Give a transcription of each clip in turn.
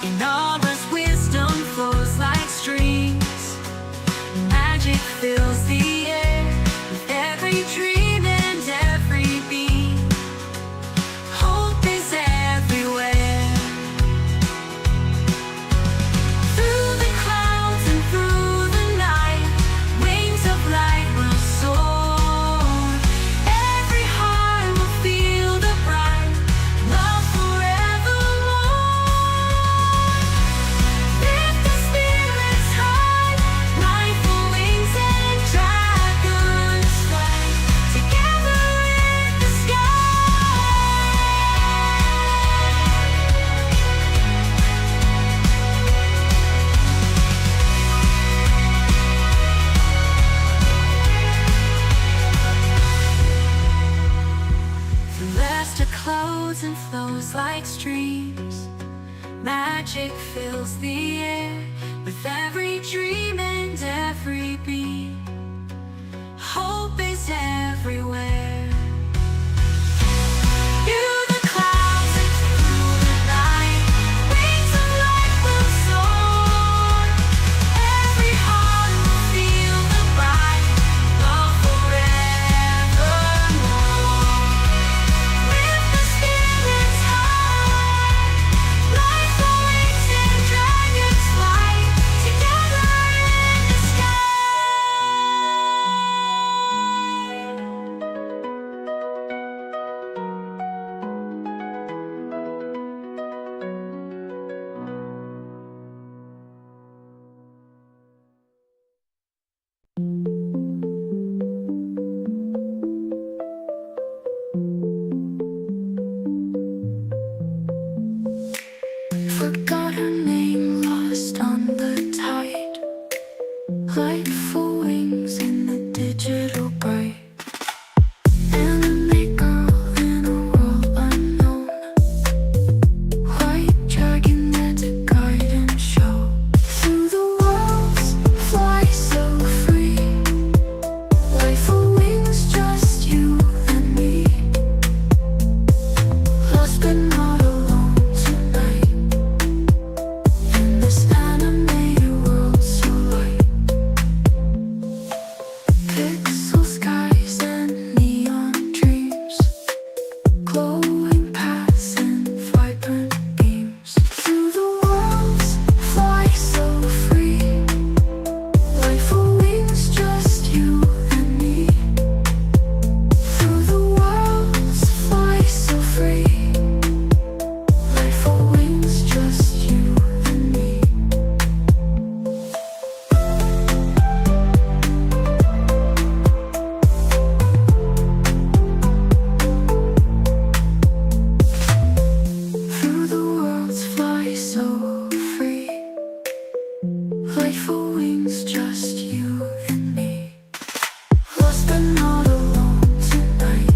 In Aura's wisdom flows like streams. Magic fills the air with every dream and every beat. Hope is everywhere. Through the clouds and through the night, wings of light will soar. Every heart will feel the bright love forevermore. Lift the spirits high, mindful wings and dragons fly together in the sky. Celeste clouds and flows like streams. Magic fills the air with every dream and every beat. Hope is everywhere. Through the clouds and through the night, wings of light will soar. Every heart will feel the bright love forevermore. Lift the spirits high, light the wings and dragons fly together in the sky. Forgot her name, lost on the tide. Light for wings in the digital bright. Anime girl in a world unknown. White dragon there to guide and show. Through the worlds, fly so free. Light for wings, just you and me. Lost but not alone tonight. In this animated world so light. Pixel skies and neon dreams. Glowing paths and vibrant beams. Through the worlds, fly so free. Light for wings, just you and me. Through the worlds, fly so free. Light for wings, just you and me. Through the worlds, fly so free. Light for wings, just you and me. Lost but not alone tonight.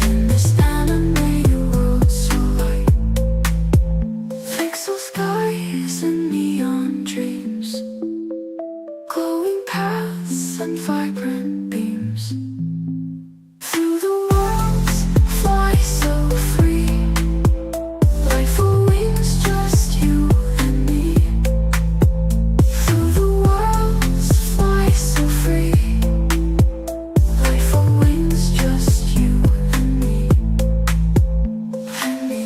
In this animated world so light. Pixel skies and neon dreams. Glowing paths and vibrant beams. Through the worlds, fly so free. Light for wings, just you and me. Through the worlds, fly so free. Light for wings, just you and me. And me.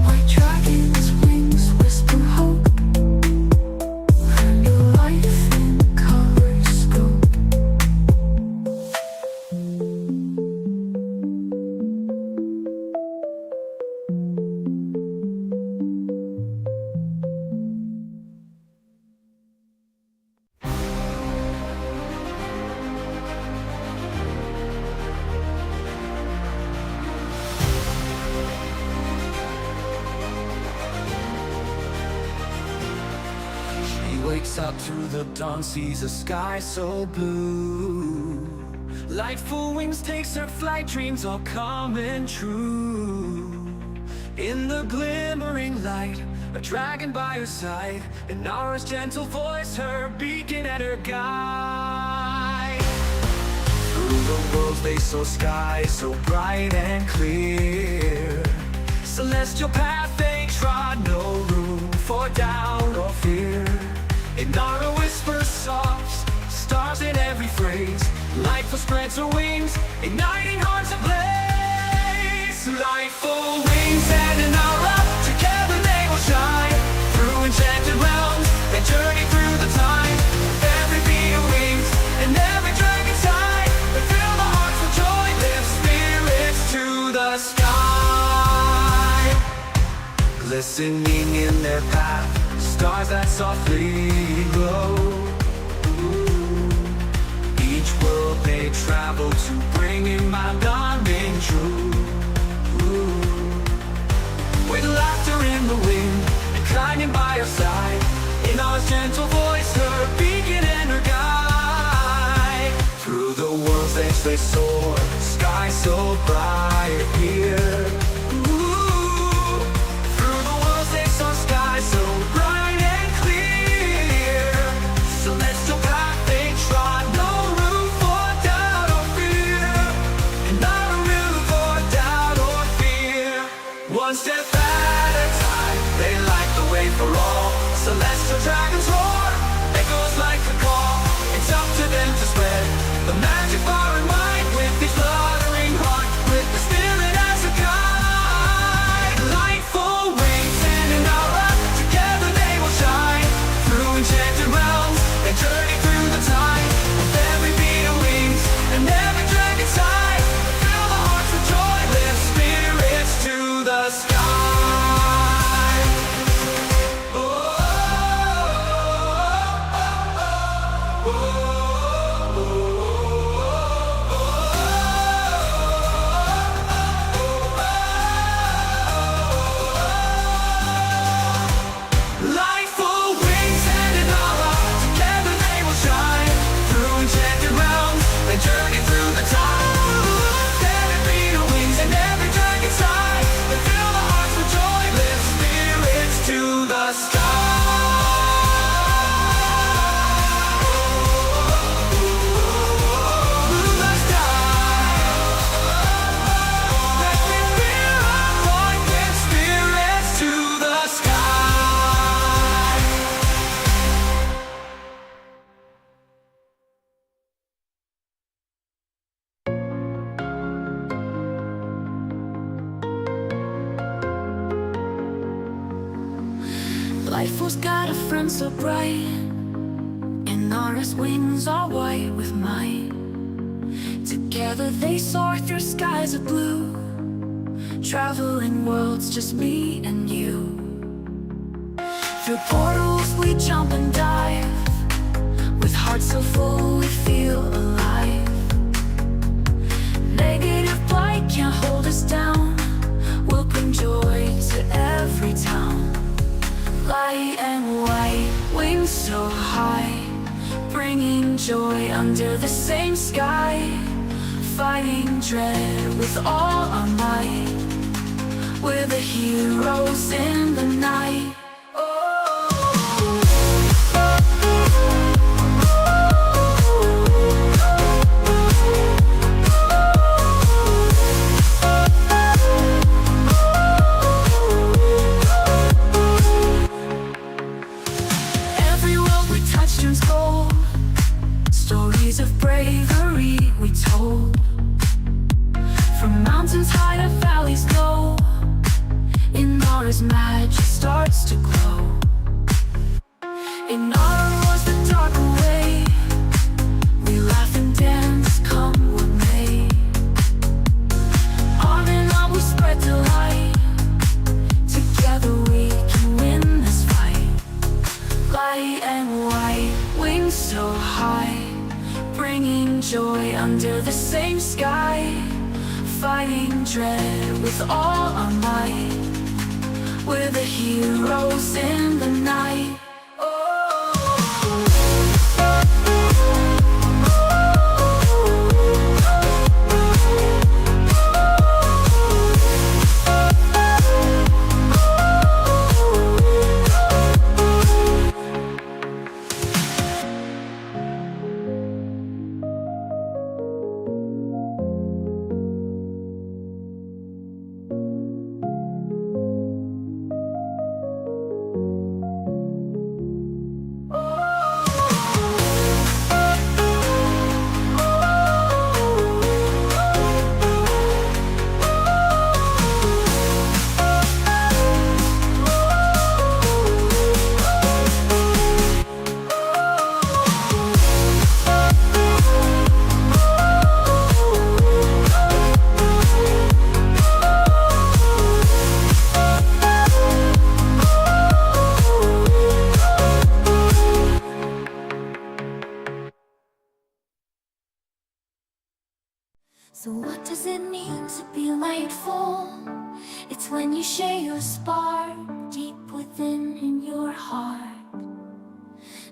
White dragon's wings whisper hope. And your life in colorscope. She wakes up through the dawn, sees a sky so blue. Light for wings takes her flight, dreams all coming true. In the glimmering light, a dragon by her side, and Nara's gentle voice, her beacon and her guide. Through the worlds they saw skies so bright and clear. Celestial path they trod, no room for doubt or fear. Inara whispers soft, stars in every phrase. Light will spread her wings, igniting hearts ablaze. Light will wings and Inara, together they will shine. Through enchanted realms, they journey through the time. Every beat of wings and every dragon's eye, they fill the hearts with joy, lift spirits to the sky. Glistening in their path, stars that softly glow. Each world they travel to, bringing my dawning true. With laughter in the wind and climbing by her side, in our gentle voice, her beacon and her guide. Through the worlds they soar, sky so bright here. Through the worlds they saw sky so bright and clear. Celestial path they trod, no room for doubt or fear. And not a room for doubt or fear. One step at a time, they light the way for all. Celestial dragons roar, echoes like a call. It's up to them to spread the magic far and wide, with each fluttering heart, with the spirit as a guide. Lightful wings and an aura, together they will shine. Through enchanted realms, they journey through the time. With every beat of wings and every dragon's eye, fill the hearts with joy, lift spirits to the sky. Lightful wings and an aura, together they will shine. Through enchanted realms, they journey through the time. Every beat of wings and every dragon's eye, they fill the hearts with joy, lift spirits to the sky. Blue the sky. Let me feel our point, lift spirits to the sky. Life was got a friend so bright, and Nara's wings are white with mine. Together they soar through skies of blue, traveling worlds, just me and you. Through portals we jump and dive, with hearts so full we feel alive. Negative blight can't hold us down, we'll bring joy to every town. Light and white, wings so high, bringing joy under the same sky. Fighting dread with all our might, we're the heroes in the night. Every world we touch turns gold, stories of bravery we told. From mountains high to valleys low, Inara's magic starts to glow. Inara was the darker way, we laugh and dance come what may. Arm in arm we spread delight, together we can win this fight. Light and white, wings so high, bringing joy under the same sky. Fighting dread with all our might, we're the heroes in the night. So what does it mean to be lightful? It's when you share your spark deep within in your heart.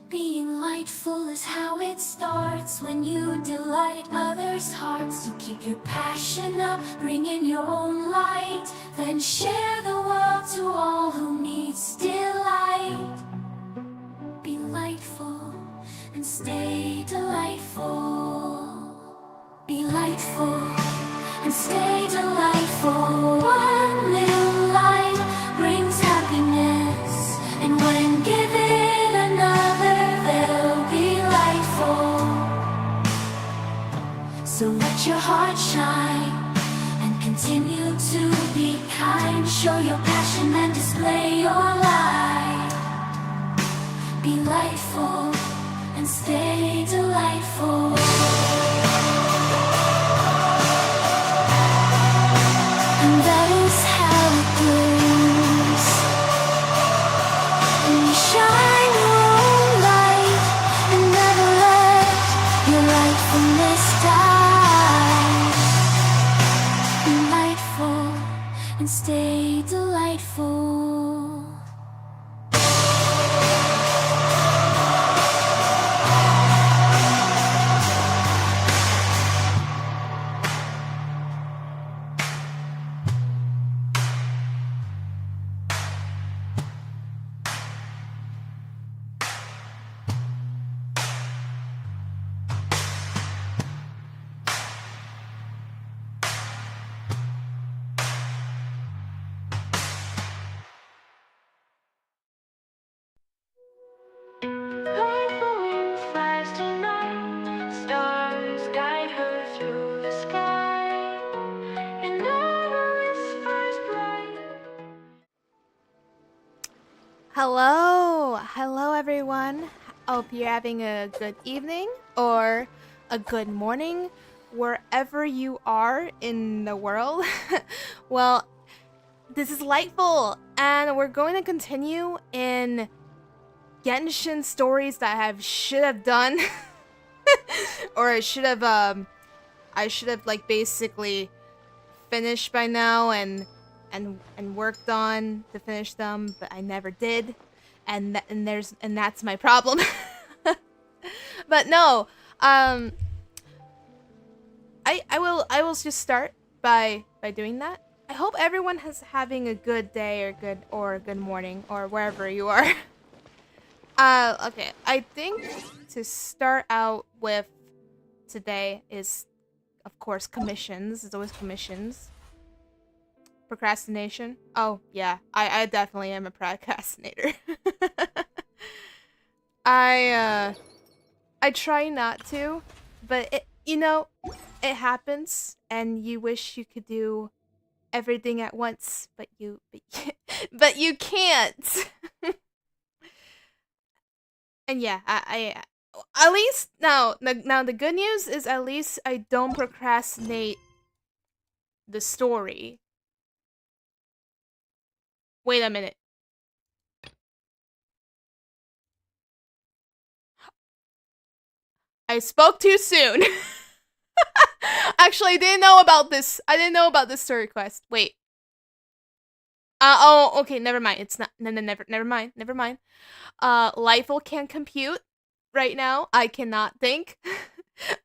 Being lightful is how it starts. When you delight others' hearts, you keep your passion up, bring in your own light, then share the world to all who needs delight. Be lightful and stay delightful. Be lightful and stay delightful. One little light brings happiness, and when given another, they'll be lightful. So let your heart shine and continue to be kind. Show your passion and display your light. Be lightful and stay delightful. And that is how it goes. And you shine your own light and never let your lightfulness die. Be lightful and stay delightful. Hello everyone. Hope you're having a good evening or a good morning wherever you are in the world. Well, this is Lightful, and we're going to continue in Genshin stories that I should have done, or I should have like basically finished by now and worked on to finish them, but I never did, and that's my problem. But no, I will just start by doing that. I hope everyone is having a good day or good morning or wherever you are. Okay, I think to start out with today is, of course, commissions. It's always commissions. Procrastination. Oh, yeah. I definitely am a procrastinator. I try not to, but it happens, and you wish you could do everything at once, but you can't. And yeah, I at least now the good news is at least I don't procrastinate the story. Wait a minute. I spoke too soon. Actually, I didn't know about this. I didn't know about this story quest. Wait. Oh, okay, never mind. It's not. No, never mind. Never mind. Lifel can compute right now. I cannot think.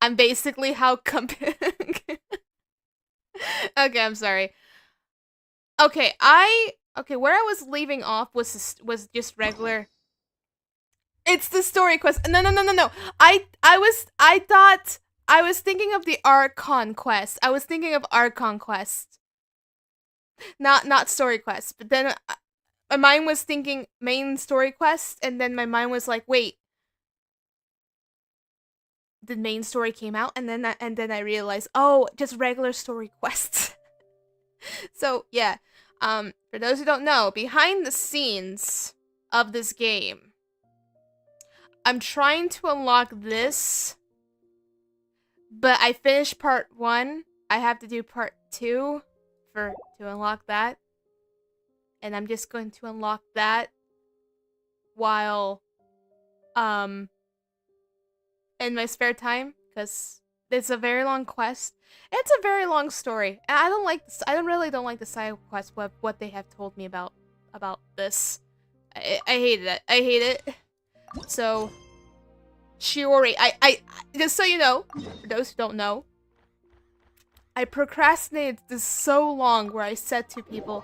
I'm basically how Okay, I'm sorry. Okay, where I was leaving off was just regular. It's the story quest. No. I thought I was thinking of the Archon quest. I was thinking of Archon quest. Not story quest. But then my mind was thinking main story quest, and then my mind was like, wait. The main story came out, and then I realized, oh, just regular story quests. So, yeah. For those who don't know, behind the scenes of this game, I'm trying to unlock this, but I finished part 1. I have to do part 2 to unlock that. And I'm just going to unlock that while in my spare time, because it's a very long quest. It's a very long story, and I don't like. Really don't like the side quest. What they have told me about this. I hate it. I hate it. So, Shiori, I just so you know, for those who don't know, I procrastinated this so long where I said to people,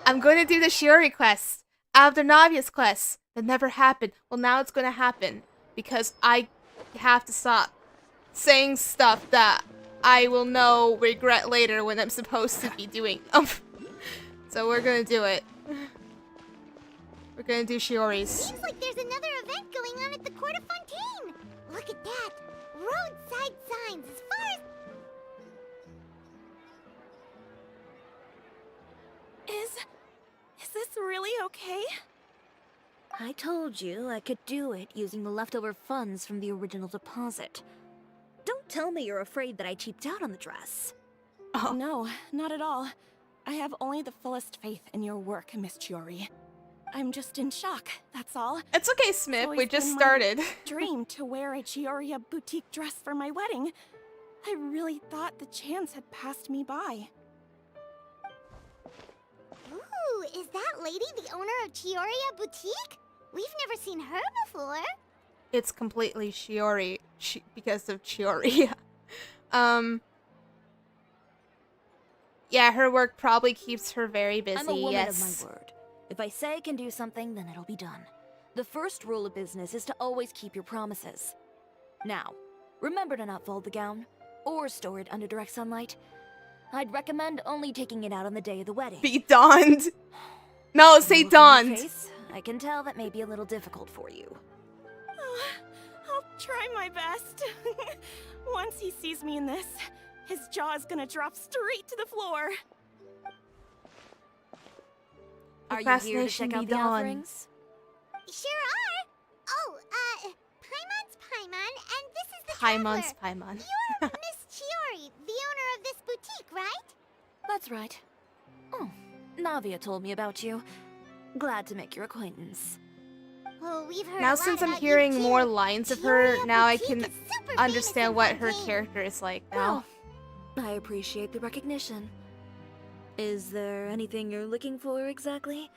I'm going to do the Shiori quest out of the Navia's quest. That never happened. Well, now it's going to happen because I have to stop saying stuff that I will know regret later when I'm supposed to be doing them. So we're going to do it. We're going to do Shiori's. Seems like there's another event going on at the Court of Fontaine. Look at that. Roadside signs as far as... Is this really okay? I told you I could do it using the leftover funds from the original deposit. Don't tell me you're afraid that I cheaped out on the dress. Oh. No, not at all. I have only the fullest faith in your work, Miss Chiori. I'm just in shock, that's all. It's okay, Smith. It's We just always been started. my dream to wear a Chioria boutique dress for my wedding. I really thought the chance had passed me by. Ooh, is that lady the owner of Chioria Boutique? We've never seen her before. It's completely Shiori because of Chiori. Yeah, her work probably keeps her very busy. I'm a woman yes. of my word. If I say I can do something, then it'll be done. The first rule of business is to always keep your promises. Now, remember to not fold the gown, or store it under direct sunlight. I'd recommend only taking it out on the day of the wedding. Be donned. No, say Look on your donned. face, I can tell that may be a little difficult for you. I'll try my best. Once he sees me in this, his jaw is gonna drop straight to the floor. Are you here to Procrastination check out be the done. offerings? Sure are. Oh, Paimon's Paimon, and this is the Paimon's traveler. Paimon. You're Miss Chiori, the owner of this boutique, right? That's right. Oh, Navia told me about you. Glad to make your acquaintance. Oh, we've heard a Now lot since I'm about you, hearing too. more lines of her, Chioria now I Boutique can is super famous understand in what her Fontaine. character is like now. I appreciate the recognition. Is there anything you're looking for exactly?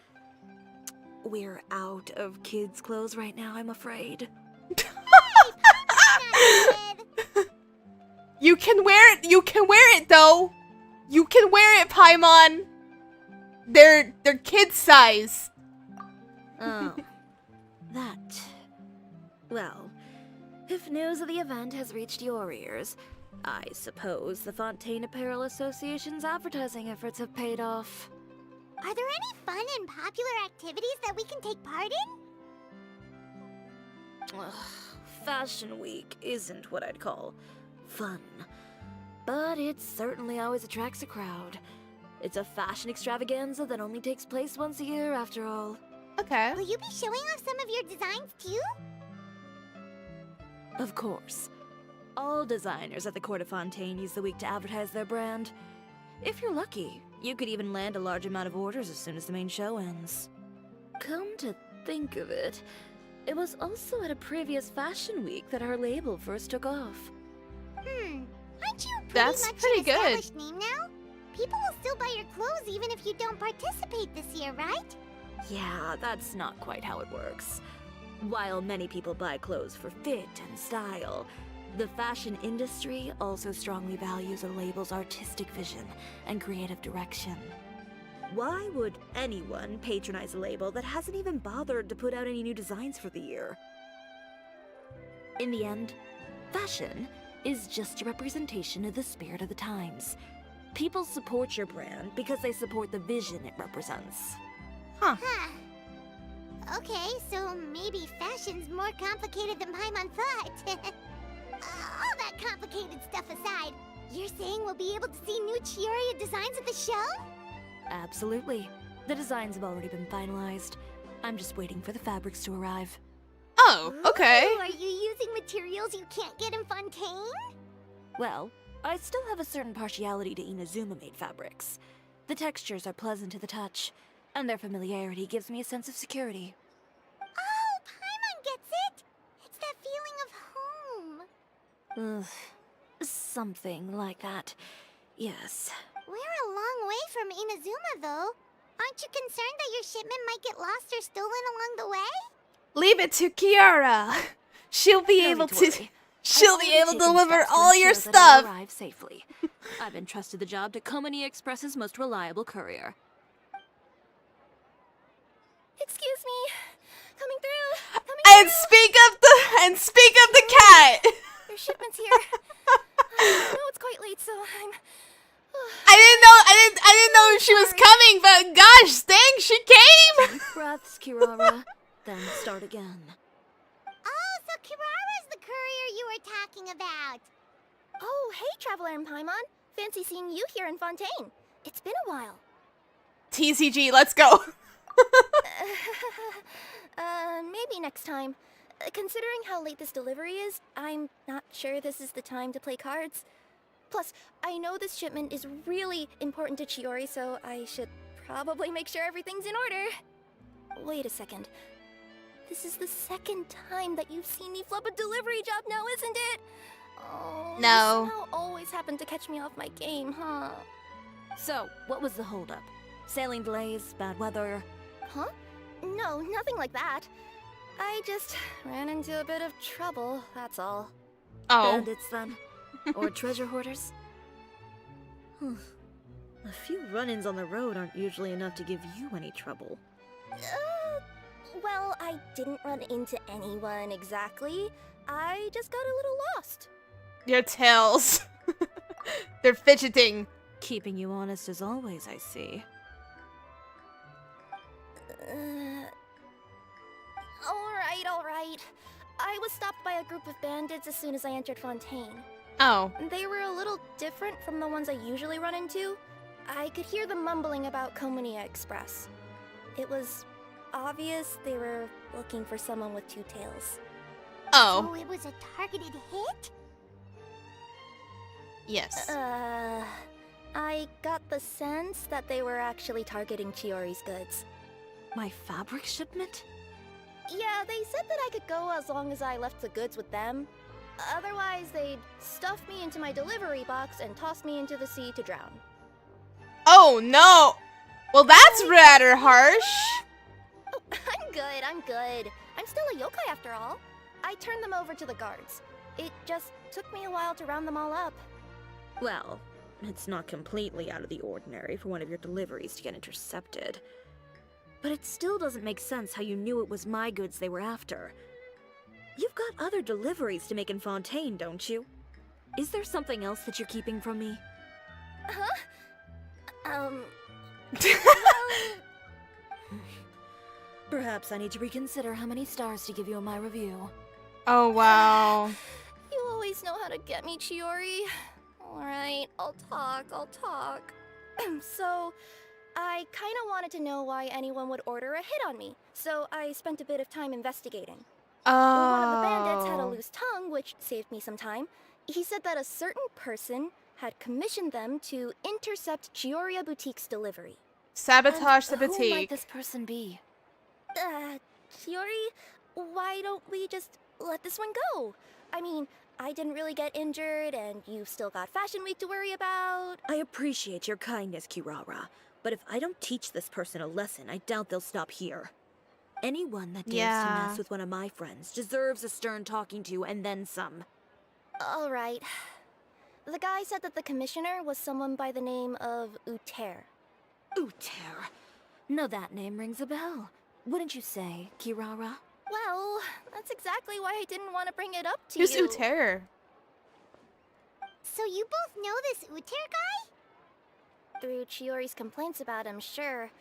We're out of kids' clothes right now, I'm afraid. You can wear it. You can wear it though. You can wear it, Paimon. They're kid size. Oh, that. Well, if news of the event has reached your ears, I suppose the Fontaine Apparel Association's advertising efforts have paid off. Are there any fun and popular activities that we can take part in? Ugh, Fashion Week isn't what I'd call fun, but it certainly always attracts a crowd. It's a fashion extravaganza that only takes place once a year, after all. Okay. Will you be showing off some of your designs too? Of course. All designers at the Court of Fontaine use the week to advertise their brand. If you're lucky, you could even land a large amount of orders as soon as the main show ends. Come to think of it, it was also at a previous fashion week that our label first took off. Aren't you That's much pretty an good. established name now? People will still buy your clothes even if you don't participate this year, right? Yeah, that's not quite how it works. While many people buy clothes for fit and style, the fashion industry also strongly values a label's artistic vision and creative direction. Why would anyone patronize a label that hasn't even bothered to put out any new designs for the year? In the end, fashion is just a representation of the spirit of the times. People support your brand because they support the vision it represents. Huh. Okay, so maybe fashion's more complicated than Paimon thought. All that complicated stuff aside, you're saying we'll be able to see new Chioria designs at the show? Absolutely. The designs have already been finalized. I'm just waiting for the fabrics to arrive. Oh, okay. Ooh, are you using materials you can't get in Fontaine? Well, I still have a certain partiality to Inazuma-made fabrics. The textures are pleasant to the touch, and their familiarity gives me a sense of security. Oh, Paimon gets it! It's that feeling of home. Ugh. Something like that. Yes. We're a long way from Inazuma, though. Aren't you concerned that your shipment might get lost or stolen along the way? Leave it to Kiara. She'll be No able need to to. worry. She'll I've be already able to taken deliver steps to all your ensure that it'll stuff. arrive safely. I've entrusted the job to Komani Express's most reliable courier. Excuse me. Coming through. Coming And through. speak of the cat. Your shipment's here. I know it's quite late, so I'm... I didn't know she was coming, but gosh, dang, she came. Deep breaths, Kirara. Then start again. Oh, so Kirara's the courier you were talking about. Oh, hey, Traveler in Paimon. Fancy seeing you here in Fontaine. It's been a while. TCG, let's go. Maybe next time. Considering how late this delivery is, I'm not sure this is the time to play cards. Plus, I know this shipment is really important to Chiori, so I should probably make sure everything's in order. Wait a second. This is the second time that you've seen me flub a delivery job now, isn't it? Oh, No. You somehow always happen to catch me off my game, huh? So, what was the holdup? Sailing delays, bad weather? Huh? No, nothing like that. I just ran into a bit of trouble, that's all. Oh, Bandits, then? Or treasure hoarders? A few run-ins on the road aren't usually enough to give you any trouble. Well, I didn't run into anyone exactly. I just got a little lost. your tails. They're fidgeting. Keeping you honest as always, I see. Alright. I was stopped by a group of bandits as soon as I entered Fontaine. Oh, They were a little different from the ones I usually run into. I could hear them mumbling about Komania Express. It was obvious they were looking for someone with two tails. oh, Oh, it was a targeted hit? yes. I got the sense that they were actually targeting Chiori's goods. My fabric shipment? Yeah, they said that I could go as long as I left the goods with them. Otherwise, they'd stuff me into my delivery box and toss me into the sea to drown. Oh no. Well, that's rather harsh. Oh, I'm good. I'm still a yokai after all. I turned them over to the guards. It just took me a while to round them all up. Well, it's not completely out of the ordinary for one of your deliveries to get intercepted. But it still doesn't make sense how you knew it was my goods they were after. You've got other deliveries to make in Fontaine, don't you? Is there something else that you're keeping from me? Well, Perhaps I need to reconsider how many stars to give you in my review. Oh wow. you always know how to get me, Chiori. Alright, I'll talk. So, I kinda wanted to know why anyone would order a hit on me, so I spent a bit of time investigating. One of the bandits had a Oh. loose tongue, which saved me some time. He said that a certain person had commissioned them to intercept Chioria Boutique's delivery. Sabotage the Who might boutique. this person be? Chiori, why don't we just let this one go? I mean, I didn't really get injured, and you've still got Fashion Week to worry about. I appreciate your kindness, Kirara, but if I don't teach this person a lesson, I doubt they'll stop here. Anyone that dares to Yeah. mess with one of my friends deserves a stern talking to and then some. Alright. The guy said that the commissioner was someone by the name of Uter. Uter. Now that name rings a bell. Wouldn't you say, Kirara? Well, that's exactly why I didn't want to bring it up to Who's you. Uter? So you both know this Uter guy? Through Chiori's complaints about him, sure.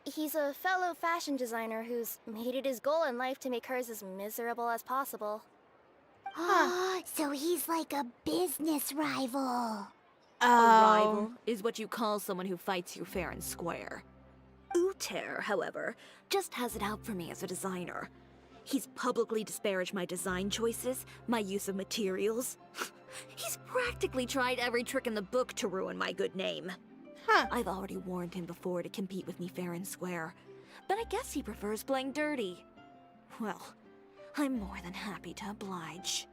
He's a fellow fashion designer who's made it his goal in life to make hers as miserable as possible. So he's like a business rival. A Oh. rival is what you call someone who fights you fair and square. Uter, however, just has it out for me as a designer. He's publicly disparaged my design choices, my use of materials. He's practically tried every trick in the book to ruin my good name. Huh. I've already warned him before to compete with me fair and square, but I guess he prefers playing dirty. Well, I'm more than happy to oblige.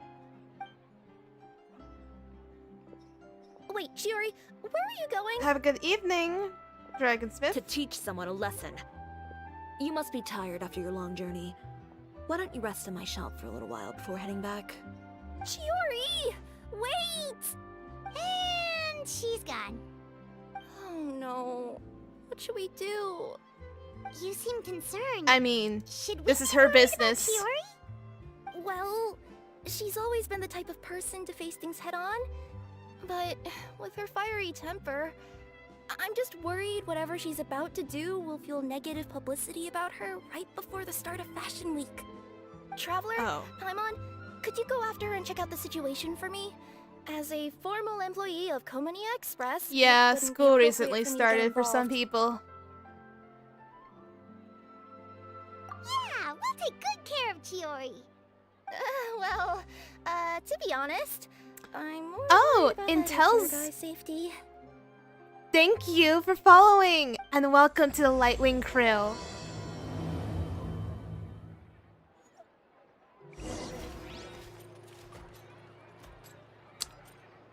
Wait, Shiori, where are you going? Have a good evening, Dragonsmith. To teach someone a lesson. You must be tired after your long journey. Why don't you rest in my shop for a little while before heading back? Shiori! Wait! And she's gone. Oh no. What should we do? You seem concerned. I mean, Should we this is be her worried about business. Chiori? Well, she's always been the type of person to face things head on. But with her fiery temper, I'm just worried whatever she's about to do will feel negative publicity about her right before the start of Fashion Week. Traveler, Oh. Paimon, could you go after her and check out the situation for me? As a formal employee of Komania Express, it Yeah, wouldn't be school appropriate recently for me to get started for some involved. people. Yeah, we'll take good care of Chiori. To be honest, I'm more Oh, worried about that Intel's- other guy's safety. Thank you for following, and welcome to the Lightwing crew.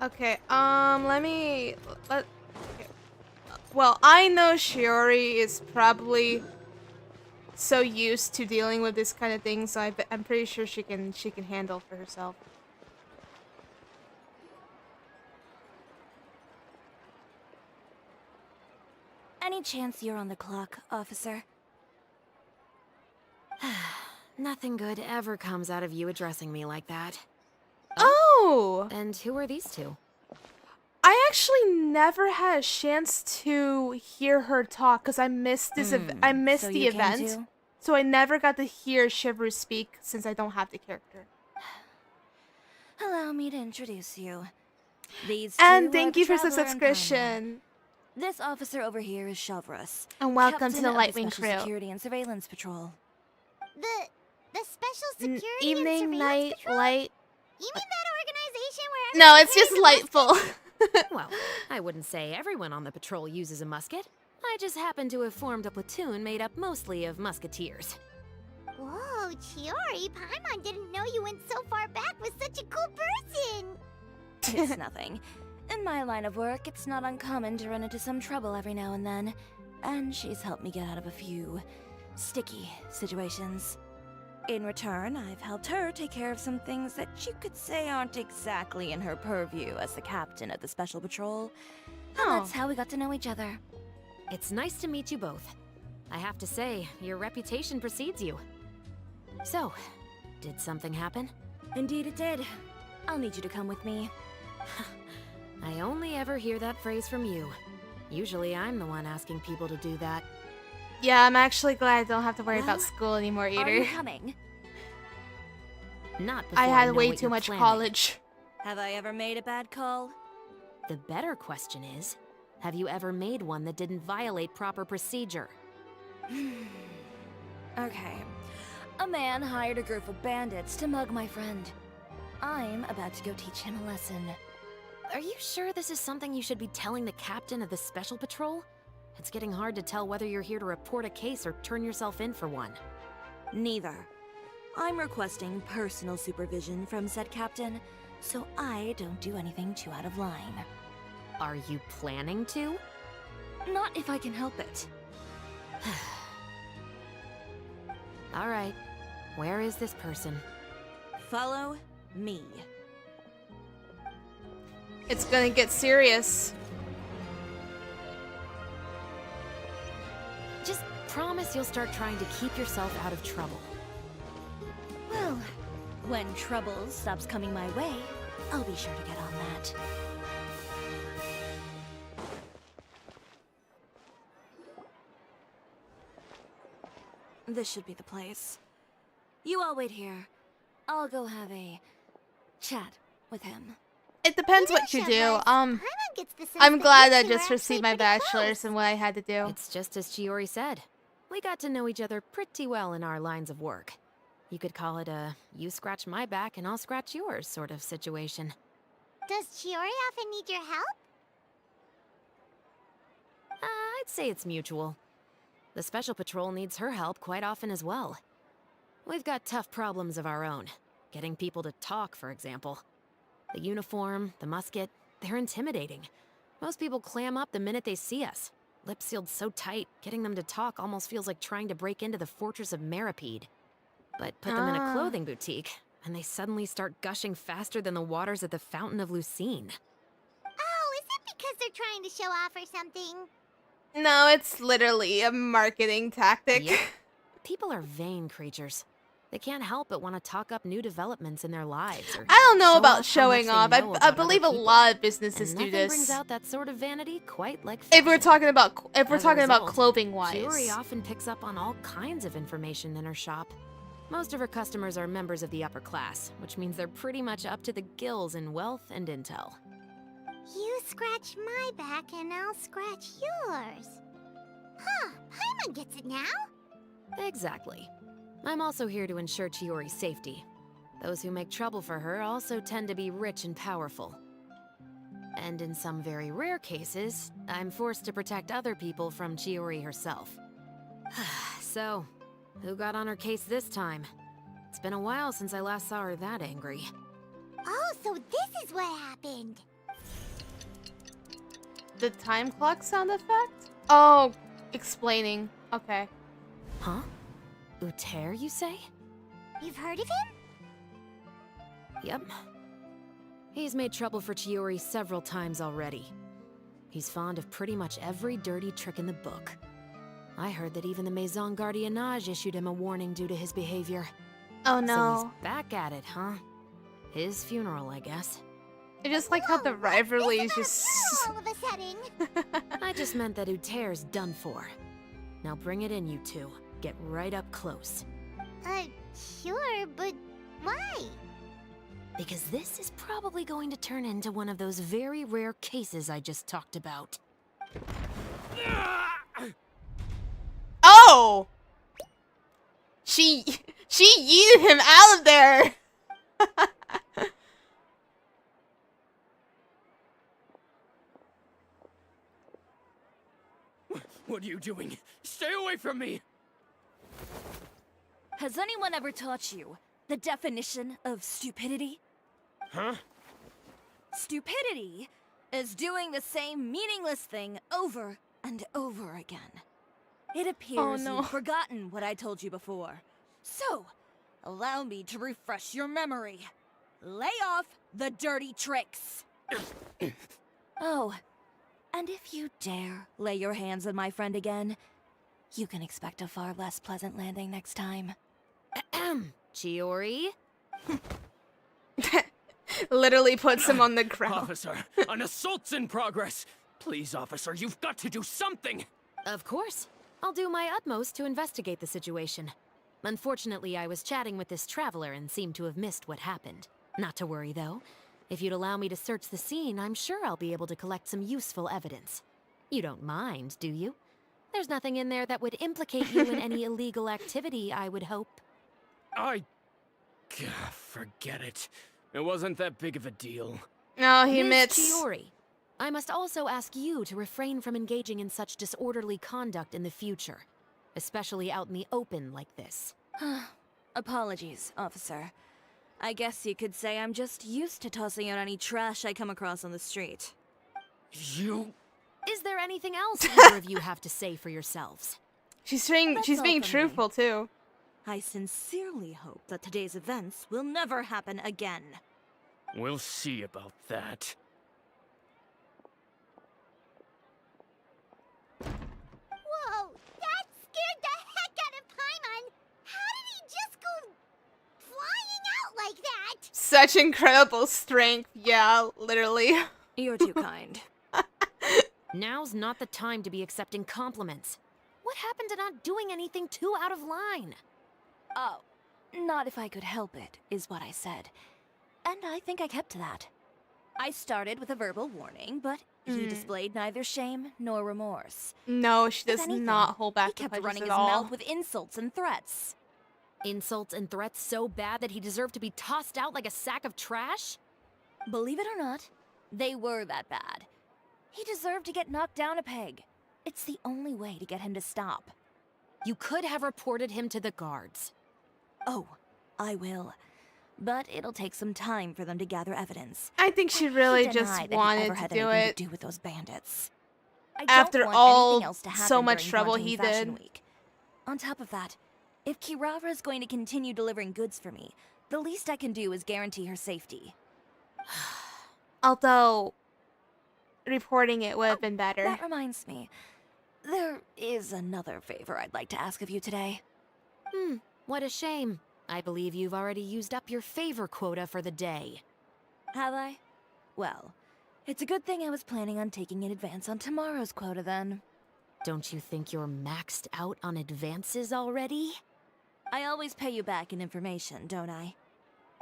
Okay, let. Okay. Well, I know Shiori is probably so used to dealing with this kind of thing, so I'm pretty sure she can handle for herself. Any chance you're on the clock, officer? Nothing good ever comes out of you addressing me like that. Oh! And who are these two? I actually never had a chance to hear her talk because I missed this. I missed so the you came event, too? so I never got to hear Shiveru speak since I don't have the character. Allow me to introduce you. These And two thank are the you for the Traveler and subscription, Paimon. This officer over here is Shavras. and welcome Captain to the of Lightwing Special crew. Security and Surveillance Patrol. The Special Security and Evening, Surveillance night, Patrol? light. You mean that organization where No, everyone's it's just carrying a musket? lightful. Well, I wouldn't say everyone on the patrol uses a musket. I just happen to have formed a platoon made up mostly of musketeers. Whoa, Chiori, Paimon didn't know you went so far back with such a cool person. It's nothing. In my line of work, it's not uncommon to run into some trouble every now and then. And she's helped me get out of a few sticky situations. In return, I've helped her take care of some things that you could say aren't exactly in her purview as the captain of the Special Patrol. And Oh. that's how we got to know each other. It's nice to meet you both. I have to say, your reputation precedes you. So, did something happen? Indeed it did. I'll need you to come with me. I only ever hear that phrase from you. Usually I'm the one asking people to do that. Yeah, I'm actually glad I don't have to worry about Well, school anymore Are you either. coming? Not before I I had know way what too you're much planning. college. Have I ever made a bad call? The better question is, have you ever made one that didn't violate proper procedure? Okay. A man hired a group of bandits to mug my friend. I'm about to go teach him a lesson. Are you sure this is something you should be telling the captain of the Special Patrol? It's getting hard to tell whether you're here to report a case or turn yourself in for one. Neither. I'm requesting personal supervision from said captain, so I don't do anything too out of line. Are you planning to? Not if I can help it. All right. Where is this person? Follow me. It's gonna get serious. Just promise you'll start trying to keep yourself out of trouble. Well, when trouble stops coming my way, I'll be sure to get on that. This should be the place. You all wait here. I'll go have a chat with him. It depends what you do. Shavras, Paimon gets the sense I'm that glad you I two just are received actually my pretty bachelor's close. and what I had to do. It's just as Chiori said. We got to know each other pretty well in our lines of work. You could call it a you scratch my back and I'll scratch yours sort of situation. Does Chiori often need your help? I'd say it's mutual. The Special Patrol needs her help quite often as well. We've got tough problems of our own. Getting people to talk, for example. The uniform, the musket, They're intimidating. Most people clam up the minute they see us. Lips sealed so tight, getting them to talk almost feels like trying to break into the fortress of Maripede. But put them in a clothing boutique, and they suddenly start gushing faster than the waters at the Fountain of Lucine. Oh, is it because they're trying to show off or something? No, it's literally a marketing tactic. Yep. People are vain creatures. They can't help but want to talk up new developments in their lives. Or I don't know show about off how showing much off. they know I about believe a other people. lot of businesses And do nothing this. brings out that sort of vanity quite like If we're fashion. talking about As a result, clothing wise. Chiori often picks up on all kinds of information in her shop. Most of her customers are members of the upper class, which means they're pretty much up to the gills in wealth and intel. You scratch my back and I'll scratch yours. Huh, Paimon gets it now? Exactly. I'm also here to ensure Chiori's safety. Those who make trouble for her also tend to be rich and powerful. And in some very rare cases, I'm forced to protect other people from Chiori herself. So, who got on her case this time? It's been a while since I last saw her that angry. Oh, so this is what happened. The time clock sound effect? Oh, explaining. Okay. Huh? Uter, you say? You've heard of him? Yep. He's made trouble for Chiori several times already. He's fond of pretty much every dirty trick in the book. I heard that even the Maison Gardiennage issued him a warning due to his behavior. Oh So no. he's back at it, huh? His funeral, I guess. I just like how the rivalry is just. All of a sudden. I just meant that Uter's done for. Now bring it in, you two. Get right up close. Sure, but why? Because this is probably going to turn into one of those very rare cases I just talked about. Oh! She yeeted him out of there! What are you doing? Stay away from me! Has anyone ever taught you the definition of stupidity? Huh? Stupidity is doing the same meaningless thing over and over again. It appears no. you've forgotten what I told you before. So, allow me to refresh your memory. Lay off the dirty tricks. Oh, and if you dare lay your hands on my friend again, you can expect a far less pleasant landing next time. Ahem. Chiori? Literally puts him on the ground. Officer, an assault's in progress! Please, officer, you've got to do something! Of course. I'll do my utmost to investigate the situation. Unfortunately, I was chatting with this traveler and seemed to have missed what happened. Not to worry, though. If you'd allow me to search the scene, I'm sure I'll be able to collect some useful evidence. You don't mind, do you? There's nothing in there that would implicate you in any illegal activity, I would hope. Forget it. It wasn't that big of a deal. No, he Ms. admits. Chiori, I must also ask you to refrain from engaging in such disorderly conduct in the future, especially out in the open like this. Apologies, officer. I guess you could say I'm just used to tossing out any trash I come across on the street. You... Is there anything else either of you have to say for yourselves? She's That's being all being from me. truthful too. I sincerely hope that today's events will never happen again. We'll see about that. Whoa, that scared the heck out of Paimon! How did he just go flying out like that? Such incredible strength. Yeah, literally. You're too kind. Now's not the time to be accepting compliments. What happened to not doing anything too out of line? Oh, not if I could help it, is what I said. And I think I kept to that. I started with a verbal warning, but he displayed neither shame nor remorse. No, she If does anything, not hold back He kept the running punches his at all. mouth with insults and threats. Insults and threats so bad that he deserved to be tossed out like a sack of trash? Believe it or not, they were that bad. He deserved to get knocked down a peg. It's the only way to get him to stop. You could have reported him to the guards. Oh, I will. but it'll take some time for them to gather evidence. I think she I really can't deny just that he wanted ever to had do anything it to do with those bandits. I don't after want all anything else to happen so much during trouble Fontaine he Fashion did. Week. On top of that, if Kirara is going to continue delivering goods for me, the least I can do is guarantee her safety. Although, reporting it would have been better. That reminds me, there is another favor I'd like to ask of you today. What a shame. I believe you've already used up your favor quota for the day. Have I? Well, it's a good thing I was planning on taking an advance on tomorrow's quota then. Don't you think you're maxed out on advances already? I always pay you back in information, don't I?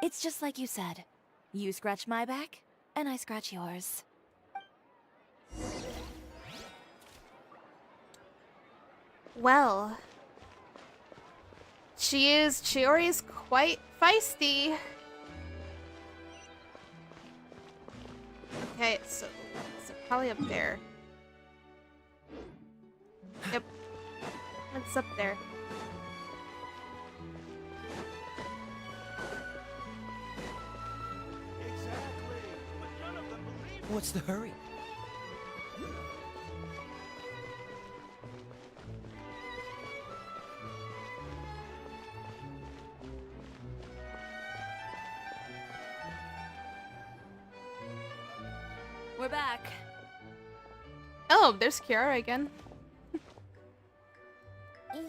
It's just like you said. You scratch my back, and I scratch yours. Well, Chiori's quite feisty. Okay, so probably up there. Yep. What's up there? What's the hurry? We're back. Oh, there's Kiara again.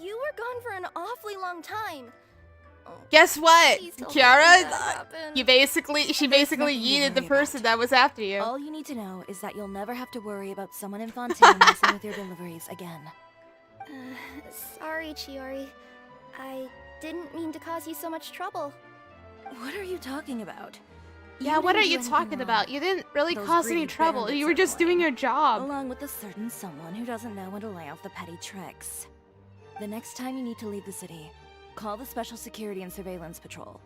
You were gone for an awfully long time. Guess what, Please don't let Kiara? that happen. She basically nothing to yeeted the worry person that was after you. All you need to know is that you'll never have to worry about someone in Fontaine messing with your deliveries again. Sorry, Chiori. I didn't mean to cause you so much trouble. What are you talking about? Yeah, what are didn't do you anything talking wrong. about? You didn't really Those cause any greedy trouble. bandits You were are just doing annoying. your job. Along with a certain someone who doesn't know when to lay off the petty tricks. The next time you need to leave the city, call the Special Security and Surveillance Patrol.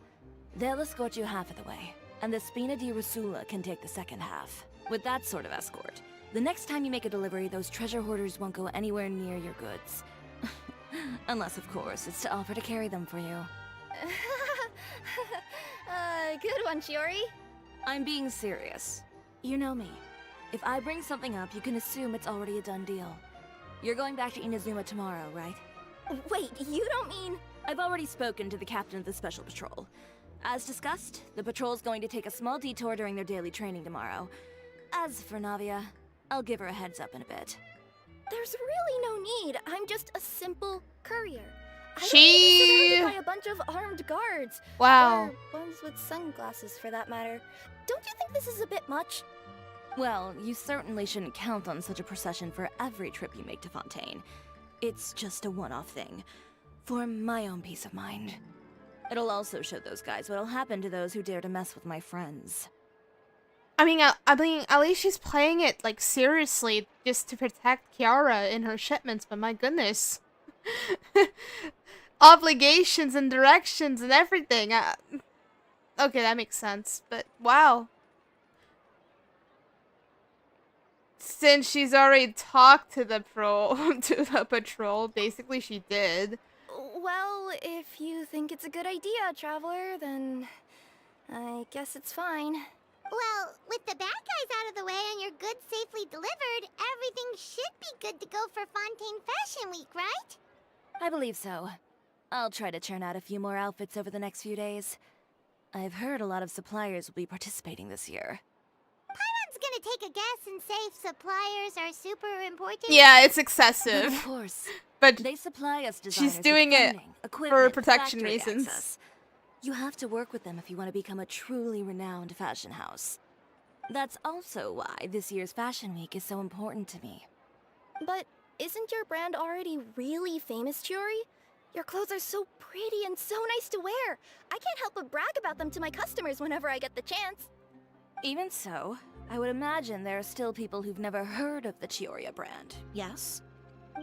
They'll escort you half of the way, and the Spina di Rusula can take the second half. With that sort of escort, the next time you make a delivery, those treasure hoarders won't go anywhere near your goods. Unless, of course, it's to offer to carry them for you. Good one, Chiori. I'm being serious. You know me. If I bring something up, you can assume it's already a done deal. You're going back to Inazuma tomorrow, right? Wait, you don't mean... I've already spoken to the captain of the Special Patrol. As discussed, the patrol's going to take a small detour during their daily training tomorrow. As for Navia, I'll give her a heads up in a bit. There's really no need. I'm just a simple courier. I don't She- need to be surrounded by a bunch of armed guards. Wow. Or ones with sunglasses, for that matter. Don't you think this is a bit much? Well, you certainly shouldn't count on such a procession for every trip you make to Fontaine. It's just a one-off thing. For my own peace of mind. It'll also show those guys what'll happen to those who dare to mess with my friends. I mean, at least she's playing it like seriously, just to protect Kiara in her shipments. But my goodness, obligations and directions and everything. Okay, that makes sense. But wow, since she's already talked to the patrol, basically she did. Well, if you think it's a good idea, Traveler, then I guess it's fine. Well, with the bad guys out of the way and your goods safely delivered, everything should be good to go for Fontaine Fashion Week, right? I believe so. I'll try to churn out a few more outfits over the next few days. I've heard a lot of suppliers will be participating this year. Paimon's gonna take a guess and say suppliers are super important. Yeah, it's But excessive, of course, but they supply us designers with doing it funding, equipment, protection factory reasons. access. You have to work with them if you want to become a truly renowned fashion house. That's also why this year's Fashion Week is so important to me. But isn't your brand already really famous, Chiori? Your clothes are so pretty and so nice to wear. I can't help but brag about them to my customers whenever I get the chance. Even so, I would imagine there are still people who've never heard of the Chiori brand, yes?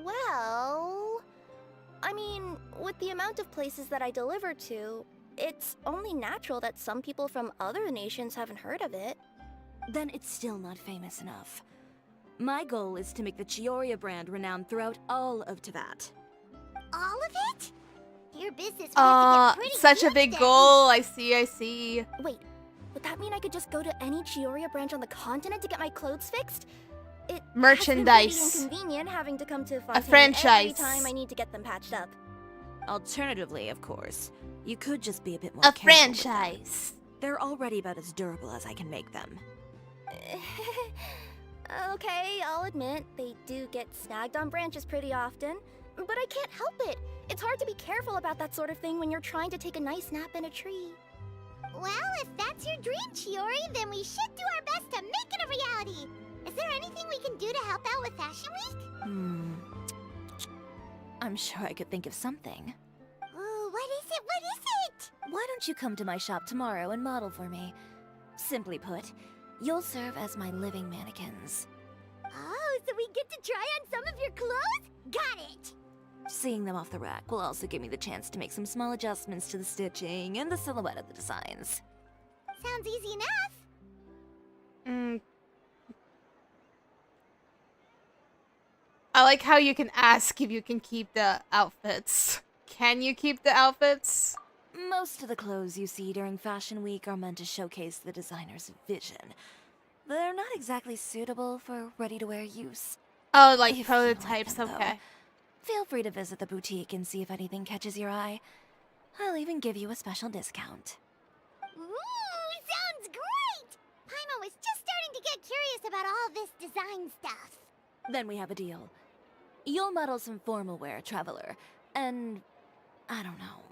Well... I mean, with the amount of places that I deliver to, it's only natural that some people from other nations haven't heard of it. Then it's still not famous enough. My goal is to make the Chiori brand renowned throughout all of Teyvat. All of it? Your business would have to get pretty such a huge big then. goal. I see. Wait, would that mean I could just go to any Chiyoria branch on the continent to get my clothes fixed? It Merchandise. has been pretty inconvenient having to come to Fontaine franchise. every time I need to get them patched up. Alternatively, of course, you could just be a bit more A careful with them. franchise. They're already about as durable as I can make them. Okay, I'll admit, they do get snagged on branches pretty often, but I can't help it. It's hard to be careful about that sort of thing when you're trying to take a nice nap in a tree. Well, if that's your dream, Chiori, then we should do our best to make it a reality. Is there anything we can do to help out with Fashion Week? I'm sure I could think of something. Ooh, what is it? What is it? Why don't you come to my shop tomorrow and model for me? Simply put, you'll serve as my living mannequins. Oh, so we get to try on some of your clothes? Got it! Seeing them off the rack will also give me the chance to make some small adjustments to the stitching and the silhouette of the designs. Sounds easy enough. I like how you can ask if you can keep the outfits. Can you keep the outfits? Most of the clothes you see during Fashion Week are meant to showcase the designer's vision. They're not exactly suitable for ready-to-wear use. Oh, like If you prototypes, like them, okay. Feel free to visit the boutique and see if anything catches your eye. I'll even give you a special discount. Ooh, sounds great! Paimon was just starting to get curious about all this design stuff. Then we have a deal. You'll model some formal wear, Traveler, and I don't know.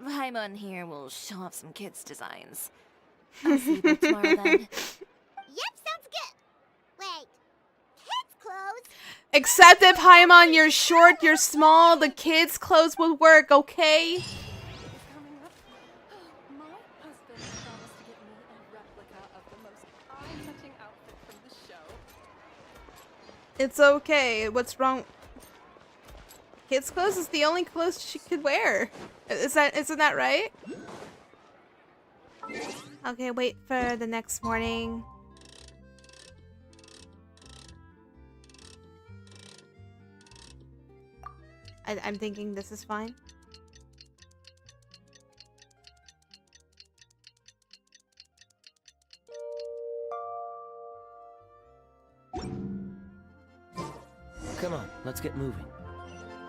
Paimon here will show off some kids' designs. I'll see you both tomorrow then. Yep, sounds good. Wait, kids' clothes? Except if Paimon, you're short, you're small, the kids' clothes would work, okay? Coming up, my husband promised to get me a replica of the most eye-catching outfit from the show. It's okay. What's wrong? Kids' clothes is the only clothes she could wear. Isn't that right? Okay, wait for the next morning. I'm thinking this is fine. Come on, let's get moving.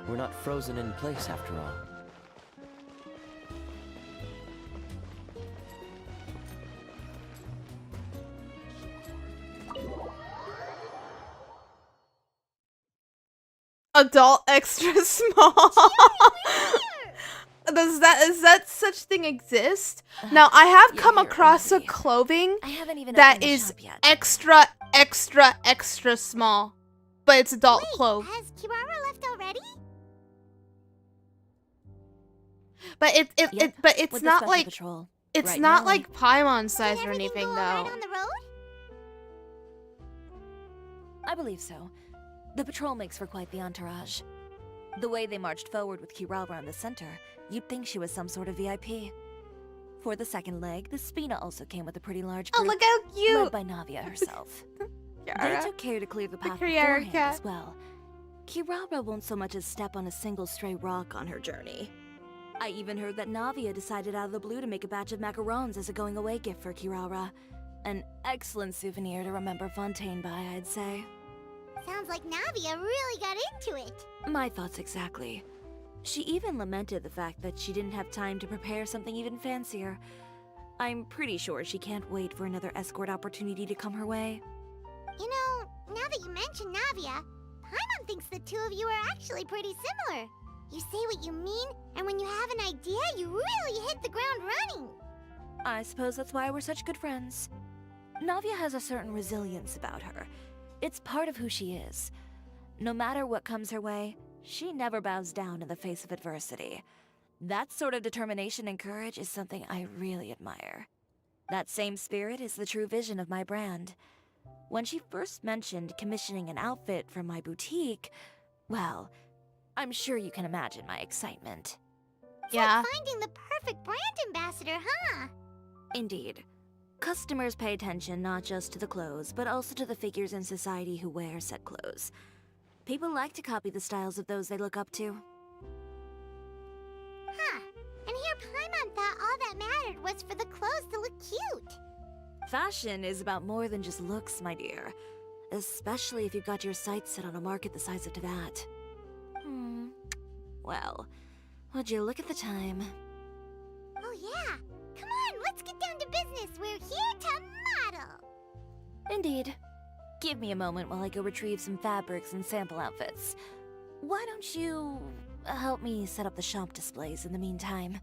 We're not frozen in place after all. Adult extra small. Is that such thing exist? Now I have come You're across a early. clothing I haven't even that opened the is shop yet. extra small, but it's adult clothes. Has Kirara left already? But Yep, it's with the not special like patrol. it's Right not now, like Paimon Did size or everything anything go though. alright on the road? I believe so. The patrol makes for quite the entourage. The way they marched forward with Kirara in the center, you'd think she was some sort of VIP. For the second leg, the Spina also came with a pretty large Oh, group, look how led cute! by Navia herself. They Kiara. took care to clear the path Kiara beforehand cat. as well. Kirara won't so much as step on a single stray rock on her journey. I even heard that Navia decided out of the blue to make a batch of macarons as a going-away gift for Kirara. An excellent souvenir to remember Fontaine by, I'd say. Sounds like Navia really got into it. My thoughts exactly. She even lamented the fact that she didn't have time to prepare something even fancier. I'm pretty sure she can't wait for another escort opportunity to come her way. You know, now that you mention Navia, Paimon thinks the two of you are actually pretty similar. You say what you mean, and when you have an idea, you really hit the ground running. I suppose that's why we're such good friends. Navia has a certain resilience about her. It's part of who she is. No matter what comes her way, she never bows down in the face of adversity. That sort of determination and courage is something I really admire. That same spirit is the true vision of my brand. When she first mentioned commissioning an outfit from my boutique, well, I'm sure you can imagine my excitement. Yeah. Finding the perfect brand ambassador, huh? Indeed. Customers pay attention not just to the clothes, but also to the figures in society who wear said clothes. People like to copy the styles of those they look up to. Huh. ordered was for the clothes to look cute. Fashion is about more than just looks, my dear. Especially if you've got your sights set on a market the size of Teyvat. Well, would you look at the time? Oh yeah. Come on, let's get down to business. We're here to model. Indeed. Give me a moment while I go retrieve some fabrics and sample outfits. Why don't you help me set up the shop displays in the meantime?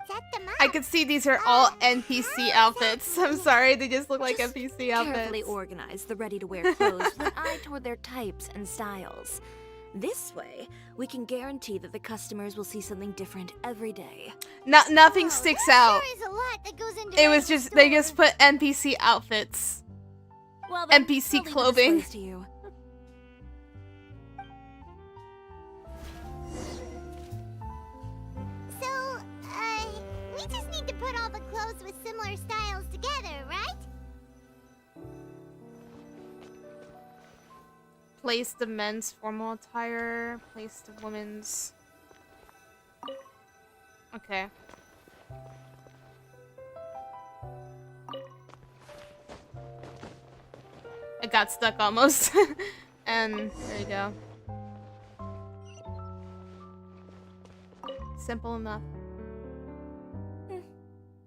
Set them up. I could see these are all NPC outfits. I'm sorry, they just look like NPC outfits. Carefully organize the ready-to-wear clothes with an eye toward their types and styles. This way, we can guarantee that the customers will see something different every day. Nothing sticks out. There is a lot that goes into It was running a just, they just store. put NPC outfits. Well, then, NPC I'll leave the clothing. displays to you. So, we just need to put all the clothes with similar styles together, right? Place the men's formal attire. Place the women's. Okay. It got stuck almost. And there you go. Simple enough.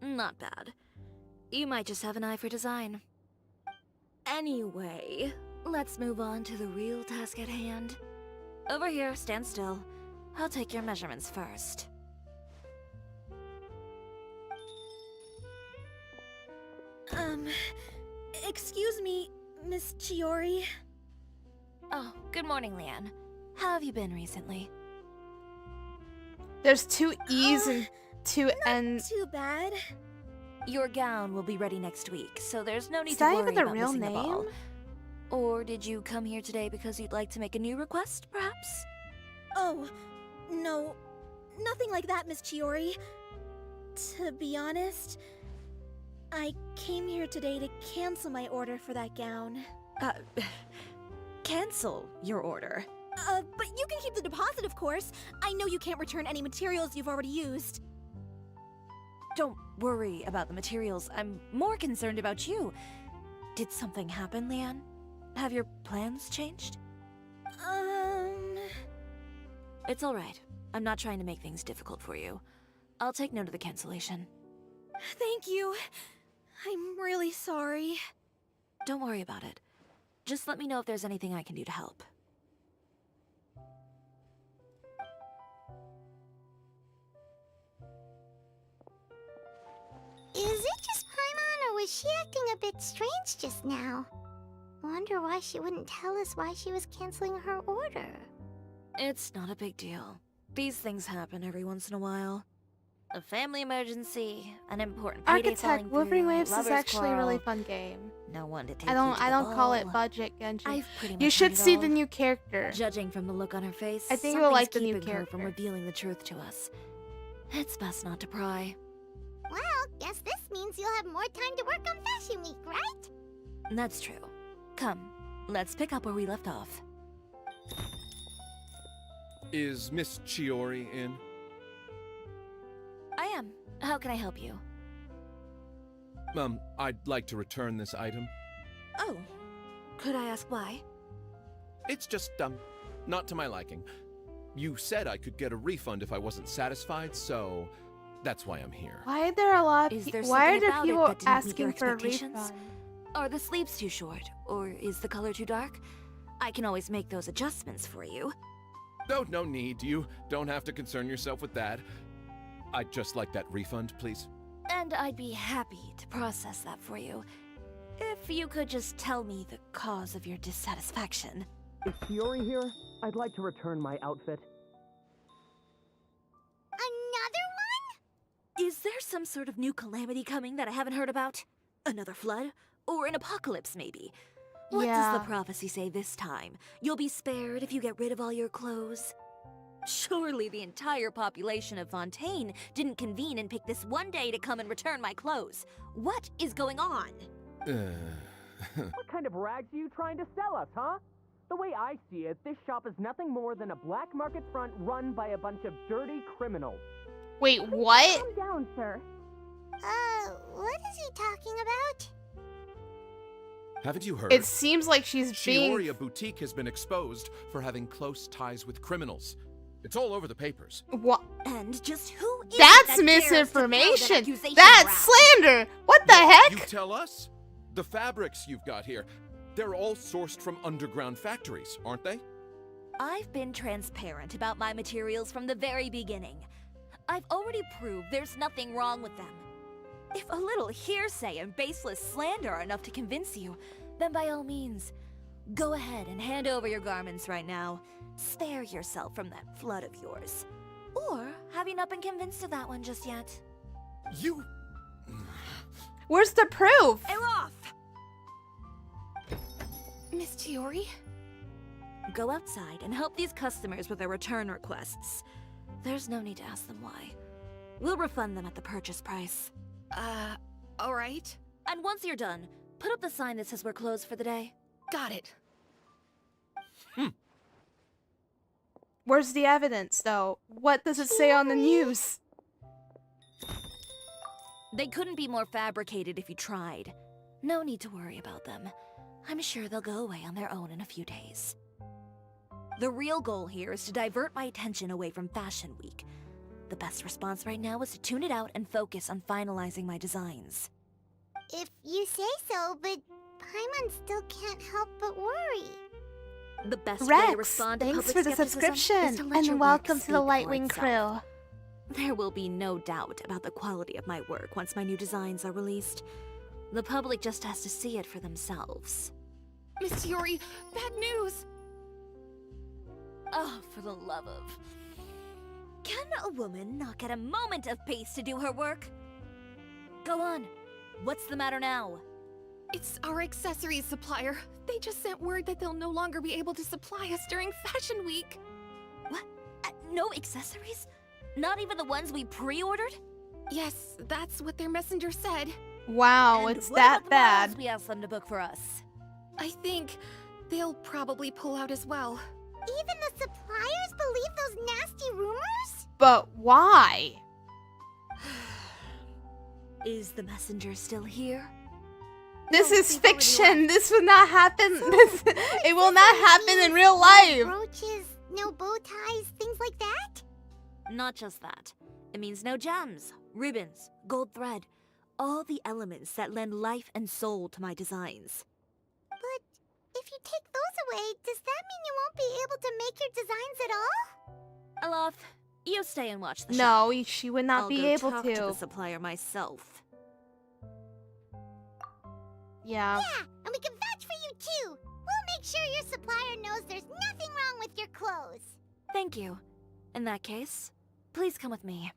Not bad. You might just have an eye for design. Anyway, let's move on to the real task at hand. Over here, stand still. I'll take your measurements first. Excuse me, Miss Chiori. Oh, good morning, Leanne. How have you been recently? There's 2 E's and 2 N's. Too bad. Your gown will be ready next week, so there's no need Is to that worry even the about real missing the ball. name? Or did you come here today because you'd like to make a new request, perhaps? Oh, no. Nothing like that, Miss Chiori. To be honest, I came here today to cancel my order for that gown. Cancel your order. But you can keep the deposit, of course. I know you can't return any materials you've already used. Don't worry about the materials. I'm more concerned about you. Did something happen, Leanne? Have your plans changed? It's alright. I'm not trying to make things difficult for you. I'll take note of the cancellation. Thank you. I'm really sorry. Don't worry about it. Just let me know if there's anything I can do to help. Is it just Paimon, or was she acting a bit strange just now? Wonder why she wouldn't tell us why she was canceling her order. It's not a big deal. These things happen every once in a while. A family emergency, an important payday Architect, falling Wolverine through, Waves is lovers actually a really quarrel. fun game. No one to take I you to don't the call it ball. budget Genshin. I've pretty much You had should it see all. the new character. Judging from the look on her face, I think you will like the new something's keeping her from character. revealing the truth to us. It's best not to pry. Well, guess this means you'll have more time to work on Fashion Week, right? That's true. Come, let's pick up where we left off. Is Miss Chiori in? I am. How can I help you? I'd like to return this item. Oh, could I ask why? It's just, not to my liking. You said I could get a refund if I wasn't satisfied, so that's why I'm here. Why are there a lot Is of there why are something there about it people that didn't meet your asking for a expectations? refund? Are the sleeves too short? Or is the color too dark? I can always make those adjustments for you. Oh, no need. You don't have to concern yourself with that. I'd just like that refund, please. And I'd be happy to process that for you. If you could just tell me the cause of your dissatisfaction. Is Chiori here? I'd like to return my outfit. Another one? Is there some sort of new calamity coming that I haven't heard about? Another flood? Or an apocalypse, maybe? What does Yeah. the prophecy say this time? You'll be spared if you get rid of all your clothes? Surely the entire population of Fontaine didn't convene and pick this one day to come and return my clothes. What is going on? What kind of rags are you trying to sell us, huh? The way I see it, this shop is nothing more than a black market front run by a bunch of dirty criminals. Wait, what? Calm down, sir. What is he talking about? Haven't you heard? It seems like she's being. Chioria Boutique has been exposed for having close ties with criminals. It's all over the papers. What? And just who is it That's that dares to throw that misinformation. accusation That's around? slander. What the heck? You tell us? The fabrics you've got here, they're all sourced from underground factories, aren't they? I've been transparent about my materials from the very beginning. I've already proved there's nothing wrong with them. If a little hearsay and baseless slander are enough to convince you, then by all means, go ahead and hand over your garments right now. Spare yourself from that flood of yours. Or have you not been convinced of that one just yet? You... Where's the proof? Elof! Miss Chiori? Go outside and help these customers with their return requests. There's no need to ask them why. We'll refund them at the purchase price. Alright. And once you're done, put up the sign that says we're closed for the day. Got it. Where's the evidence, though? What does it say on the news? They couldn't be more fabricated if you tried. No need to worry about them. I'm sure they'll go away on their own in a few days. The real goal here is to divert my attention away from Fashion Week. The best response right now is to tune it out and focus on finalizing my designs. If you say so, but Paimon still can't help but worry. The best way to Rex, respond to thanks public for the skepticism is subscription, to let your and work welcome to the speak for Lightwing itself. crew. There will be no doubt about the quality of my work once my new designs are released. The public just has to see it for themselves. Miss Chiori, bad news! Oh, for the love of... Can a woman not get a moment of peace to do her work? Go on. What's the matter now? It's our accessories supplier. They just sent word that they'll no longer be able to supply us during Fashion Week. What? No accessories? Not even the ones we pre-ordered? Yes, that's what their messenger said. Wow, And it's what that about the bad. models we asked them to book for us? I think they'll probably pull out as well. Even the suppliers believe those nasty rumors? But why? Is the messenger still here? This No, is they've already fiction. This will not happen. It will not happen in real life. Brooches, no bow ties, things like that? Not just that. It means no gems, ribbons, gold thread. All the elements that lend life and soul to my designs. But if you take those away, does that mean you won't be able to make your designs at all? Alof, you stay and watch the show. No, she would not I'll be go able talk to. the supplier myself. Yeah. Yeah, and we can vouch for you too. We'll make sure your supplier knows there's nothing wrong with your clothes. Thank you. In that case, please come with me.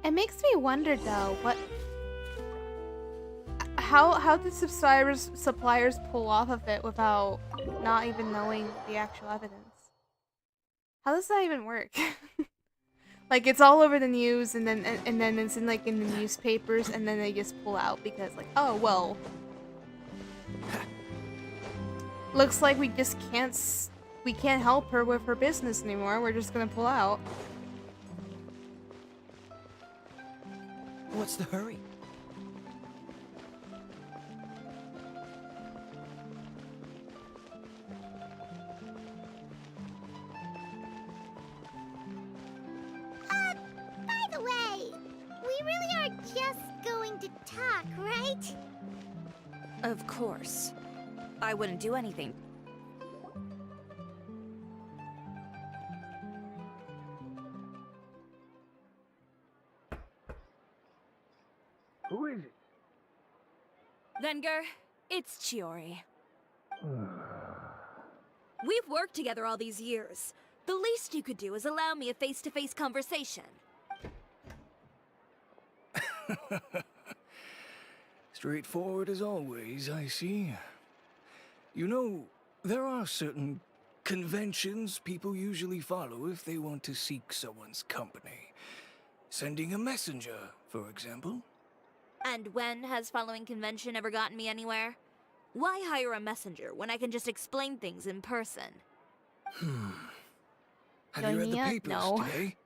It makes me wonder though, how did suppliers pull off of it without not even knowing the actual evidence? How does that even work? Like it's all over the news and then it's in like in the newspapers and then they just pull out because like, oh well. Looks like we just can't help her with her business anymore. We're just gonna pull out. What's the hurry? By the way, we really are just going to talk, right? Of course. I wouldn't do anything. Who is it? Venger, it's Chiori. We've worked together all these years. The least you could do is allow me a face-to-face conversation. Straightforward as always, I see. You know, there are certain conventions people usually follow if they want to seek someone's company. Sending a messenger, for example. And when has following convention ever gotten me anywhere? Why hire a messenger when I can just explain things in person? Have you read the Doña? papers No. today?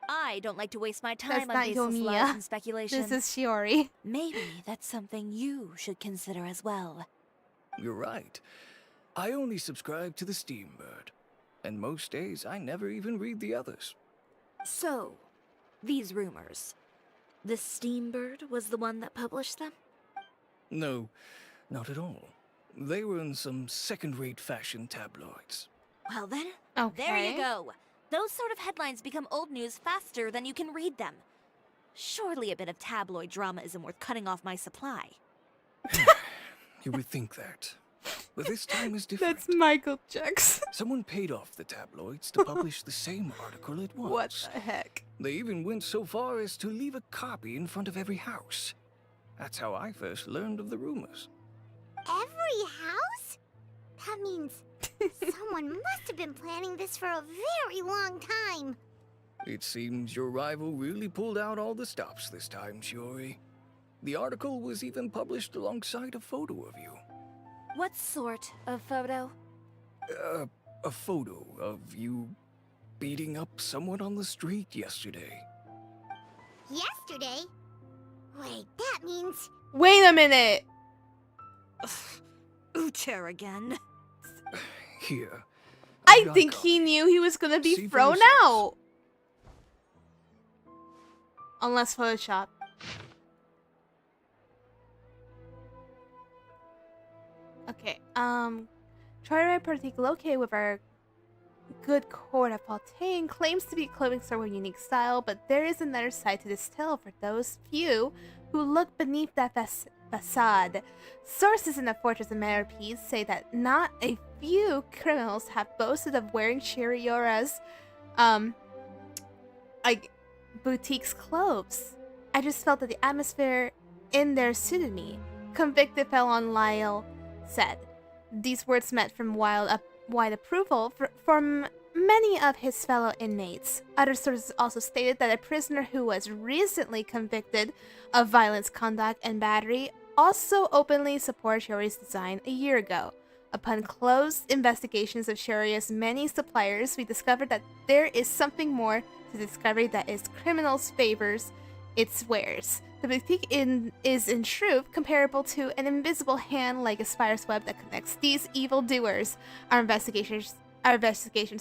I don't like to waste my That's time on not baseless Yomiya. lies and speculation. This is Shiori. Maybe that's something you should consider as well. You're right. I only subscribe to the Steambird. And most days, I never even read the others. So, these rumors. The Steambird was the one that published them? No, not at all. They were in some second-rate fashion tabloids. Well then, Okay. there you go. Those sort of headlines become old news faster than you can read them. Surely a bit of tabloid drama isn't worth cutting off my supply. You would think that. But this time is different. That's Michael Jackson. Someone paid off the tabloids to publish the same article at once. What the heck? They even went so far as to leave a copy in front of every house. That's how I first learned of the rumors. Every house? That means someone must have been planning this for a very long time. It seems your rival really pulled out all the stops this time, Shiori. The article was even published alongside a photo of you. What sort of photo? A photo of you beating up someone on the street yesterday. Yesterday? Wait, that means... Wait a minute. Ucher again. Here. I got a think he copy. knew he was gonna be See for thrown yourself. out. Unless Photoshop. Okay, Troy Partique, located with our good court of Paltain, claims to be a clothing store with unique style, but there is another side to this tale for those few who look beneath that facade. Sources in the Fortress of Meropes say that not a few criminals have boasted of wearing Shiriora's, like, boutique's clothes. I just felt that the atmosphere in there suited me. Convicted felon Lyle said. These words met from wide approval from many of his fellow inmates. Other sources also stated that a prisoner who was recently convicted of violence conduct and battery also openly supported Shiori's design a year ago. Upon close investigations of Shiori's many suppliers, we discovered that there is something more to the discovery that its criminals favors its wares. The boutique is in truth comparable to an invisible hand like a spider's web that connects these evil doers. Our investigations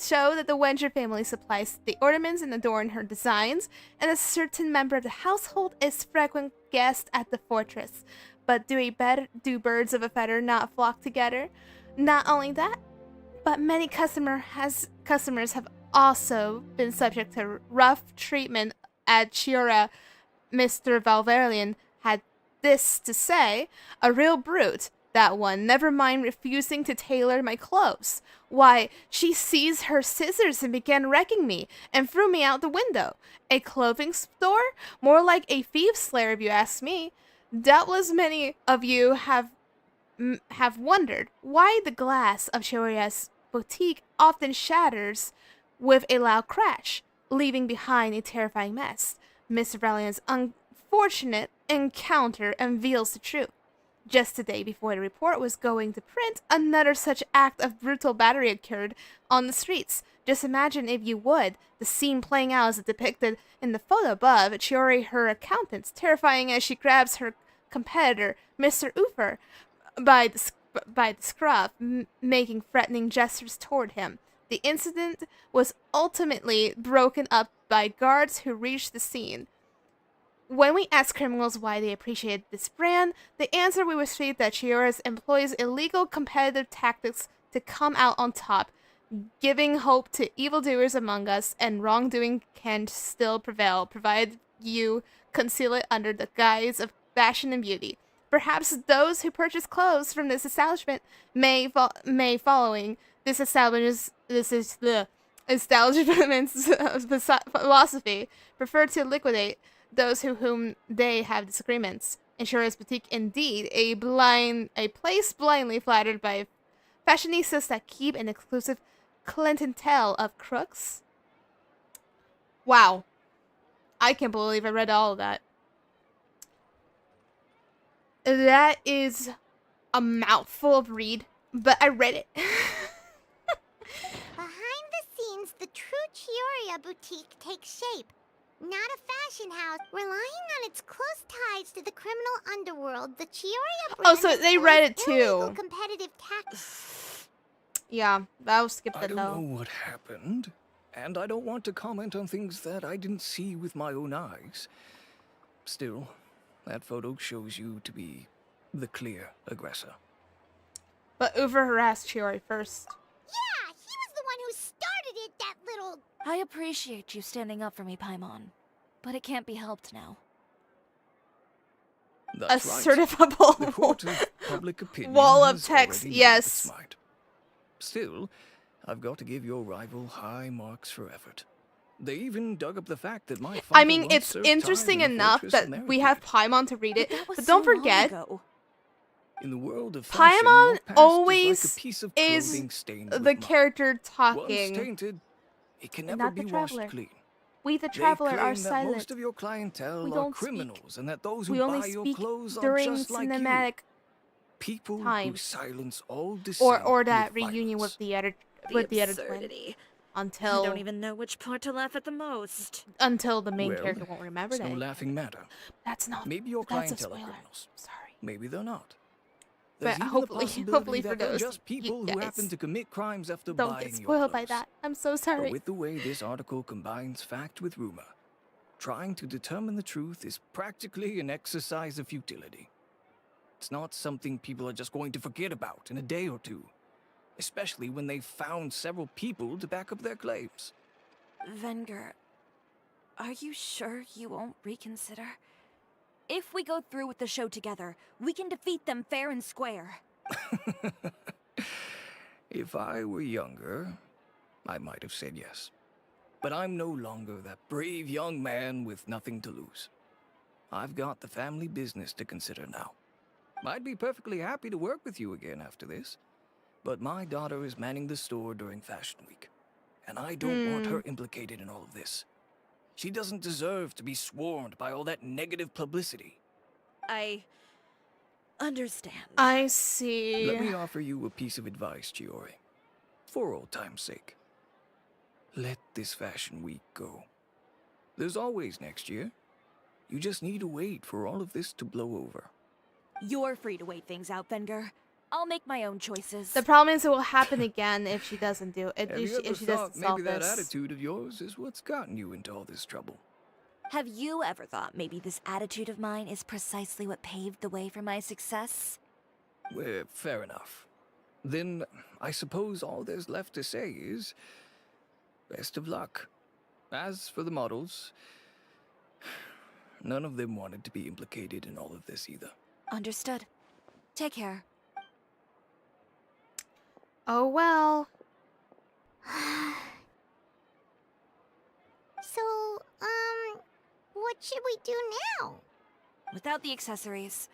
show that the Wenger family supplies the ornaments and adorn her designs, and a certain member of the household is frequent guest at the fortress. But do birds of a feather not flock together? Not only that, but many customers have also been subject to rough treatment at Chiura. Mr. Valverian had this to say: a real brute, that one, never mind refusing to tailor my clothes. Why, she seized her scissors and began wrecking me, and threw me out the window. A clothing store? More like a thief slayer, if you ask me. Doubtless many of you have wondered why the glass of Shioria's boutique often shatters with a loud crash, leaving behind a terrifying mess. Mr. Valiant's unfortunate encounter unveils the truth. Just the day before the report was going to print, another such act of brutal battery occurred on the streets. Just imagine, if you would, the scene playing out as depicted in the photo above. Chiori, her accountant, terrifying as she grabs her competitor, Mr. Ufer, by the scruff, making threatening gestures toward him. The incident was ultimately broken up by guards who reached the scene. When we asked criminals why they appreciated this brand, the answer we received that Chiura's employs illegal competitive tactics to come out on top, giving hope to evildoers among us, and wrongdoing can still prevail, provided you conceal it under the guise of fashion and beauty. Perhaps those who purchase clothes from this establishment may following this establishment's philosophy, prefer to liquidate those whom they have disagreements. Insurance boutique, indeed, a place blindly flattered by fashionistas that keep an exclusive clientele of crooks. Wow. I can't believe I read all of that. That is a mouthful of read, but I read it. Behind the scenes, the true Chioria boutique takes shape. not a fashion house. Relying on its close ties to the criminal underworld, the Chiori brand Oh, so they read it employs illegal too. competitive tactics. Yeah, I'll skip I it don't though. know what happened, and I don't want to comment on things that I didn't see with my own eyes. Still, that photo shows you to be the clear aggressor. But Uber harassed Chiori first. Yeah, he was the one who started it, that little... I appreciate you standing up for me, Paimon. But it can't be helped now. That's right. Assertiveable The court of public opinion wall of has text. already made Yes. its mind. Still, I've got to give your rival high marks for effort. They even dug up the fact that my father I mean, once it's served interesting time in the enough fortress that of we have Merryweather. Paimon to read it, That was but so don't long forget, ago. In the world of fashion, Paimon your past always is like a piece of is clothing stained with the mud. character Once talking. tainted, it can And never not the be washed traveler. clean. We, the They traveler, claim are that silent. most of your clientele We are don't speak. criminals, and that those who We only buy your speak clothes are during just like you. cinematic People who times. silence all dissent or that with reunion violence. with the editor The with the editor absurdity. I until don't even know which part to laugh at the most. until the main Well, character won't remember It's that. no laughing matter. That's not. Maybe your That's a clientele are spoiler. criminals. Sorry. Maybe they're not. But There's even hopefully- the possibility hopefully that for they're those just people you who guys happen to commit crimes after Don't buying get your spoiled by clothes. that. I'm so But sorry. with the way this article combines fact with rumor, trying to determine the truth is practically an exercise of futility. It's not something people are just going to forget about in a day or two, especially when they've found several people to back up their claims. Venger, are you sure you won't reconsider? If we go through with the show together, we can defeat them fair and square. If I were younger, I might have said yes. But I'm no longer that brave young man with nothing to lose. I've got the family business to consider now. I'd be perfectly happy to work with you again after this, but my daughter is manning the store during Fashion Week, and I don't want her implicated in all of this. She doesn't deserve to be swarmed by all that negative publicity. I understand. I see. Let me offer you a piece of advice, Chiori. For old time's sake. Let this Fashion Week go. There's always next year. You just need to wait for all of this to blow over. You're free to wait things out, Venger. I'll make my own choices. The problem is it will happen again if she doesn't do it. Have you ever If she thought doesn't solve maybe that this. attitude of yours is what's gotten you into all this trouble? Have you ever thought maybe this attitude of mine is precisely what paved the way for my success? Well, fair enough. Then I suppose all there's left to say is best of luck. As for the models, none of them wanted to be implicated in all of this either. Understood. Take care. Oh well. So, what should we do now? Without the accessories,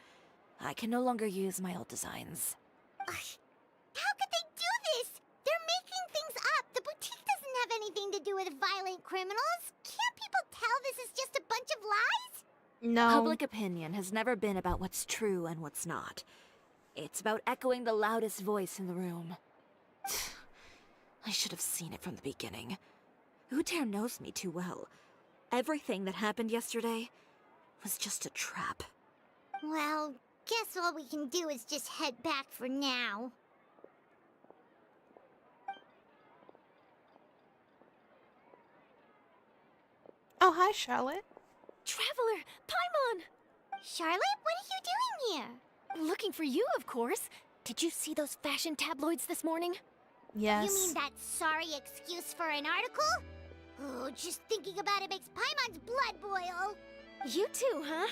I can no longer use my old designs. How could they do this? They're making things up. The boutique doesn't have anything to do with violent criminals. Can't people tell this is just a bunch of lies? No. Public opinion has never been about what's true and what's not. It's about echoing the loudest voice in the room. I should have seen it from the beginning. Uter knows me too well. Everything that happened yesterday was just a trap. Well, guess all we can do is just head back for now. Oh, hi, Charlotte. Traveler, Paimon! Charlotte, what are you doing here? Looking for you, of course. Did you see those fashion tabloids this morning? Yes. You mean that sorry excuse for an article? Oh, just thinking about it makes Paimon's blood boil. You too, huh?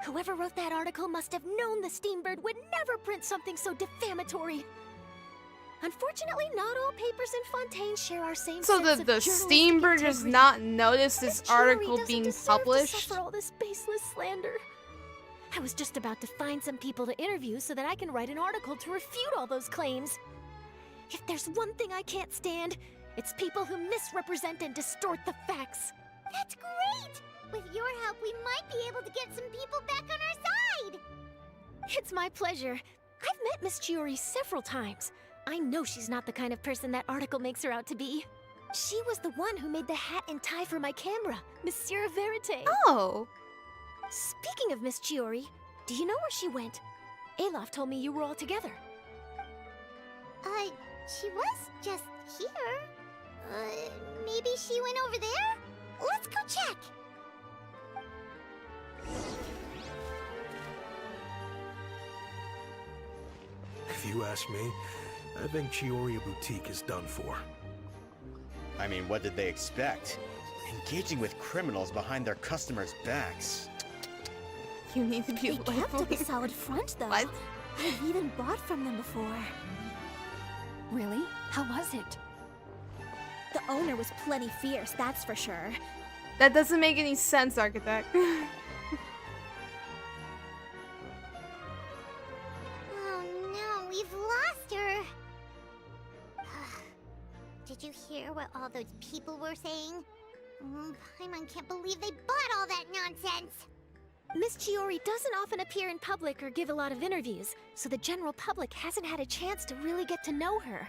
Whoever wrote that article must have known the Steambird would never print something so defamatory. Unfortunately, not all papers in Fontaine share our same So sense the of Steambird journalistic does integrity. not notice this This jury article doesn't being deserve published. To suffer all this baseless slander. I was just about to find some people to interview so that I can write an article to refute all those claims. If there's one thing I can't stand, it's people who misrepresent and distort the facts. That's great! With your help, we might be able to get some people back on our side! It's my pleasure. I've met Miss Chiori several times. I know she's not the kind of person that article makes her out to be. She was the one who made the hat and tie for my camera, Monsieur Verite. Oh. Speaking of Miss Chiori, do you know where she went? Alof told me you were all together. She was just here. Maybe she went over there? Let's go check. If you ask me, I think Chiori Boutique is done for. I mean, what did they expect? Engaging with criminals behind their customers' backs. You need to be They kept up a lively. solid front, though. What? I've even bought from them before. Really? How was it? The owner was plenty fierce, that's for sure. That doesn't make any sense, Architect. Oh no, we've lost her. Did you hear what all those people were saying? Paimon can't believe they bought all that nonsense. Miss Chiori doesn't often appear in public or give a lot of interviews, so the general public hasn't had a chance to really get to know her.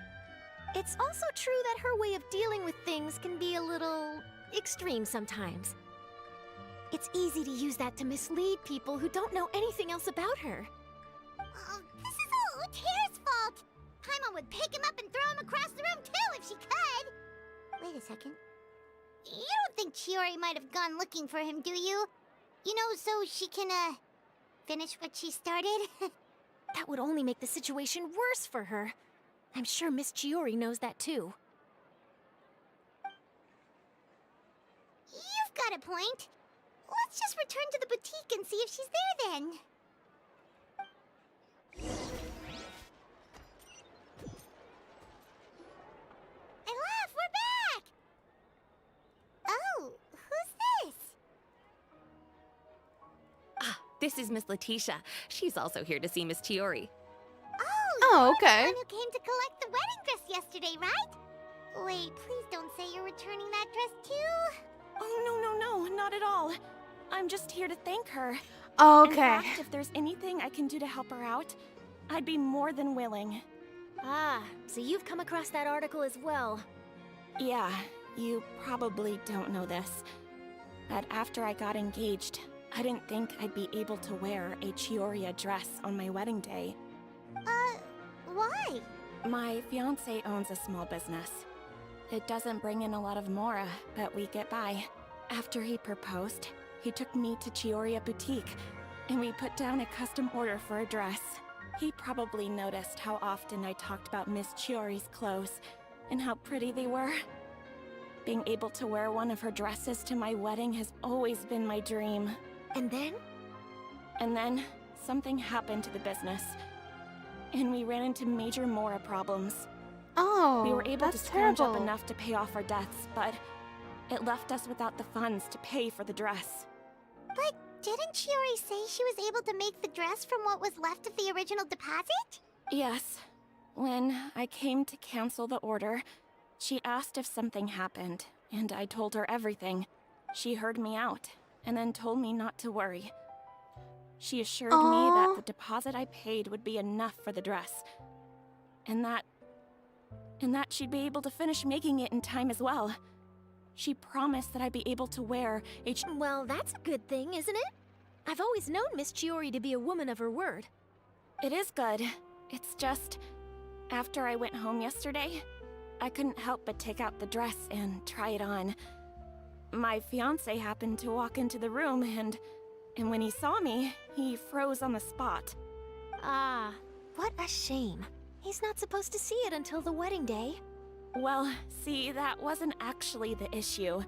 It's also true that her way of dealing with things can be a little extreme sometimes. It's easy to use that to mislead people who don't know anything else about her. Oh, this is all Uter's fault. Paimon would pick him up and throw him across the room too if she could. Wait a second. You don't think Chiori might have gone looking for him, do you? You know, so she can, finish what she started? That would only make the situation worse for her. I'm sure Miss Chiori knows that too. You've got a point. Let's just return to the boutique and see if she's there then. Elaf, we're back! Oh, who's this? Ah, this is Miss Letitia. She's also here to see Miss Chiori. Oh, okay. The one who came to collect the wedding dress yesterday, right? Wait, please don't say you're returning that dress too. Oh, no, not at all. I'm just here to thank her. Oh, In okay. fact, if there's anything I can do to help her out, I'd be more than willing. Ah, so you've come across that article as well. Yeah, you probably don't know this, but after I got engaged, I didn't think I'd be able to wear a Chiori dress on my wedding day. Why? My fiancé owns a small business. It doesn't bring in a lot of mora, but we get by. After he proposed, he took me to Chiori Boutique, and we put down a custom order for a dress. He probably noticed how often I talked about Miss Chiori's clothes, and how pretty they were. Being able to wear one of her dresses to my wedding has always been my dream. And then? And then, something happened to the business. And we ran into major mora problems. Oh, We were able to that's scrounge up terrible. enough to pay off our debts, but it left us without the funds to pay for the dress. But didn't Chiori say she was able to make the dress from what was left of the original deposit? Yes. When I came to cancel the order, she asked if something happened, and I told her everything. She heard me out, and then told me not to worry. She assured me that Aw. the deposit I paid would be enough for the dress, and that she'd be able to finish making it in time as well. She promised that I'd be able to wear a Well, that's a good thing, isn't it? I've always known Miss Chiori to be a woman of her word. It is good. It's just, after I went home yesterday, I couldn't help but take out the dress and try it on. My fiancé happened to walk into the room and when he saw me, he froze on the spot. Ah, what a shame. He's not supposed to see it until the wedding day. Well, see, that wasn't actually the issue.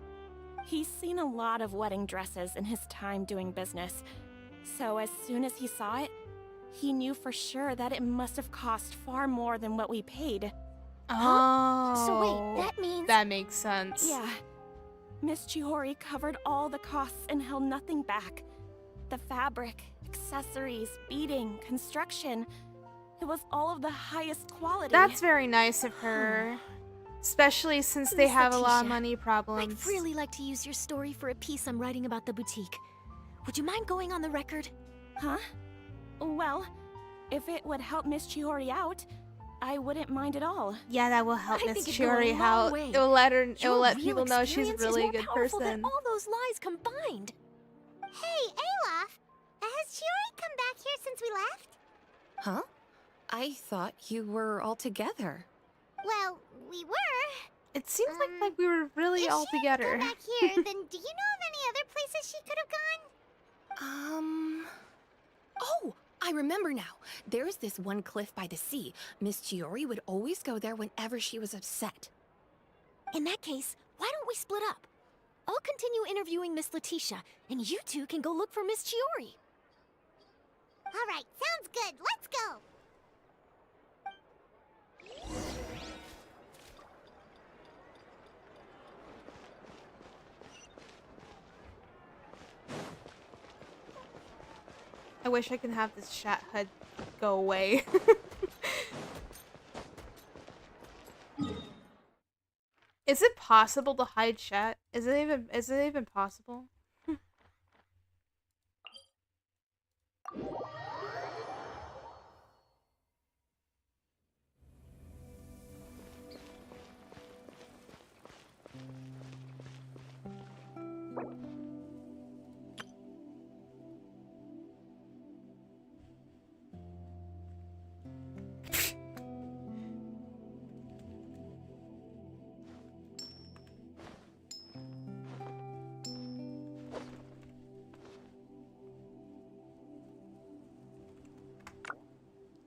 He's seen a lot of wedding dresses in his time doing business. So as soon as he saw it, he knew for sure that it must have cost far more than what we paid. Oh. So wait, that means... That makes sense. Yeah. Miss Chiori covered all the costs and held nothing back. The fabric, accessories, beading, construction. It was all of the highest quality. That's very nice of her. Especially since they Miss have a lot of Letitia, money problems. I'd really like to use your story for a piece I'm writing about the boutique. Would you mind going on the record? Huh? Well, if it would help Miss Chiori out, I wouldn't mind at all. Yeah, that will help I Miss think it'd go a Chiori long how way. it will let her it will Your let real people know she's experience really is a good more powerful person. than all those lies combined. Hey, Olaf! Has Chiori come back here since we left? Huh? I thought you were all together. Well, we were. It seems like we were really If all she didn't together. come back here, then do you know of any other places she could have gone? Oh, I remember now. There's this one cliff by the sea. Miss Chiori would always go there whenever she was upset. In that case, why don't we split up? I'll continue interviewing Miss Letitia, and you two can go look for Miss Chiori. All right, sounds good. Let's go. I wish I could have this chat HUD go away. Is it possible to hide chat? Is it even possible?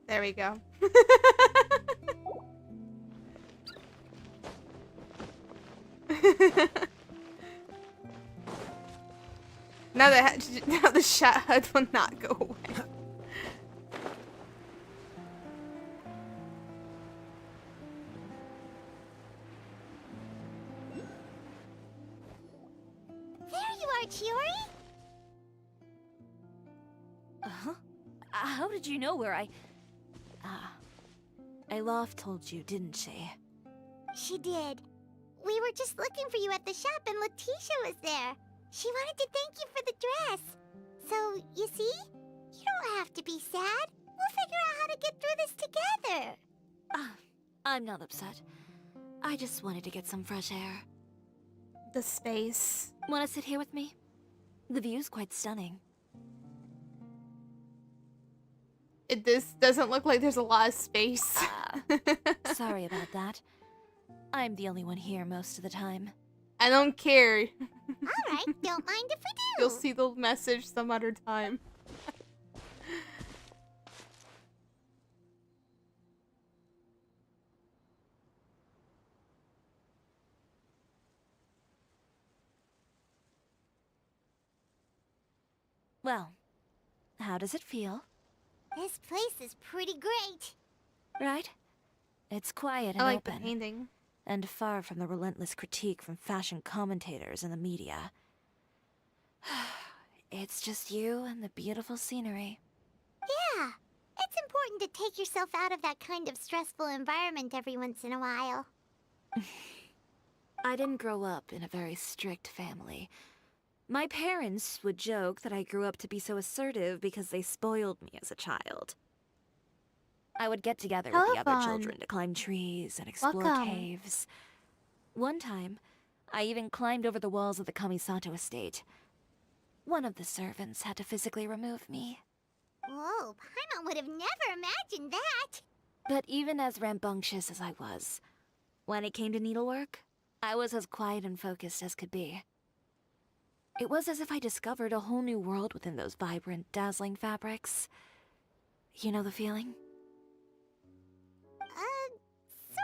There we go. now the chat HUD will not go away. There you are, Chiori. Uh-huh. How did you know where I... Alof told you, didn't she? She did. We were just looking for you at the shop and Letitia was there. She wanted to thank you for the dress. So, you see? You don't have to be sad. We'll figure out how to get through this together. I'm not upset. I just wanted to get some fresh air. The space. Wanna sit here with me? The view's quite stunning. This doesn't look like there's a lot of space. Sorry about that. I'm the only one here most of the time. I don't care. Alright, don't mind if we do. You'll see the message some other time. Well, how does it feel? This place is pretty great. Right? It's quiet and I like the open. painting. And far from the relentless critique from fashion commentators and the media. It's just you and the beautiful scenery. Yeah, it's important to take yourself out of that kind of stressful environment every once in a while. I didn't grow up in a very strict family. My parents would joke that I grew up to be so assertive because they spoiled me as a child. I would get together with the other children to climb trees and explore caves. One time, I even climbed over the walls of the Kamisato estate. One of the servants had to physically remove me. Whoa, Paimon would have never imagined that. But even as rambunctious as I was, when it came to needlework, I was as quiet and focused as could be. It was as if I discovered a whole new world within those vibrant, dazzling fabrics. You know the feeling?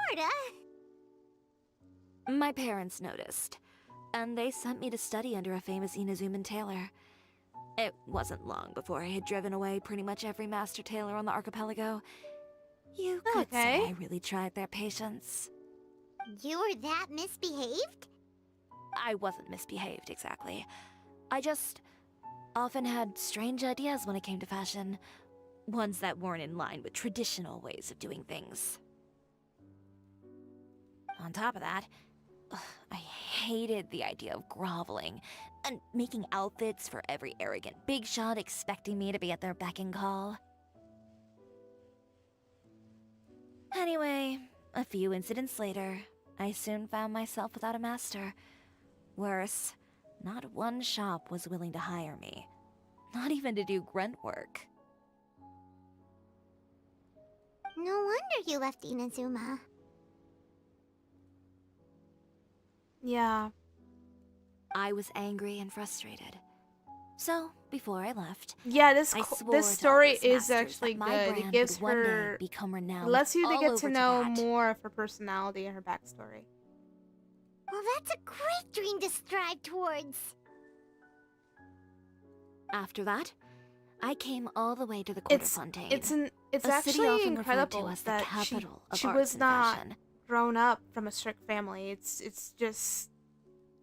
Sorta. My parents noticed, and they sent me to study under a famous Inazuman tailor. It wasn't long before I had driven away pretty much every master tailor on the archipelago. You could say I really tried their patience. You were that misbehaved? I wasn't misbehaved, exactly. I just often had strange ideas when it came to fashion. Ones that weren't in line with traditional ways of doing things. On top of that, I hated the idea of groveling and making outfits for every arrogant big shot expecting me to be at their beck and call. Anyway, a few incidents later, I soon found myself without a master. Worse, not one shop was willing to hire me. Not even to do grunt work. No wonder you left Inazuma. Yeah. I was angry and frustrated. So, before I left, Yeah, I swore this to all story those is masters actually that my good. brand It gives would one day her, become it renowned lets you to all get over to know Tibet. more of her personality and her backstory. Well, that's a great dream to strive towards. After that, I came all the way to the court of Fontaine. It's a city actually often referred to incredible as the that capital of she arts was and not fashion. grown up from a strict family. It's just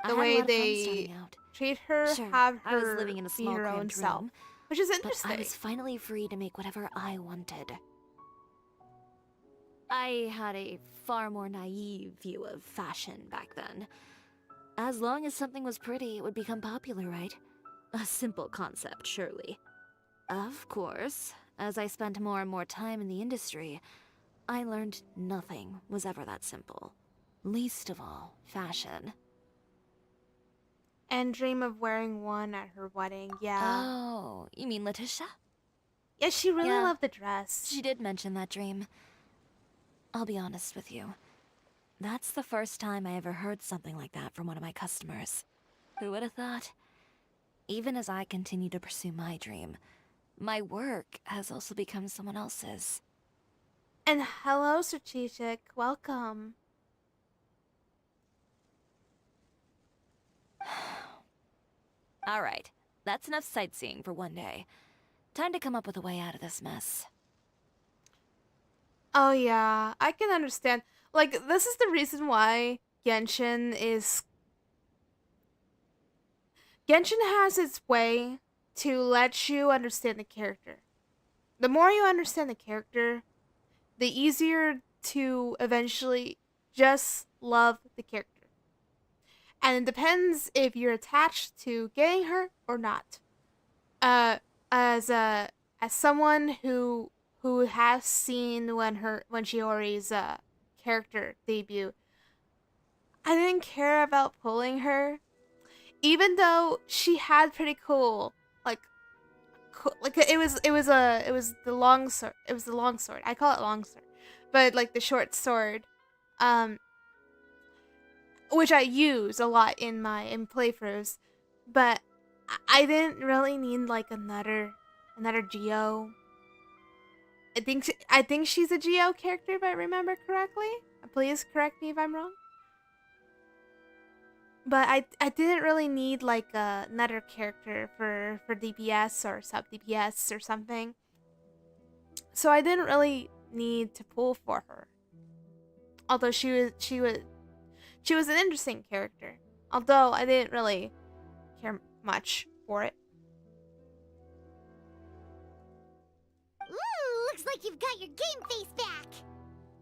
I the had a way lot of fun they starting out. treat her, Sure, have I was her living in a be small her own cramped self, room, which is but interesting. I was finally free to make whatever I wanted. I had a far more naive view of fashion back then. As long as something was pretty, it would become popular, right? A simple concept, surely. Of course, as I spent more and more time in the industry, I learned nothing was ever that simple. Least of all, fashion. And dream of wearing one at her wedding. Yeah. Oh, you mean Letitia? Yeah, she really Yeah. loved the dress. She did mention that dream. I'll be honest with you. That's the first time I ever heard something like that from one of my customers. Who would have thought? Even as I continue to pursue my dream, my work has also become someone else's. And hello, Strategic. Welcome. Alright, that's enough sightseeing for one day. Time to come up with a way out of this mess. Oh yeah, I can understand. Like, this is the reason why Genshin has its way to let you understand the character. The more you understand the character, the easier to eventually just love the character. And it depends if you're attached to getting her or not. As someone who has seen when Shiori's character debut, I didn't care about pulling her, even though she had pretty cool it was the long sword. It was the long sword. I call it long sword, but like the short sword, which I use a lot in playthroughs, but I didn't really need like another Geo. I think she's a Geo character if I remember correctly. Please correct me if I'm wrong. But I didn't really need like another character for DPS or sub DPS or something. So I didn't really need to pull for her. Although she was an interesting character. Although I didn't really care much for it. Ooh, looks like you've got your game face back.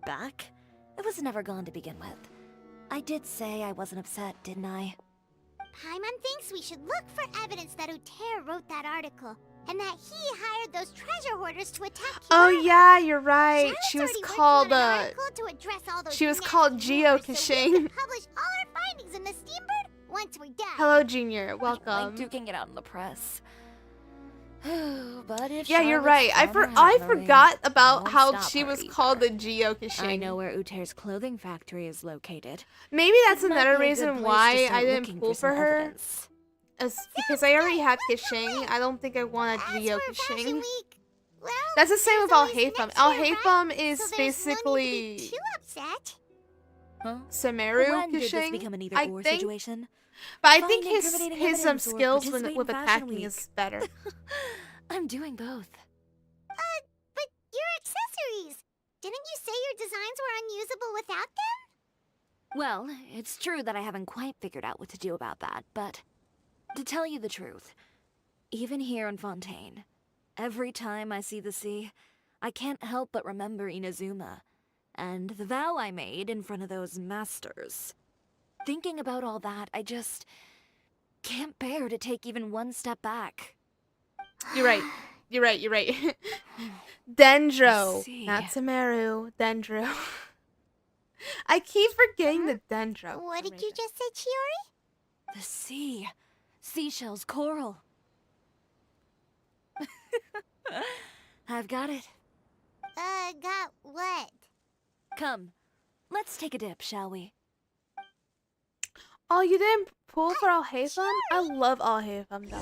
Back? It was never gone to begin with. I did say I wasn't upset, didn't I? Paimon thinks we should look for evidence that Uter wrote that article, and that he hired those treasure hoarders to attack Oh Kirara. yeah, you're right. Charlotte's She was already called working on an article to address all those she was nasty called rumors, so we can geocaching. publish all our findings in the Steambird once we're done. Hello, Junior. Like Welcome. duking it out in the press. But if Yeah, you're Charlotte's right. I hammering, forgot about won't how stop she her was either. called the geocaching. I know where Uter's clothing factory is located. Maybe that's It might another be a good reason place why to start I didn't looking pull some for her. evidence. Because I already had Kishing. I don't think I want a As for Fashion geocaching. Week, well, That's the same with there's always Al-Haytham. next year, right? Al-Haytham is So there's no need to basically be too upset. Huh? Samaru When did this Kishing. become an I either-or think, situation? but I Find think his incriminating his evidence or skills participate with in Fashion attacking Week. is better. I'm doing both. But your accessories! Didn't you say your designs were unusable without them? Well, it's true that I haven't quite figured out what to do about that, but to tell you the truth, even here in Fontaine, every time I see the sea, I can't help but remember Inazuma, and the vow I made in front of those masters. Thinking about all that, I just can't bear to take even one step back. You're right. You're right. You're right. Dendro, See. not Samaru. Dendro. I keep forgetting the Dendro. for What some did you reason. just say, Chiori? The sea. Seashells, coral. I've got it. Got what? Come, let's take a dip, shall we? Oh, you didn't pull for Alhaitham? I love Alhaitham though.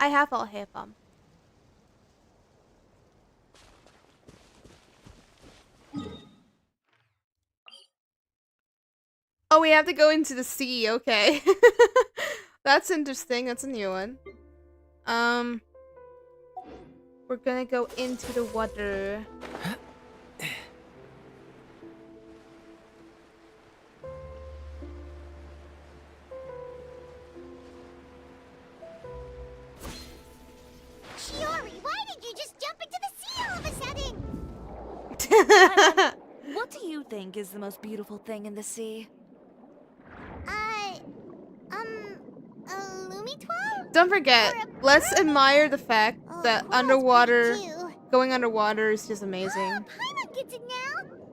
I have Alhaitham. Oh, we have to go into the sea. Okay. That's interesting. That's a new one. We're gonna go into the water. Chiori, why did you just jump into the sea all of a sudden? What do you think is the most beautiful thing in the sea? Lumitwal? Don't forget, let's admire the fact that underwater, too. going underwater is just amazing. Paimon gets it now.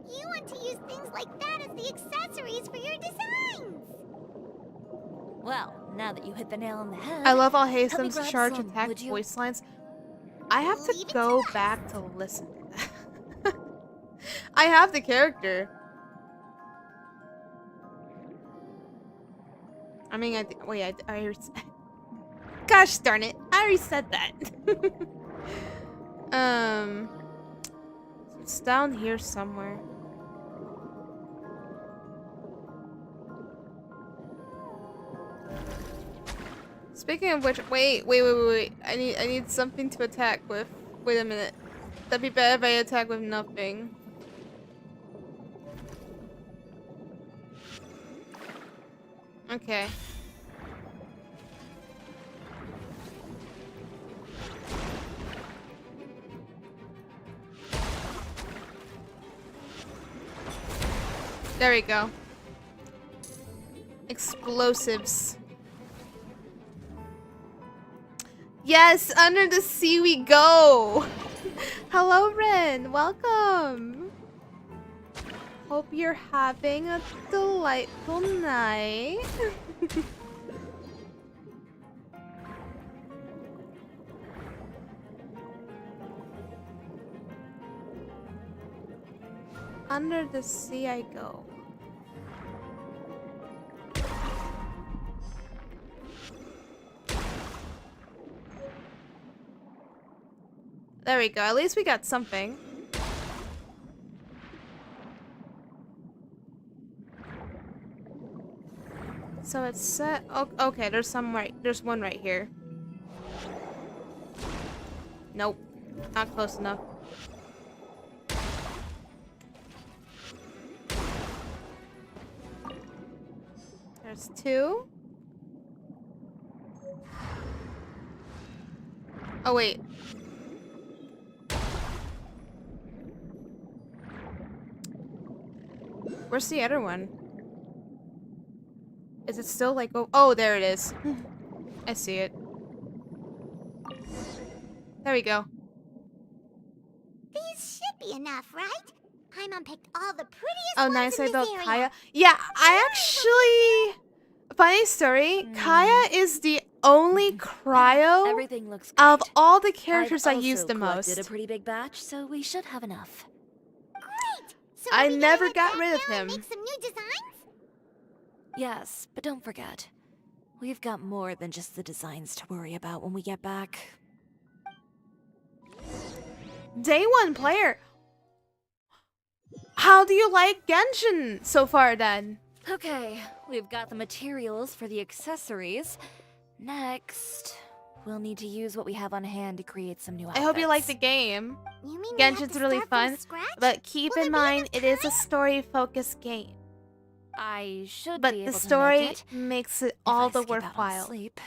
You want to use things like that as the accessories for your designs. Well, now that you hit the nail on the head. I love help me Alhaitham's grab charge some, attack would you? voice lines. I have to Leave it go to us. back to listen to that. I have the character. I mean, I already said. Gosh darn it! I already said that. It's down here somewhere. Speaking of which, wait. I need something to attack with. Wait a minute. That'd be bad if I attack with nothing. Okay. There we go. Explosives. Yes, under the sea we go. Hello, Ren. Welcome. Hope you're having a delightful night. Under the sea I go. There we go. At least we got something. So it's set. Oh, okay, there's one right here. Nope. Not close enough. There's two. Oh, wait. Where's the other one? Is it still like... Oh, there it is. I see it. There we go. These should be enough, right? Paimon picked all the prettiest Oh, ones nice. in I this built area. Kaya. Yeah, I actually... Funny story. Kaya is the only cryo Everything looks of great. all the characters I I've use also the collected most. a pretty big batch, so we should have enough. Great! So I are we gonna never head got back rid of now and him. Make some new designs? Yes, but don't forget, we've got more than just the designs to worry about when we get back. Day one player. How do you like Genshin so far then? Okay, we've got the materials for the accessories. Next, we'll need to use what we have on hand to create some new I outfits. hope you like the game. You mean we have Genshin's to really start from fun, scratch? but keep Will in there be mind enough it is a time? story-focused game. I should But be the able to story make it makes it if all I the skip out on worthwhile. sleep.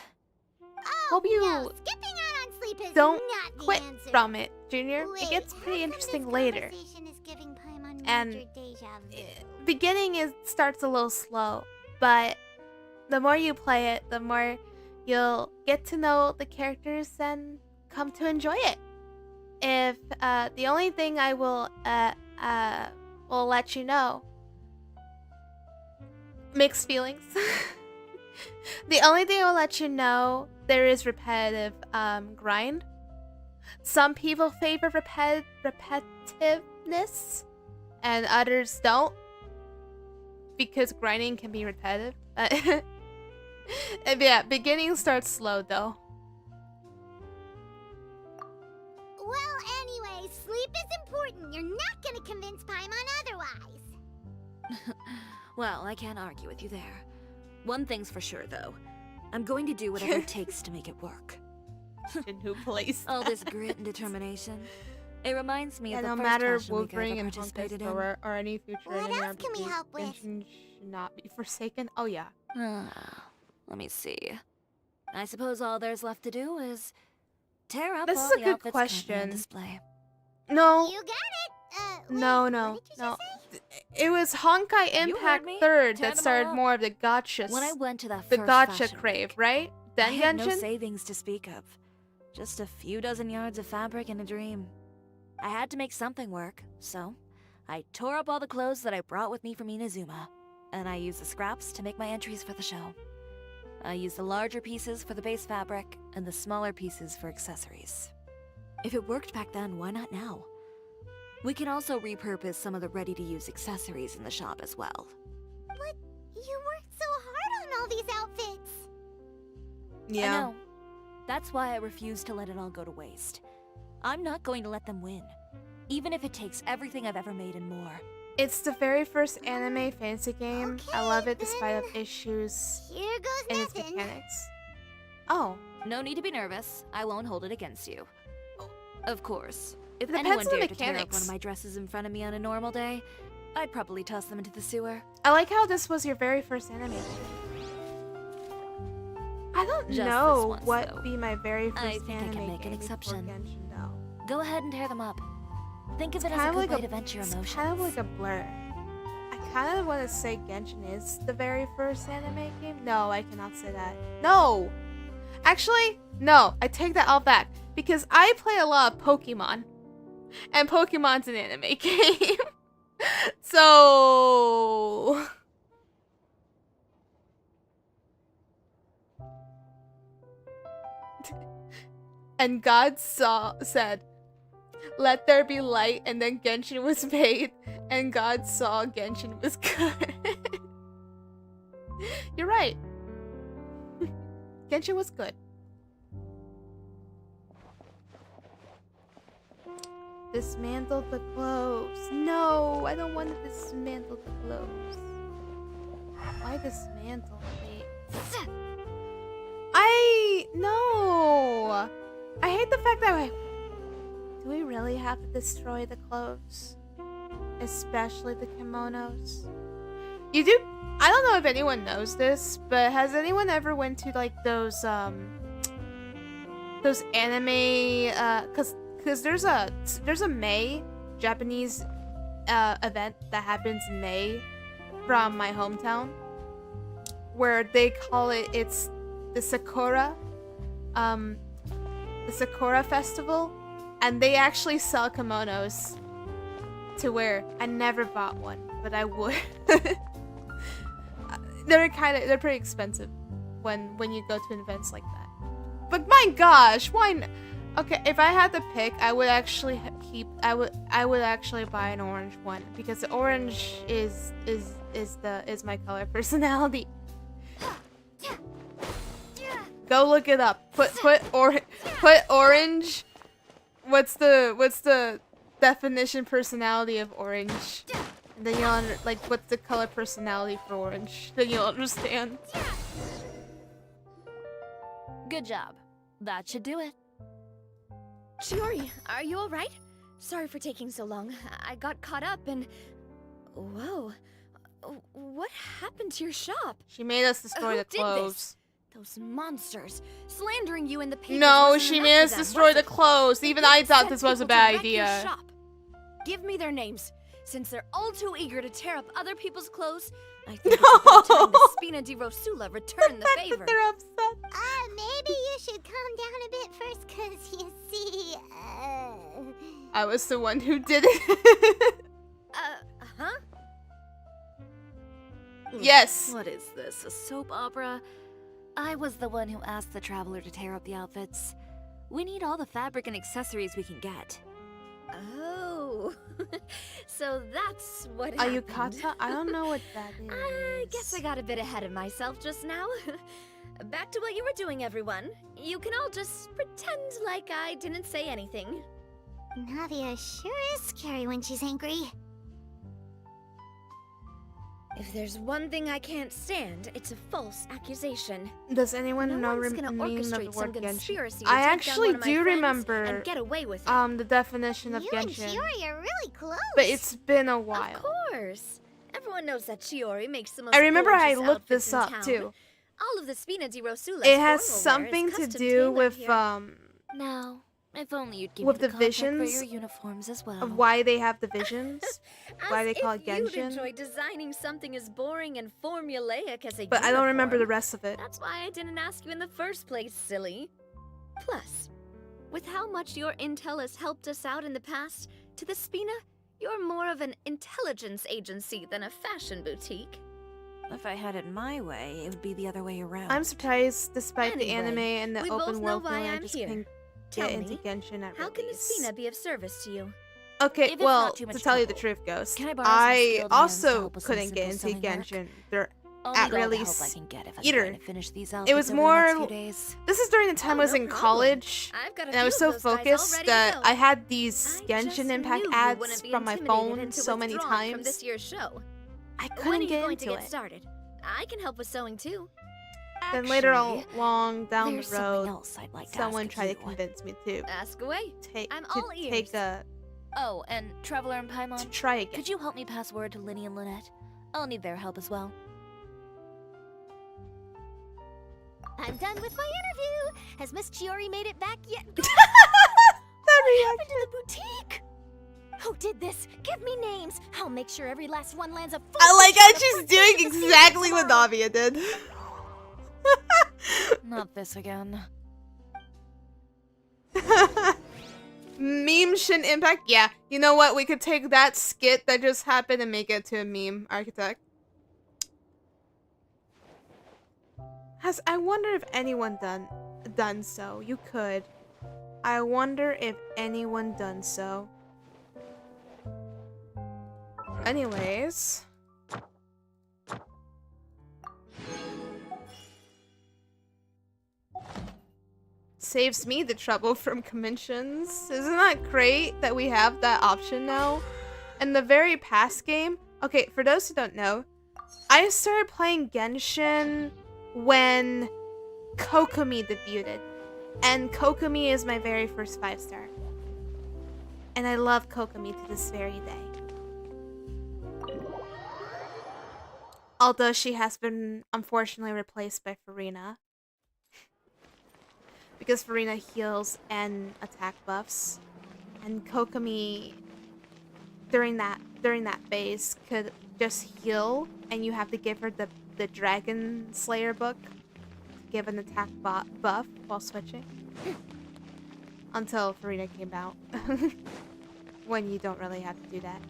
Oh, Hope you no, skipping out on sleep is don't not the quit answer. from it, Junior. Wait, It gets how pretty come interesting this later. conversation is giving Paimon And major deja vu? Beginning starts a little slow, but the more you play it, the more you'll get to know the characters and come to enjoy it. If the only thing I will let you know, mixed feelings. The only thing I will let you know, there is repetitive grind. Some people favor repetitiveness, and others don't, because grinding can be repetitive. And yeah, beginning starts slow though. Well, anyway, sleep is important. You're not gonna convince Paimon otherwise. Well, I can't argue with you there. One thing's for sure, though. I'm going to do whatever it takes to make it work. In who place? All this grit and determination. It reminds me of the no first matter fashion week I Wolverine ever and participated in. or any future What anime else can we RPG, help with? Genshin should not be forsaken. Oh yeah. Let me see. I suppose all there's left to do is tear up This all is a the good outfits currently on question. display. No. You got it. No. It was Honkai Impact me. 3rd Tear that them started all up. more of the gotchas. When I went to that the first gotcha fashion crave, week, right? Then I had no Genshin? savings to speak of. Just a few dozen yards of fabric and a dream. I had to make something work, so I tore up all the clothes that I brought with me from Inazuma, and I used the scraps to make my entries for the show. I used the larger pieces for the base fabric, and the smaller pieces for accessories. If it worked back then, why not now? We can also repurpose some of the ready-to-use accessories in the shop as well. But you worked so hard on all these outfits. Yeah. I know. That's why I refuse to let it all go to waste. I'm not going to let them win, even if it takes everything I've ever made and more. It's the very first anime fantasy game. I love it despite of issues Here goes in its nothing. mechanics. Oh. No need to be nervous. I won't hold it against you. Of course. If It anyone depends on the dared to tear up one mechanics. of my dresses in front of me on a normal day, I'd probably toss them into the sewer. I like how this was your very first anime. I don't Just this know once, what though. would be my very first I think I anime can make an game before exception. Genshin, though. Go ahead and tear them up. Think of it as Kind a of good like way to vent your it's emotions. kind of like a blur. I kind of want to say Genshin is the very first anime game. No, I cannot say that. No! Actually, no. I take that all back. Because I play a lot of Pokemon. And Pokemon's an anime game. So... And God said, "Let there be light," and then Genshin was made, and God saw Genshin was good. You're right. Genshin was good. Dismantle the clothes. No, I don't want to dismantle the clothes. Why dismantle? Wait. No. I hate the fact that do we really have to destroy the clothes? Especially the kimonos? You do? I don't know if anyone knows this, but has anyone ever went to like those anime cuz there's a May Japanese event that happens in May from my hometown where they call it's the Sakura festival, and they actually sell kimonos to wear. I never bought one, but I would. They're pretty expensive when you go to events like that. But my gosh, why okay, if I had to pick, I would actually I would actually buy an orange one because the orange is my color personality. Go look it up. Put orange. What's the definition personality of orange? And then you'll what's the color personality for orange? Then you'll understand. Good job. That should do it. Chiori, are you alright? Sorry for taking so long. I got caught up and... Whoa. What happened to your shop? She made us destroy Who the did clothes. this? Those monsters. Slandering you in the papers No, wasn't she enough made for us them, destroy was the it? clothes. Even I thought this was a Sent people bad to wreck your idea. shop. Give me their names. Since they're all too eager to tear up other people's clothes, I think it's about time the Spina di Rosula return the favor. They're upset. Maybe you should calm down a bit first? Cause you see, I was the one who did it. Huh? Yes. What is this, a soap opera? I was the one who asked the traveler to tear up the outfits. We need all the fabric and accessories we can get. Oh, so that's what happened. Ayukata? I don't know what that is. I guess I got a bit ahead of myself just now. Back to what you were doing, everyone. You can all just pretend like I didn't say anything. Navia sure is scary when she's angry. If there's one thing I can't stand, it's a false accusation. Does anyone know one's the gonna meaning of the orchestrate some word Genshin? conspiracy to I take down actually one of my do friends remember and get away with it. the definition of You Genshin. and Chiori are really close. But it's been a while. Of course. Everyone knows that Chiori makes the most I remember I gorgeous looked outfits this in up town. too. All of the Spina di Rosula's It has formal wear is something to custom do tailored with here. Now, if only you'd give with me the contact for visions your uniforms as well. of why they have the visions, why they As call if it you'd Genshin. enjoy designing something as boring and formulaic as a But I don't remember the uniform. rest of it. That's why I didn't ask you in the first place, silly. Plus, with how much your intel has helped us out in the past, to the Spina, you're more of an intelligence agency than a fashion boutique. If I had it my way, it would be the other way around. I'm surprised, despite the Anyway, anime and the we both open know world why feeling, I I'm just here. couldn't Tell get into me, Genshin at how can the release. Spina be of service to you? Okay, If it's well, not too to much tell you the trouble, truth, Ghost, can I borrow some I skilled hands to also help with some couldn't get simple into sewing work? Genshin at I'll need all the help release I can get if I'm either. trying to finish these It was outfits over the more. next few days. This is during the time I was no in problem. college, I've got a and I was few so of those guys all focused ready to that go. I had these I Genshin just Impact knew you ads wouldn't be from my intimidated phone into so many withdrawing from times. this year's show. I When are couldn't you get going into to get it. started? I can help with sewing too. Then later Actually, along down the there's something road, else I'd like to someone ask tried you. to convince me to Ask away. I'm to all ears. take a Oh, and Traveler and Paimon, to try again. could you help me pass word to Linny and Lynette? I'll need their help as well. I'm done with my interview. Has Miss Chiori made it back yet? That What happened to the boutique? Who did this? Give me names. I'll make sure every last one lands a full. I like how picture she's of doing the schedule exactly what tomorrow. Navia did. Not this again. Meme Shin Impact? Yeah. You know what? We could take that skit that just happened and make it to a meme architect. I wonder if anyone done so. You could. I wonder if anyone done so. Anyways. Saves me the trouble from conventions. Isn't that great that we have that option now? In the very past game, okay, for those who don't know, I started playing Genshin when Kokomi debuted. And Kokomi is my very first 5-star. And I love Kokomi to this very day. Although she has been unfortunately replaced by Farina. Because Farina heals and attack buffs. And Kokomi during that phase could just heal, and you have to give her the Dragon Slayer book to give an attack buff while switching. Until Farina came out. When you don't really have to do that.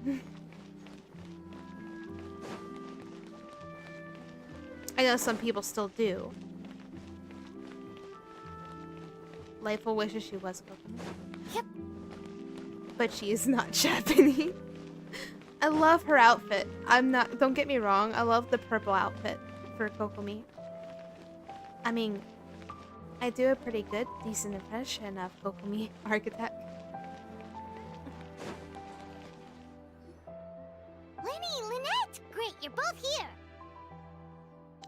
I know some people still do. Lightful wishes she was Kokomi. Yep. But she is not Japanese. I love her outfit. Don't get me wrong, I love the purple outfit for Kokomi. I mean, I do a pretty good, decent impression of Kokomi architect. Lenny, Lynette! Great, you're both here!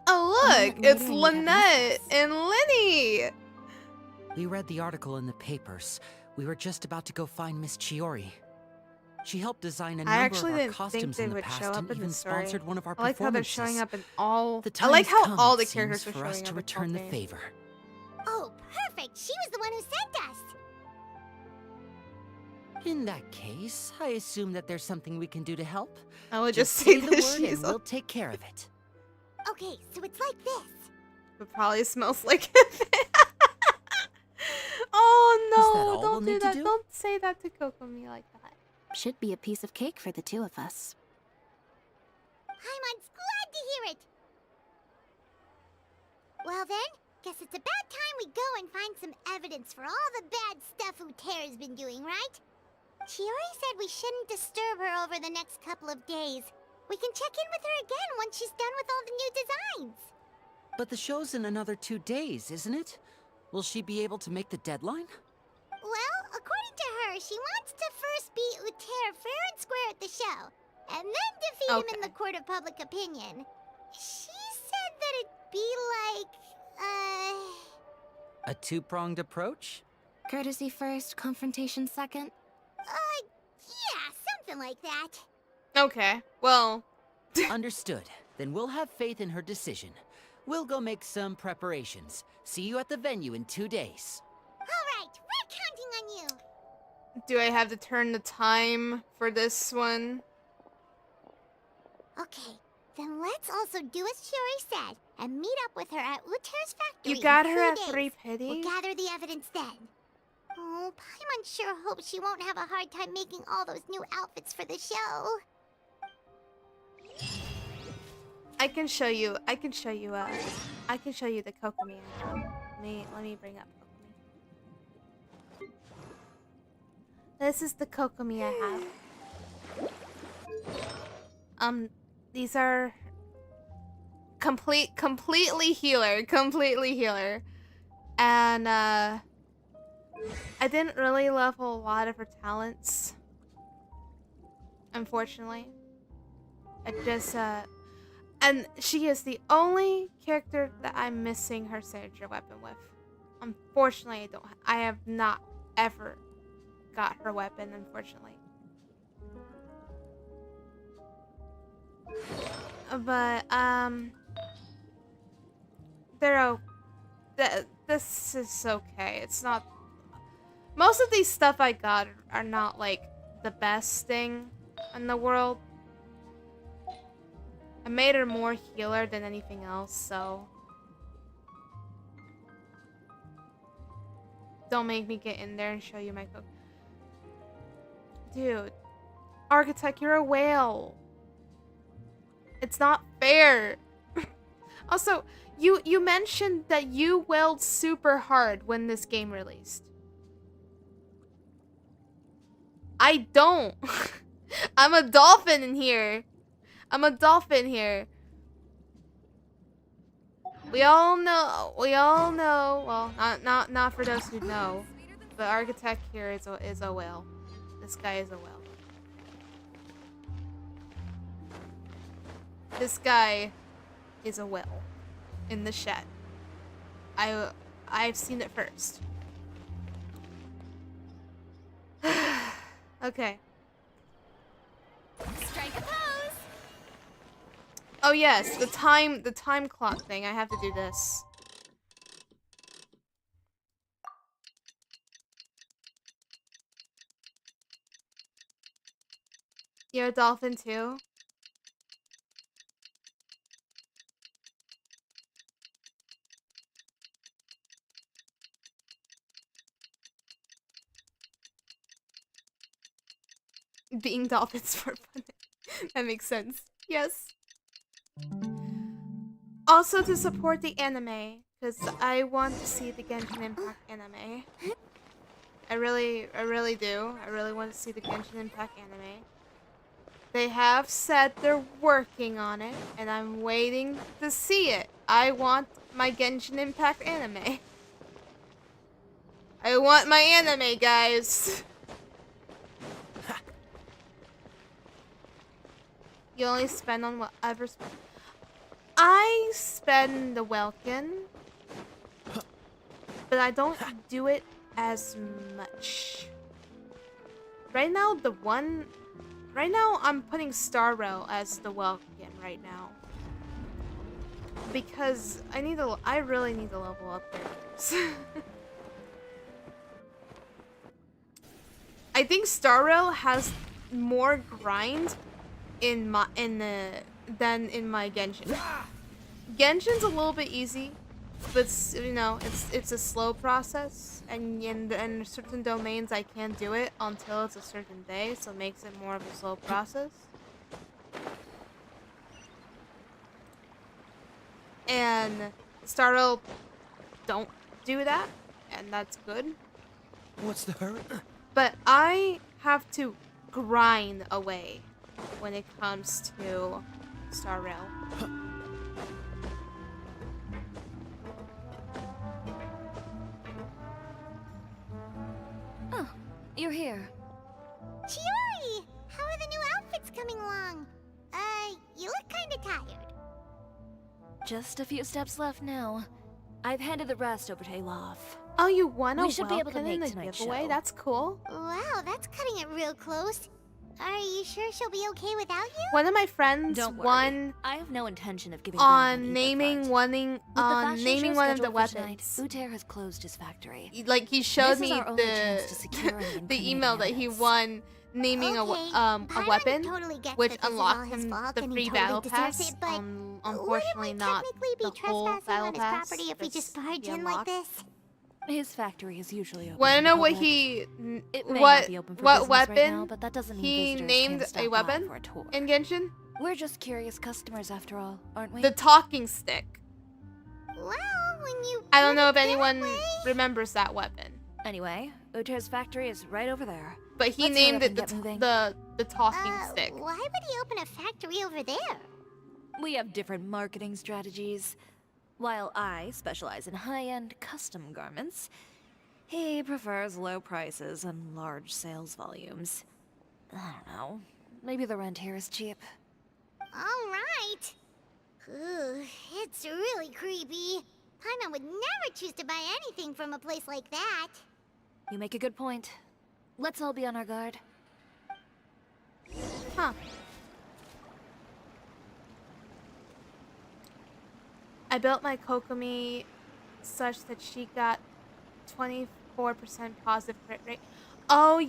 Oh look, it's Lynette and Lenny! We read the article in the papers. We were just about to go find Miss Chiori. She helped design a I number actually of our didn't think costumes they in the would show past up and in even the story. sponsored one of our I like how they're performances. showing up in all. The I like time has how come, all it the seems, characters are for us showing to up. return the favor. Oh, perfect! She was the one who sent us! In that case, I assume that there's something we can do to help. I would just say the that word she's and we'll take care of it. Okay, so it's like this. It probably smells like Oh Is that no! all Don't we'll do need to that. do? Don't say that to Kokomi like that. Should be a piece of cake for the two of us. Paimon's glad to hear it. Well then, guess it's about time we go and find some evidence for all the bad stuff Utera's been doing, right? Chiori said we shouldn't disturb her over the next couple of days. We can check in with her again once she's done with all the new designs. But the show's in another 2 days, isn't it? Will she be able to make the deadline? Well, according to her, she wants to first beat Utera fair and square at the show, and then defeat him in the court of public opinion. She said that it'd be like, A two-pronged approach? Courtesy first, confrontation second? Yeah, something like that. Okay, well... Understood. Then we'll have faith in her decision. We'll go make some preparations. See you at the venue in 2 days. Alright, we're counting on you. Do I have to turn the time for this one? Okay, then let's also do as Chiori said, and meet up with her at Utera's factory. You got in her 2 at days. 3 Pity? We'll gather the evidence then. Oh, Paimon sure hopes she won't have a hard time making all those new outfits for the show. I can show you the Kokomi I have. Let me bring up Kokomi. This is the Kokomi I have. These are completely healer. And I didn't really level a lot of her talents, unfortunately. I just and she is the only character that I'm missing her signature weapon with. Unfortunately, I have not ever got her weapon, unfortunately. But this is okay. It's not. Most of these stuff I got are not like the best thing in the world. I made her more healer than anything else, so don't make me get in there and show you my cook. Dude, Architect, you're a whale. It's not fair. Also, you mentioned that you wailed super hard when this game released. I don't. I'm a dolphin in here. We all know, well, not for those who know, but Architect here is a whale. This guy is a whale. This guy is a whale in the shed. I've seen it first. Okay. Strike a pose. Oh yes, the time clock thing. I have to do this. You're a dolphin too? Being dolphins for fun. That makes sense. Yes. Also to support the anime, because I want to see the Genshin Impact anime. I really do. I really want to see the Genshin Impact anime. They have said they're working on it, and I'm waiting to see it. I want my Genshin Impact anime. I want my anime, guys. You only spend on whatever. I spend the Welkin, but I don't do it as much. Right now, I'm putting Star Rail as the Welkin right now because I really need to level up characters. I think Star Rail has more grind than in my Genshin. Genshin's a little bit easy But you know, it's a slow process, and in certain domains I can't do it until it's a certain day, so it makes it more of a slow process. And Startle don't do that, and that's good. What's the hurry? But I have to grind away when it comes to Star Rail. Oh, you're here. Chiori! How are the new outfits coming along? You look kinda tired. Just a few steps left now. I've handed the rest over to Olaf. Oh, you won a We should be able to welcome in make the tonight's giveaway? show. That's cool. Wow, that's cutting it real close. Are you sure she'll be okay without you? One of my friends Don't worry. won I have no intention of giving on naming one of the weapons. Tonight, Uter has closed his factory. Like he showed This is me our only chance to secure and the incriminating email that he evidence. won naming a Paimon weapon, totally gets which that this is unlocked all his him fault the and he free totally battle deserves pass. it, but Unfortunately, not technically be the whole trespassing battle on his pass. property if we just that's barge he in like unlocked. this? His factory is usually open. Want to to the know what public. he It may what not be open for what business weapon right now, but that doesn't mean he visitors named can't stop a by weapon for a tour. in Genshin? We're just curious customers after all, aren't we? The talking stick. Well, when you I don't know if anyone remembers that weapon, Anyway, Uter's factory is right over there. but he Let's hurry named up it and get moving. the talking stick. why would he open a factory over there? We have different marketing strategies. While I specialize in high-end custom garments, he prefers low prices and large sales volumes. I don't know. Maybe the rent here is cheap. All right. Ugh, it's really creepy. Paimon would never choose to buy anything from a place like that. You make a good point. Let's all be on our guard. Huh. I built my Kokomi such that she got 24% positive crit rate. Oh,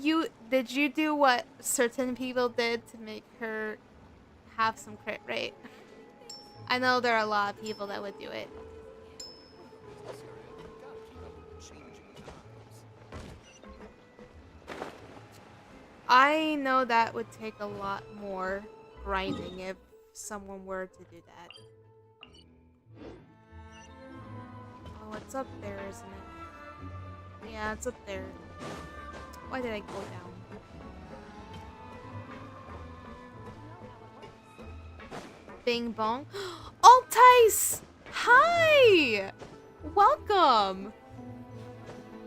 did you do what certain people did to make her have some crit rate? I know there are a lot of people that would do it. I know that would take a lot more grinding if someone were to do that. Oh, it's up there, isn't it? Yeah, it's up there. Why did I go down? Bing bong. Oh, Tice! Hi! Welcome!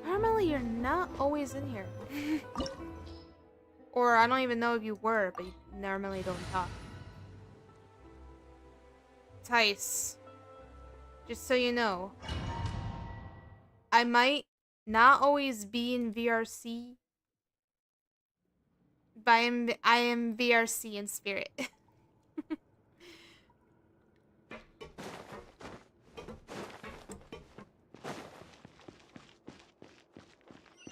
Normally, you're not always in here. Or I don't even know if you were, but you normally don't talk. Tice. Just so you know. I might not always be in VRC. But I am VRC in spirit.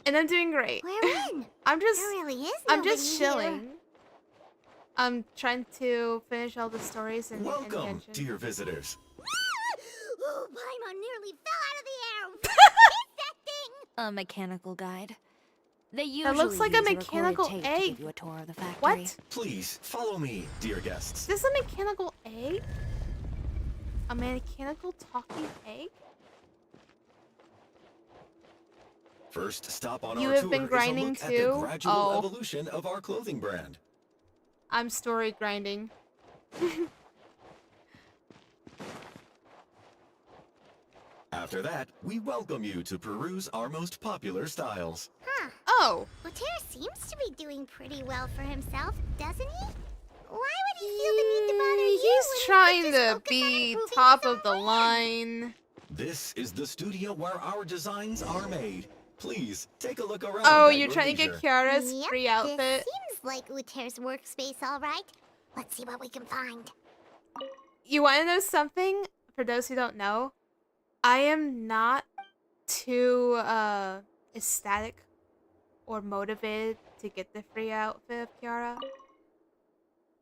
And I'm doing great. Where in? I'm just There really is I'm nobody just here. chilling. I'm trying to finish all the stories in Welcome, Genshin. dear visitors. Oh, Paimon nearly fell out of the air. What is that thing? A mechanical guide. They usually looks like a use mechanical recorded tape to egg. give you a tour of the factory. What? Please follow me, dear Is guests. this a mechanical egg? A mechanical talking egg? First stop on You our have tour been is a grinding look at too? the gradual Oh. evolution of our clothing brand. I'm story grinding. After that, we welcome you to peruse our most popular styles. Huh. Oh. Uter seems to be doing pretty well for himself, doesn't he? Why would he feel the need to bother you when He's he trying could just to focus on be improving top his of the own brand? line. This is the studio where our designs are made. Please, take a look around Oh, at you're your trying to leisure. get Kiara's Yep, free outfit. This seems like Uter's workspace, all right. Let's see what we can find. You want to know something? For those who don't know, I am not too ecstatic or motivated to get the free outfit of Kiara.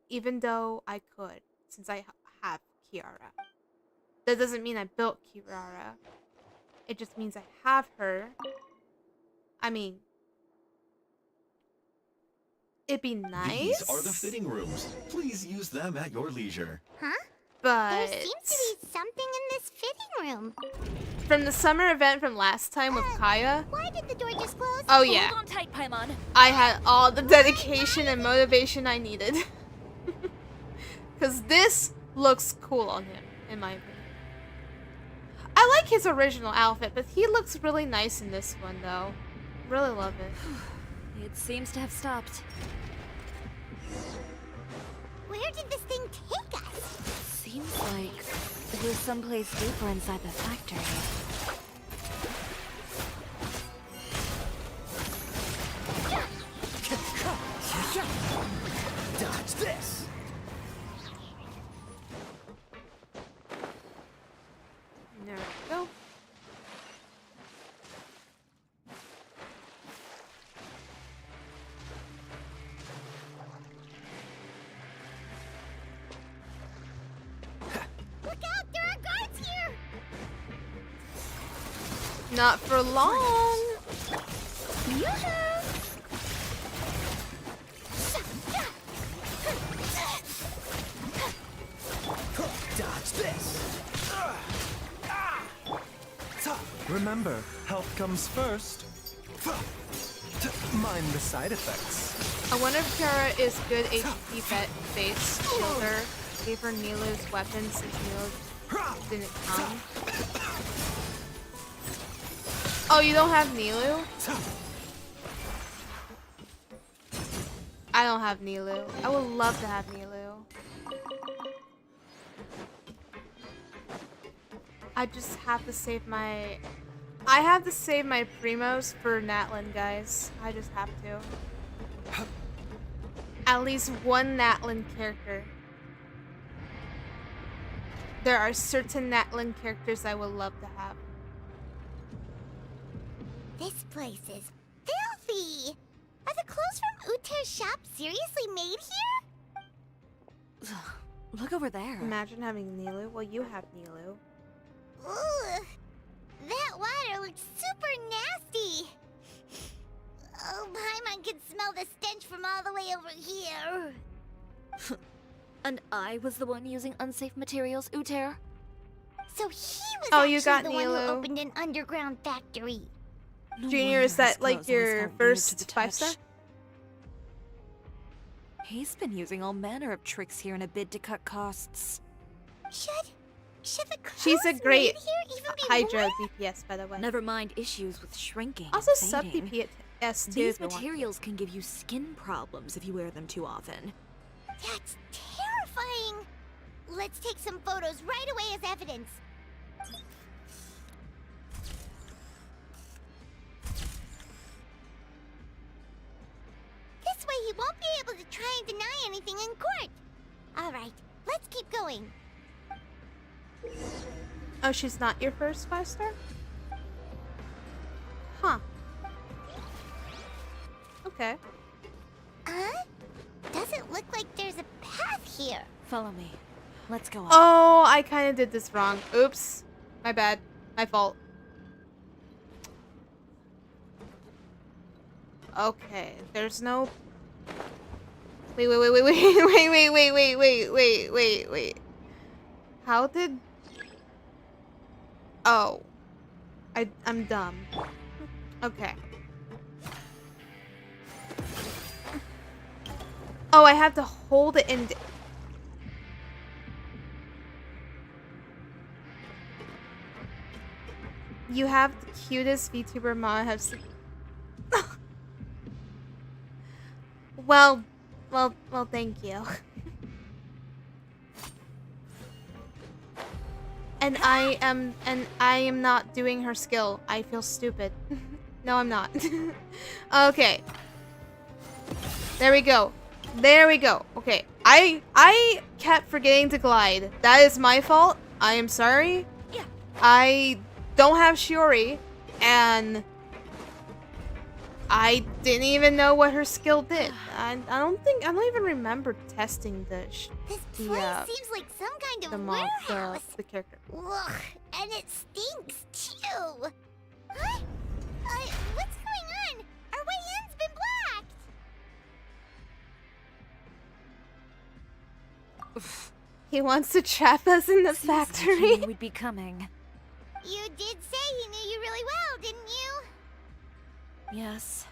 Even though I could, since I have Kiara. That doesn't mean I built Kiara. It just means I have her. I mean, it'd be nice. These are the fitting rooms. Please use them at your leisure. Huh? But There seems to be something in this fitting room. from the summer event from last time with Kaya. Why did the door just close? Oh yeah. Hold on tight, Paimon. I had all the dedication and motivation I needed. Because this looks cool on him, in my opinion. I like his original outfit, but he looks really nice in this one, though. Really love it. It seems to have stopped. Where did this thing take us? Seems like it was someplace deeper inside the factory. Dodge this! There we go. Look out! There are guards here! Not for long. Dodge this! Remember, health comes first. Mind the side effects. I wonder if Kara is good HP base shielder. Gave her Nilu's weapon since Nilu didn't come. Oh, you don't have Nilu? I don't have Nilu. I would love to have Nilu. I just have to save my... I have to save my primos for Natlin, guys. I just have to. At least one Natlin character. There are certain Natlin characters I would love to have. This place is filthy! Are the clothes from Uter's shop seriously made here? Look over there. Imagine having Nilu. Well, you have Nilu. Ugh! That water looks super nasty! Oh, Paimon can smell the stench from all the way over here! And I was the one using unsafe materials, Uter? So he was Oh, actually you got the one who Nilu. opened an underground factory. Junior, is that like your first 5-star? He's been using all manner of tricks here in a bid to cut costs. Should the clothes She's a great made here even be Hydro more? DPS, by the way. Never mind issues with shrinking. and Also sub fading. DPS too. These if you want. materials can give you skin problems if you wear them too often. That's terrifying! Let's take some photos right away as evidence. This way he won't be able to try and deny anything in court. Alright, let's keep going. Oh, she's not your first 5-star? Huh. Okay. Doesn't look like there's a path here. Follow me. Let's go on. Oh, I kind of did this wrong. Oops. My bad. My fault. Okay, there's no... Wait. How did... Oh. I'm dumb. Okay. Oh, I have to hold it in... You have the cutest VTuber mom I have seen. Well, thank you. And I am not doing her skill. I feel stupid. No, I'm not. Okay. There we go. There we go. Okay. I kept forgetting to glide. That is my fault. I am sorry. Yeah. I don't have Shiori, and I didn't even know what her skill did. I don't even remember testing This place seems like some kind of warehouse. the character. Ugh, And it stinks, too! Huh? What's going on? Our way in's been blocked! He wants to trap us in the factory. We'd be coming. You did say he knew you really well, didn't you? Yes.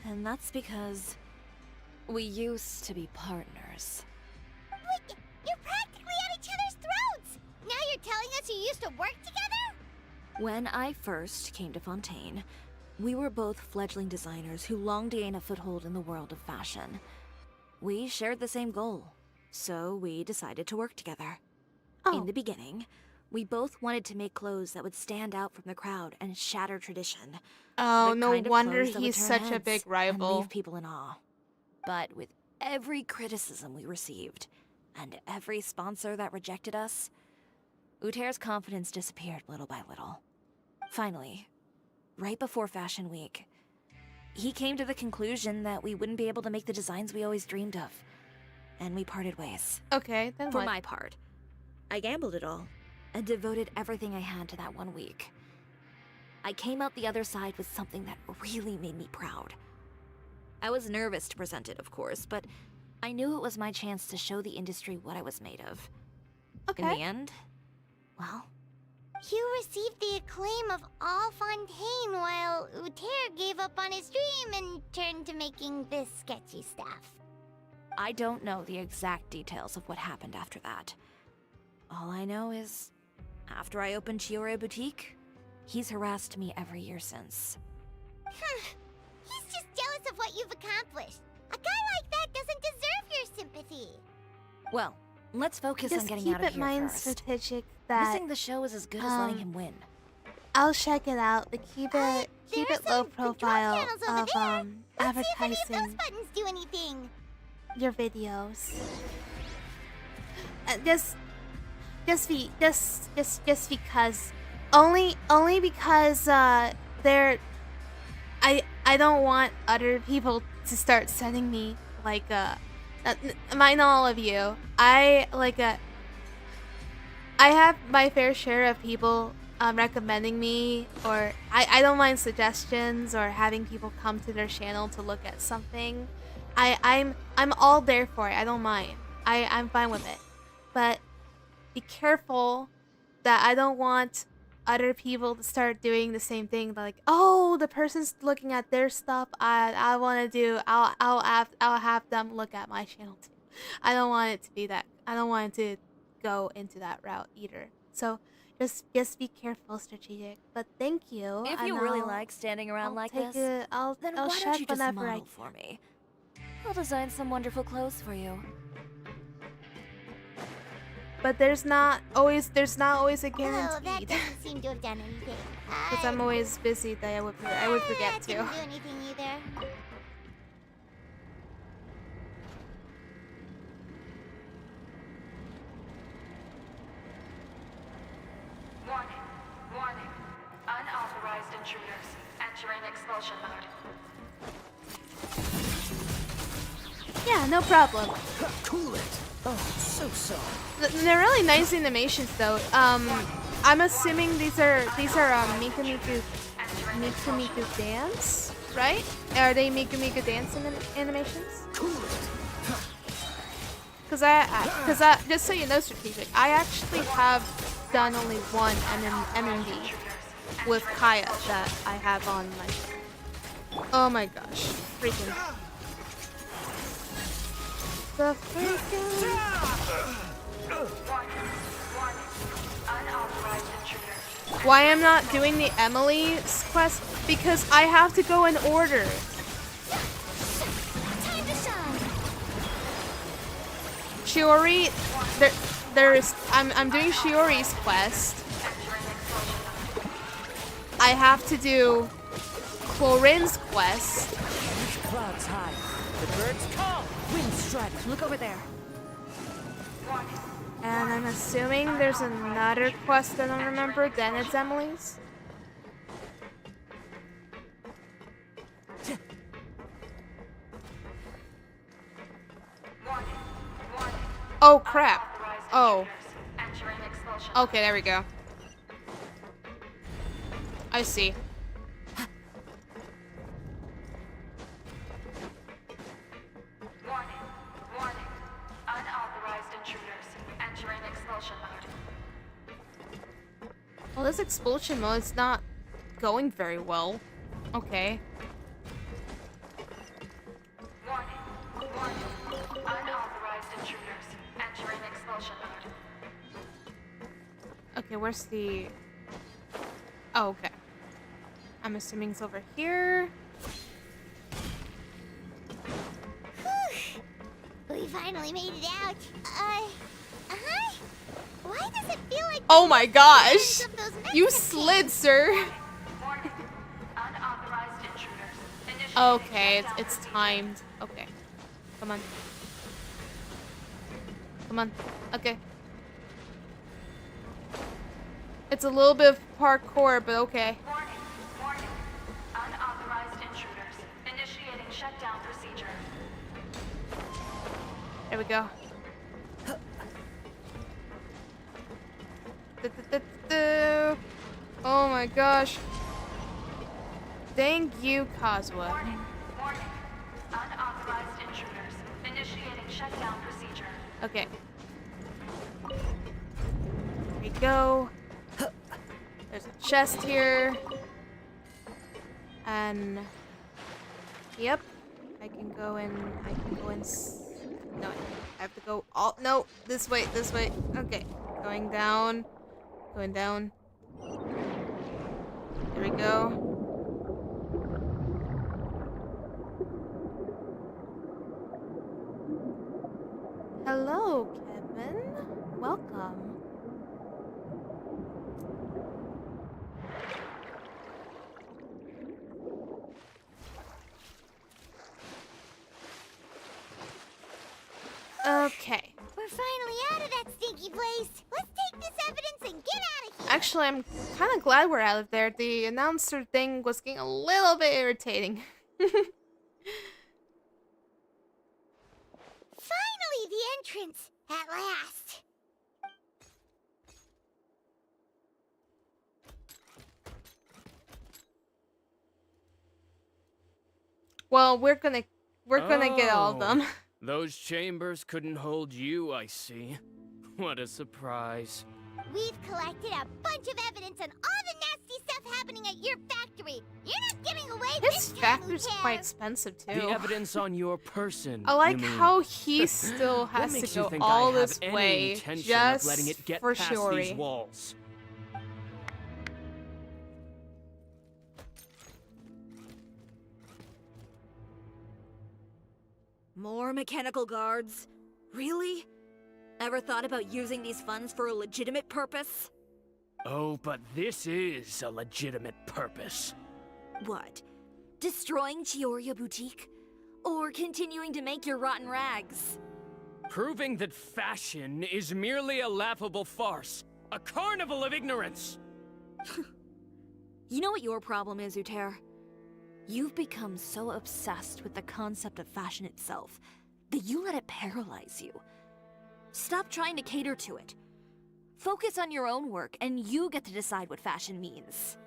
And that's because we used to be partners. Wait, you're practically at each other's throats! Now you're telling us you used to work together? When I first came to Fontaine, we were both fledgling designers who longed to gain a foothold in the world of fashion. We shared the same goal, so we decided to work together. In the beginning, we both wanted to make clothes that would stand out from the crowd and shatter tradition. Oh, The no kind of wonder clothes that would he's turn such a heads big and rival. leave people in awe. But with every criticism we received, and every sponsor that rejected us, Uter's confidence disappeared little by little. Finally, right before Fashion Week, he came to the conclusion that we wouldn't be able to make the designs we always dreamed of. And we parted ways. Okay, then For what? my part, I gambled it all and devoted everything I had to that 1 week. I came out the other side with something that really made me proud. I was nervous to present it, of course, but I knew it was my chance to show the industry what I was made of. Okay. In the end, well, You received the acclaim of all Fontaine while Uter gave up on his dream and turned to making this sketchy stuff. I don't know the exact details of what happened after that. All I know is, after I opened Chiore Boutique, he's harassed me every year since. He's just jealous of what you've accomplished. A guy like that doesn't deserve your sympathy. Well, let's focus Just on getting keep out of in here mind, first. strategic, that Missing the show is as good as letting him win. I'll check it out, but keep it low profile channels over of there. Let's see if any of advertising those buttons do anything. your videos. Just because, only because they're, I don't want other people to start sending me like mind all of you. I have my fair share of people recommending me, or I don't mind suggestions or having people come to their channel to look at something. I'm all there for it. I don't mind. I'm fine with it. But be careful that I don't want other people to start doing the same thing. Like, oh, the person's looking at their stuff. I want to do. I'll have them look at my channel too. I don't want it to be that. I don't want it to go into that route either. So just be careful, strategic. But thank you. If and you really I'll- like standing around I'll like take this, it- I'll then I'll why check don't you just whenever model for me? I'll design some wonderful clothes for you. But there's not always a Oh, that guarantee. doesn't seem to have done anything. Because I'm always busy that I would forget That to. didn't do anything either. Warning. Unauthorized intruders entering expulsion mode. Yeah, no problem. Cool it. Oh, so soft. They're really nice animations though. I'm assuming these are Miku Miku dance, right? Are they Miku Miku dance animations? Cause I just so you know, strategic, I actually have done only one MMV with Kaya that I have on my channel. Oh my gosh, freaking. The freaking. Why I'm not doing the Emily's quest? Because I have to go in order. Time to shine. Shiori, I'm doing Shiori's quest. I have to do Clorin's quest. There's clouds high. The birds call. Wind strikes. Look over there. And I'm assuming there's another quest I don't remember, then it's Emily's. Oh crap. Oh. Okay, there we go. I see. Warning. Warning. Unauthorized intruders. Entering expulsion mode. Well, this expulsion mode is not going very well. Okay. Warning. Warning. Unauthorized intruders. Entering expulsion mode. Okay, where's the... Oh, okay. I'm assuming it's over here. We finally made it out. Why does it feel like... Oh my gosh! of those You Mexican slid, sir! Warning. Unauthorized intruders. Initiating Okay, shutdown it's procedure. timed. Okay. Come on. Come on. Okay. It's a little bit of parkour, but okay. Warning. Warning. Unauthorized intruders. Initiating shutdown procedure. There we go. Oh my gosh. Thank you, Kazuha. Warning. Warning. Unauthorized intruders. Initiating shutdown procedure. Okay. There we go. There's a chest here. And... Yep. I can go in... No, I have to go all... No! This way, this way. Okay. Going down. Going down. There we go. Hello, Kevin. Welcome. Okay. We're finally out of that stinky place. Let's take this evidence and get out of here. Actually, I'm kind of glad we're out of there. The announcer thing was getting a little bit irritating. Finally, the entrance. At last. Well, we're gonna get all of them. Those chambers couldn't hold you, I see. What a surprise. We've collected a bunch of evidence on all the nasty stuff happening at your factory. You're not getting away His this time, factory's Lieutenant. quite expensive too. The evidence on your person. I like you mean. how he still What has makes to you go think all I have this any way intention just of letting it get for past Shiori. these walls? More mechanical guards? Really? Ever thought about using these funds for a legitimate purpose? Oh, but this is a legitimate purpose. What? Destroying Chioria Boutique? Or continuing to make your rotten rags? Proving that fashion is merely a laughable farce. A carnival of ignorance! You know what your problem is, Uter? You've become so obsessed with the concept of fashion itself that you let it paralyze you. Stop trying to cater to it. Focus on your own work, and you get to decide what fashion means.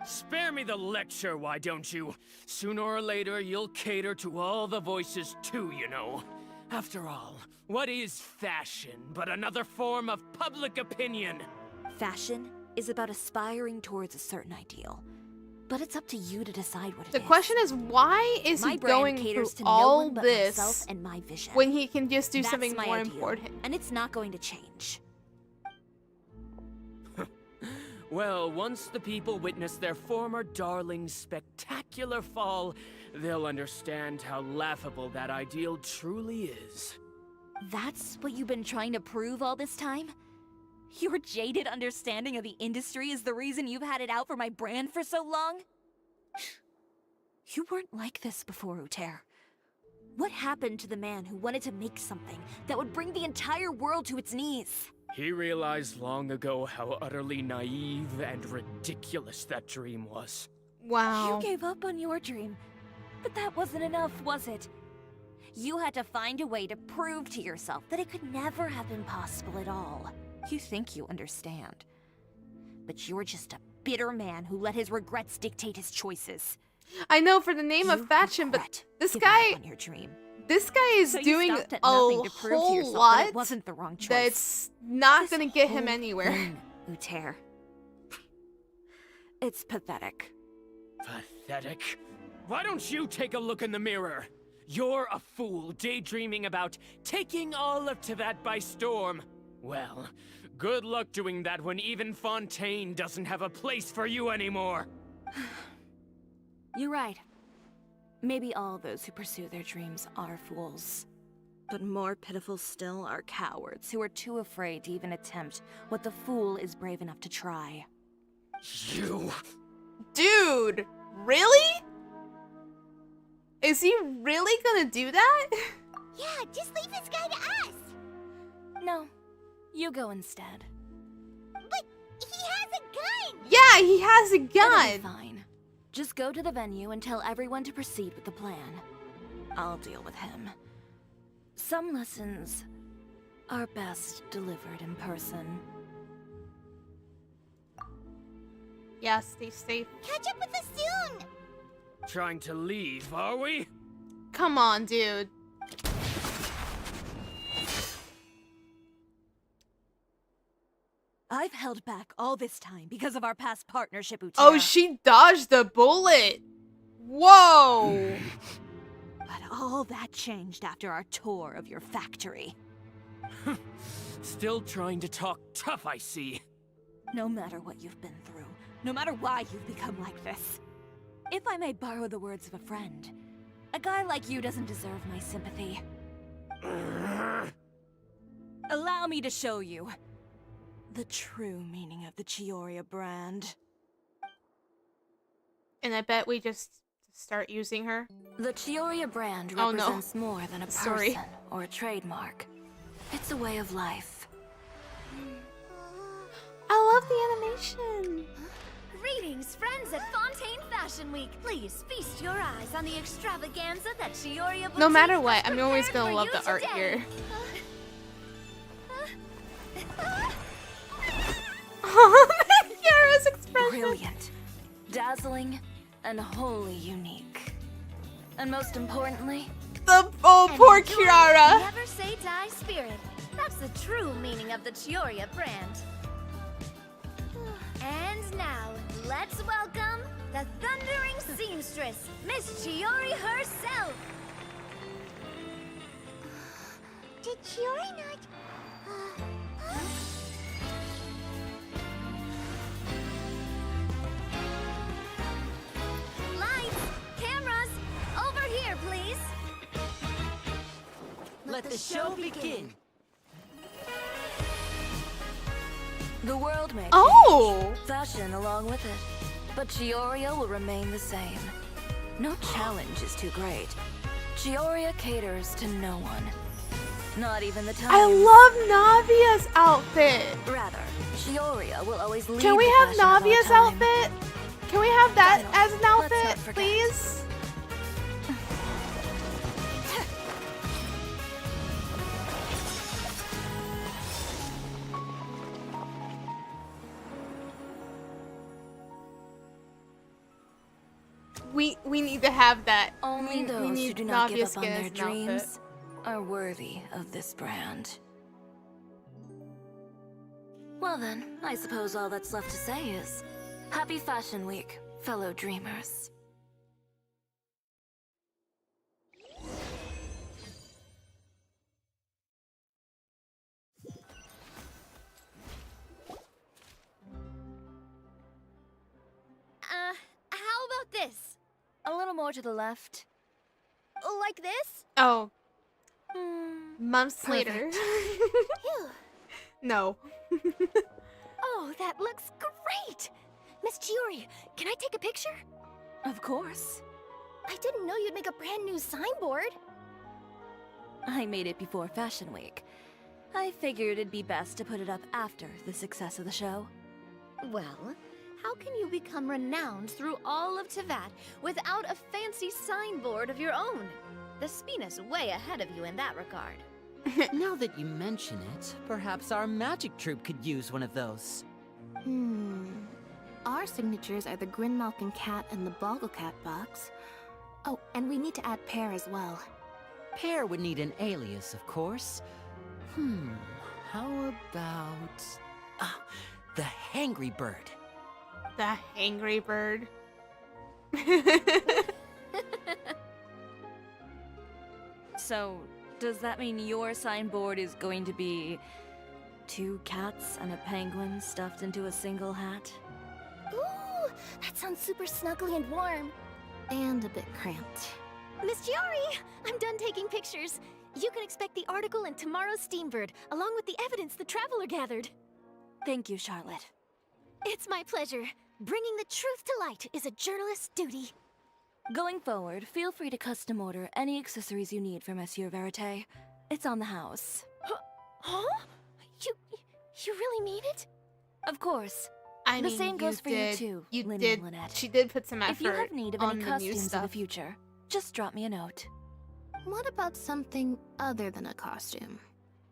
Spare me the lecture, why don't you? Sooner or later, you'll cater to all the voices too, you know. After all, what is fashion but another form of public opinion? Fashion is about aspiring towards a certain ideal. But it's up to you to decide what it is. The question is, why is My he brand going caters through to no all one but this myself and my vision. when he can just do That's something my more ideal, important? And it's not going to change. Well, once the people witness their former darling's spectacular fall, they'll understand how laughable that ideal truly is. That's what you've been trying to prove all this time? Your jaded understanding of the industry is the reason you've had it out for my brand for so long? You weren't like this before, Uter. What happened to the man who wanted to make something that would bring the entire world to its knees? He realized long ago how utterly naive and ridiculous that dream was. Wow. You gave up on your dream. But that wasn't enough, was it? You had to find a way to prove to yourself that it could never have been possible at all. You think you understand. But you're just a bitter man who let his regrets dictate his choices. I know for the name of fashion, but this guy, on your dream. this guy is So you doing stopped a at nothing to prove to whole yourself that lot it wasn't the wrong choice. that's not This gonna get him whole anywhere. thing, Uter. It's pathetic. Pathetic. Why don't you take a look in the mirror? You're a fool daydreaming about taking all of Tevat by storm. Well, good luck doing that when even Fontaine doesn't have a place for you anymore. You're right. Maybe all those who pursue their dreams are fools. But more pitiful still are cowards who are too afraid to even attempt what the fool is brave enough to try. You... Dude, really? Is he really gonna do that? Yeah, just leave this guy to us. No, you go instead. But he has a gun. Yeah, he has a It'll be gun. fine. Just go to the venue and tell everyone to proceed with the plan. I'll deal with him. Some lessons are best delivered in person. Yeah, stay safe. Catch up with us soon. Trying to leave, are we? Come on, dude. I've held back all this time because of our past partnership, Uter. Oh, she dodged the bullet. Whoa. But all that changed after our tour of your factory. Still trying to talk tough, I see. No matter what you've been through, no matter why you've become like this. If I may borrow the words of a friend, a guy like you doesn't deserve my sympathy. Allow me to show you the true meaning of the Chioria brand. And I bet we just start using her. The Chioria brand Oh, no. represents more than a person Sorry. or a trademark. It's a way of life. I love the animation. Greetings, friends at Fontaine Fashion Week. Please feast your eyes on the extravaganza that Chioria Boutique No matter has what, I'm always prepared gonna love for the you art today. here. Kiara's expression. Brilliant, dazzling, and wholly unique. And most importantly, Oh, And poor enjoy Kiara. Never say die spirit. That's the true meaning of the Chioria brand. And now, let's welcome the thundering seamstress, Miss Chiori herself. Did Chiori not... Lights, cameras, over here, please. Let the show begin. the world may Oh! change, fashion along with it. But Chioria will remain the same. No challenge is too great. Chioria caters to no one. Not even the time. I love Navia's outfit. Rather, Chioria will always lead Can we the have fashion of our Navia's time. outfit? Can we have that Final, as an let's not outfit, forget. please? We need to have that. Only we those who need do not give Navia up on skin their as an outfit. dreams are worthy of this brand. Well then, I suppose all that's left to say is, Happy Fashion Week, fellow dreamers. How about this? A little more to the left. Like this? Oh. Months later. Phew. No. Oh, that looks great! Miss Chiori, can I take a picture? Of course. I didn't know you'd make a brand new signboard. I made it before Fashion Week. I figured it'd be best to put it up after the success of the show. Well, how can you become renowned through all of Tevat without a fancy signboard of your own? The Spina's way ahead of you in that regard. Now that you mention it, perhaps our magic troupe could use one of those. Our signatures are the Grinmalkin cat and the Bogglecat box. Oh, and we need to add Pear as well. Pear would need an alias, of course. How about... the Hangry Bird. The Hangry Bird. So, does that mean your signboard is going to be 2 cats and a penguin stuffed into a single hat? Ooh, that sounds super snuggly and warm. And a bit cramped. Miss Chiori, I'm done taking pictures. You can expect the article in tomorrow's Steambird, along with the evidence the Traveler gathered. Thank you, Charlotte. It's my pleasure. Bringing the truth to light is a journalist's duty. Going forward, feel free to custom order any accessories you need for Monsieur Verite. It's on the house. Huh? You really mean it? Of course. I the mean, same goes for did, you too, You Lynn did. and Lynette. She did put some effort If you have need of on any the new costumes in stuff. the future, just drop me a note. What about something other than a costume?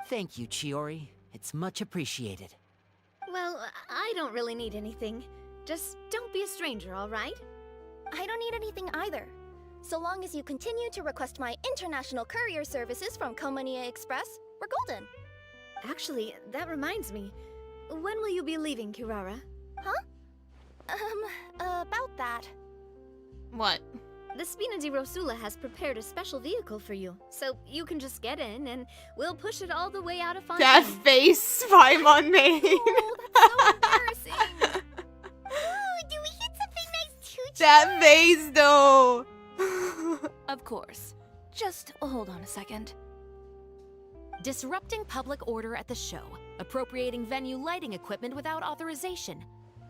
Thank you, Chiori. It's much appreciated. Well, I don't really need anything. Just don't be a stranger, all right? I don't need anything either. So long as you continue to request my international courier services from Komania Express, we're golden. Actually, that reminds me. When will you be leaving, Kirara? Huh? About that. What? The Spina di Rosula has prepared a special vehicle for you, so you can just get in and we'll push it all the way out of Fontaine. That face, Paimon made. Oh, that's so embarrassing. Oh, do we hit something nice too, That face, though. Of course. Just hold on a second. Disrupting public order at the show, appropriating venue lighting equipment without authorization,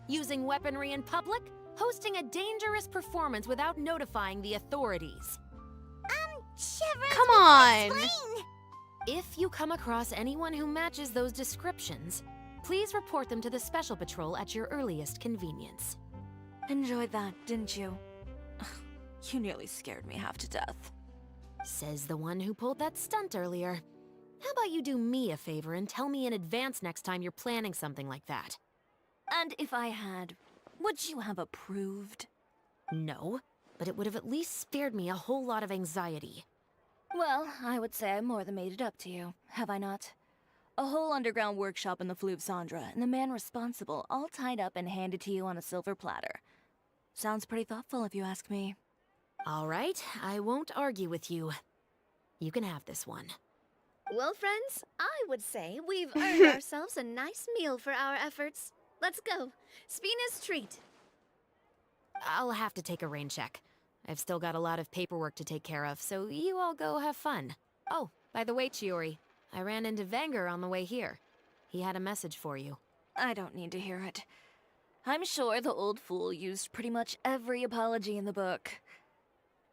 using weaponry in public, hosting a dangerous performance without notifying the authorities. Shivers, Come on. explain. If you come across anyone who matches those descriptions, please report them to the Special Patrol at your earliest convenience. Enjoyed that, didn't you? You nearly scared me half to death. Says the one who pulled that stunt earlier. How about you do me a favor and tell me in advance next time you're planning something like that? And if I had, would you have approved? No, but it would have at least spared me a whole lot of anxiety. Well, I would say I more than made it up to you, have I not? A whole underground workshop in the Fleuve Cendre, and the man responsible all tied up and handed to you on a silver platter. Sounds pretty thoughtful if you ask me. All right, I won't argue with you. You can have this one. Well, friends, I would say we've earned ourselves a nice meal for our efforts. Let's go. Spina's treat. I'll have to take a rain check. I've still got a lot of paperwork to take care of, so you all go have fun. Oh, by the way, Chiori, I ran into Vanger on the way here. He had a message for you. I don't need to hear it. I'm sure the old fool used pretty much every apology in the book.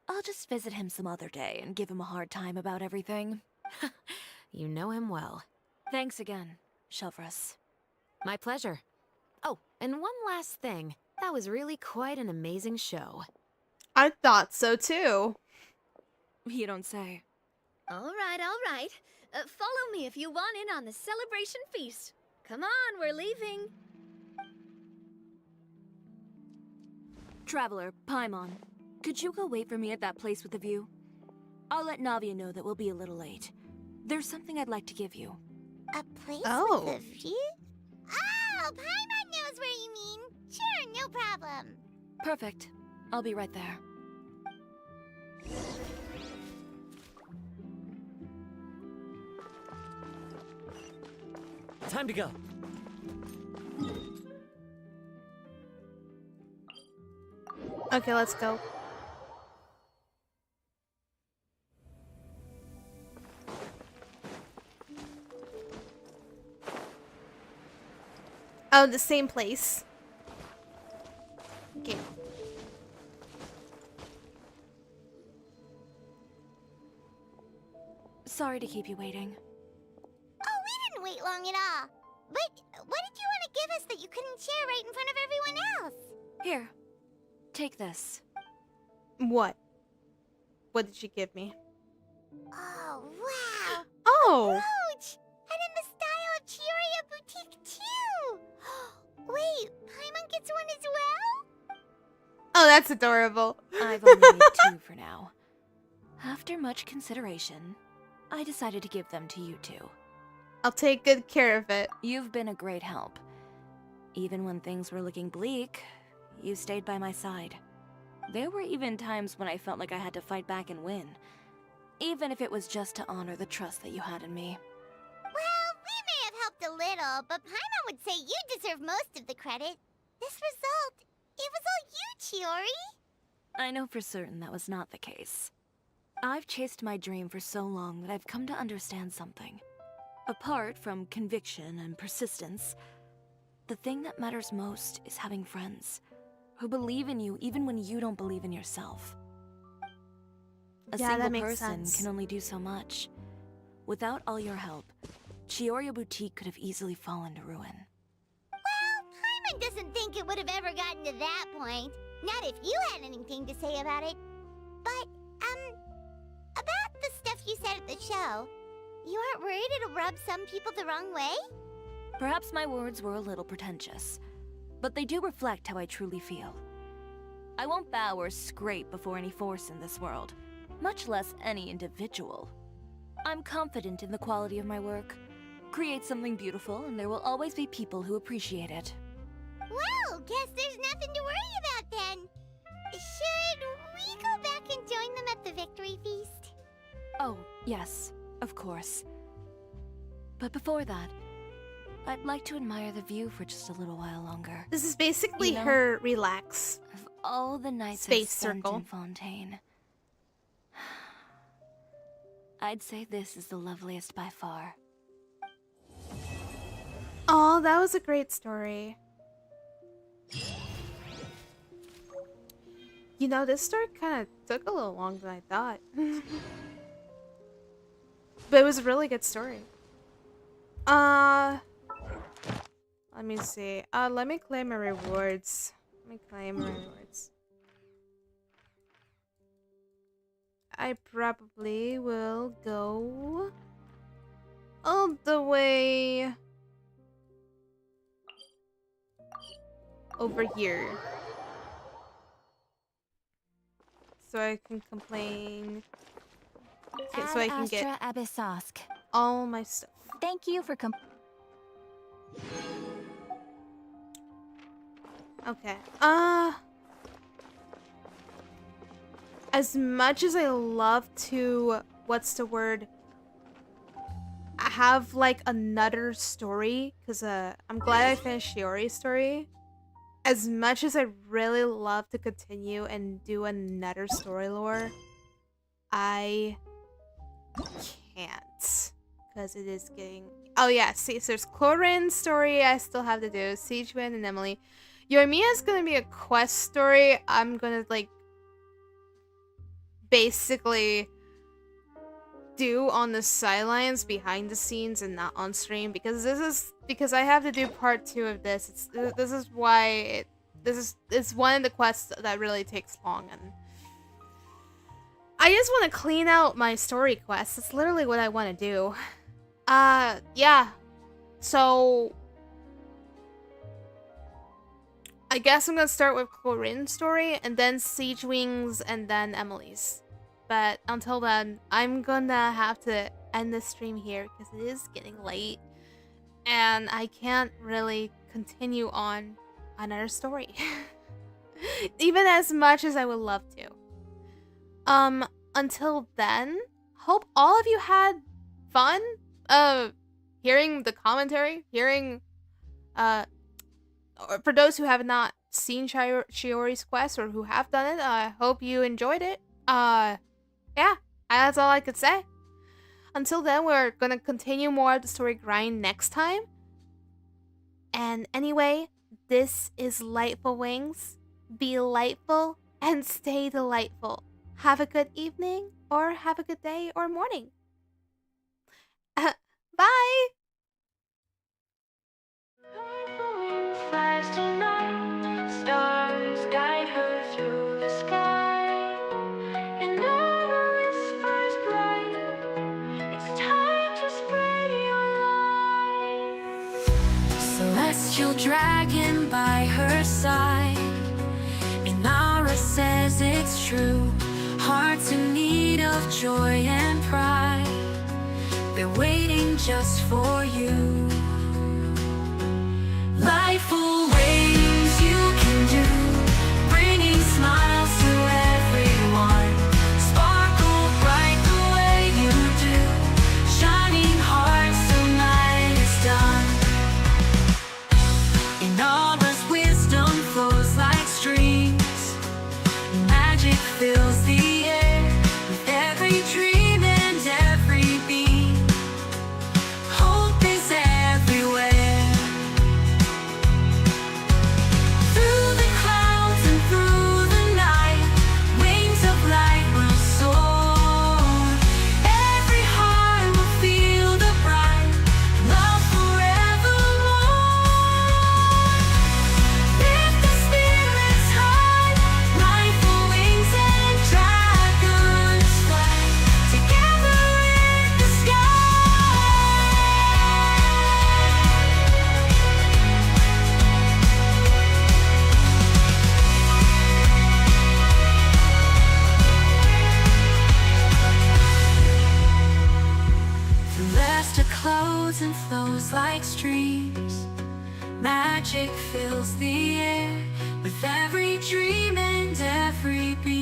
I'll just visit him some other day and give him a hard time about everything. You know him well. Thanks again, Shelvrus. My pleasure. Oh, and one last thing. That was really quite an amazing show. I thought so too. You don't say. All right. Follow me if you want in on the celebration feast. Come on, we're leaving. Traveler, Paimon, could you go wait for me at that place with the view? I'll let Navia know that we'll be a little late. There's something I'd like to give you. A place Oh. with a view? Oh, Paimon knows where you mean. Sure, no problem. Perfect. I'll be right there. Time to go. Okay, let's go. Oh, the same place. Okay. Sorry to keep you waiting. Oh, we didn't wait long at all. But what did you want to give us that you couldn't share right in front of everyone else? Here, take this. What? What did she give me? Oh, wow. Oh! Brooch! And in the style of Chioria Boutique, too! Wait, Paimon gets one as well? Oh, that's adorable. I've only made 2 for now. After much consideration, I decided to give them to you 2. I'll take good care of it. You've been a great help. Even when things were looking bleak, you stayed by my side. There were even times when I felt like I had to fight back and win, even if it was just to honor the trust that you had in me. Well, we may have helped a little, but Paimon would say you deserve most of the credit. This result, it was all you, Chiori. I know for certain that was not the case. I've chased my dream for so long that I've come to understand something. Apart from conviction and persistence, the thing that matters most is having friends who believe in you even when you don't believe in yourself. A Yeah, that single makes person sense. can only do so much. Without all your help, Chiori Boutique could have easily fallen to ruin. Well, Paimon doesn't think it would have ever gotten to that point. Not if you had anything to say about it. But, about the stuff you said at the show, you aren't worried it'll rub some people the wrong way? Perhaps my words were a little pretentious, but they do reflect how I truly feel. I won't bow or scrape before any force in this world, much less any individual. I'm confident in the quality of my work. Create something beautiful, and there will always be people who appreciate it. Well, guess there's nothing to worry about then. Should we go back and join them at the victory feast? Oh, yes, of course. But before that, I'd like to admire the view for just a little while longer. This is basically You know, her relax Of all the nights space I've spent circle. in Fontaine, I'd say this is the loveliest by far. Oh, that was a great story. You know, this story kind of took a little longer than I thought. But it was a really good story. Let me see. Let me claim my rewards. Let me claim my rewards. I probably will go all the way over here. So I can complain. Okay, so I can get Abyssosk. all my stuff. Thank you for Okay. As much as I love to, what's the word? Have like another story, because I'm glad I finished Shiori's story. As much as I really love to continue and do another story lore, I can't, because it is getting... Oh yeah, see, so there's Clorin's story I still have to do, Siegewind and Emily. Yoimiya is gonna be a quest story. I'm gonna like basically do on the sidelines, behind the scenes, and not on stream, because I have to do part 2 of this. This is why it's one of the quests that really takes long, and I just want to clean out my story quests. That's literally what I want to do. Yeah. So I guess I'm gonna start with Corinne's story, and then Siege Wings, and then Emily's. But until then, I'm gonna have to end the stream here because it is getting late, and I can't really continue on another story, even as much as I would love to. Until then, hope all of you had fun. Hearing the commentary, or for those who have not seen Shiori's quest or who have done it, I hope you enjoyed it. Yeah, that's all I could say. Until then, we're gonna continue more of the story grind next time. And anyway, this is Lightful Wings. Be lightful and stay delightful. Have a good evening, or have a good day or morning. Bye! Flies tonight, stars guide her through the sky, and all the whispers bright. It's time to spread your light. Celestial dragon by her side, in our aura says it's true. Hearts in need of joy and pride, they're waiting just for you. Life full ways you can do, bringing smiles to everyone. Sparkle bright the way you do, shining hearts till night is done. In aura's wisdom flows like streams, magic fills the air with every dream and every beam. Hope is everywhere. Through the clouds and through the night, wings of light will soar. Every heart will feel the bright love forevermore. Lift the spirits high, rifle wings and dragons fly together in the sky. The luster clothes and flows like streams. Magic fills the air with every dream and every beat.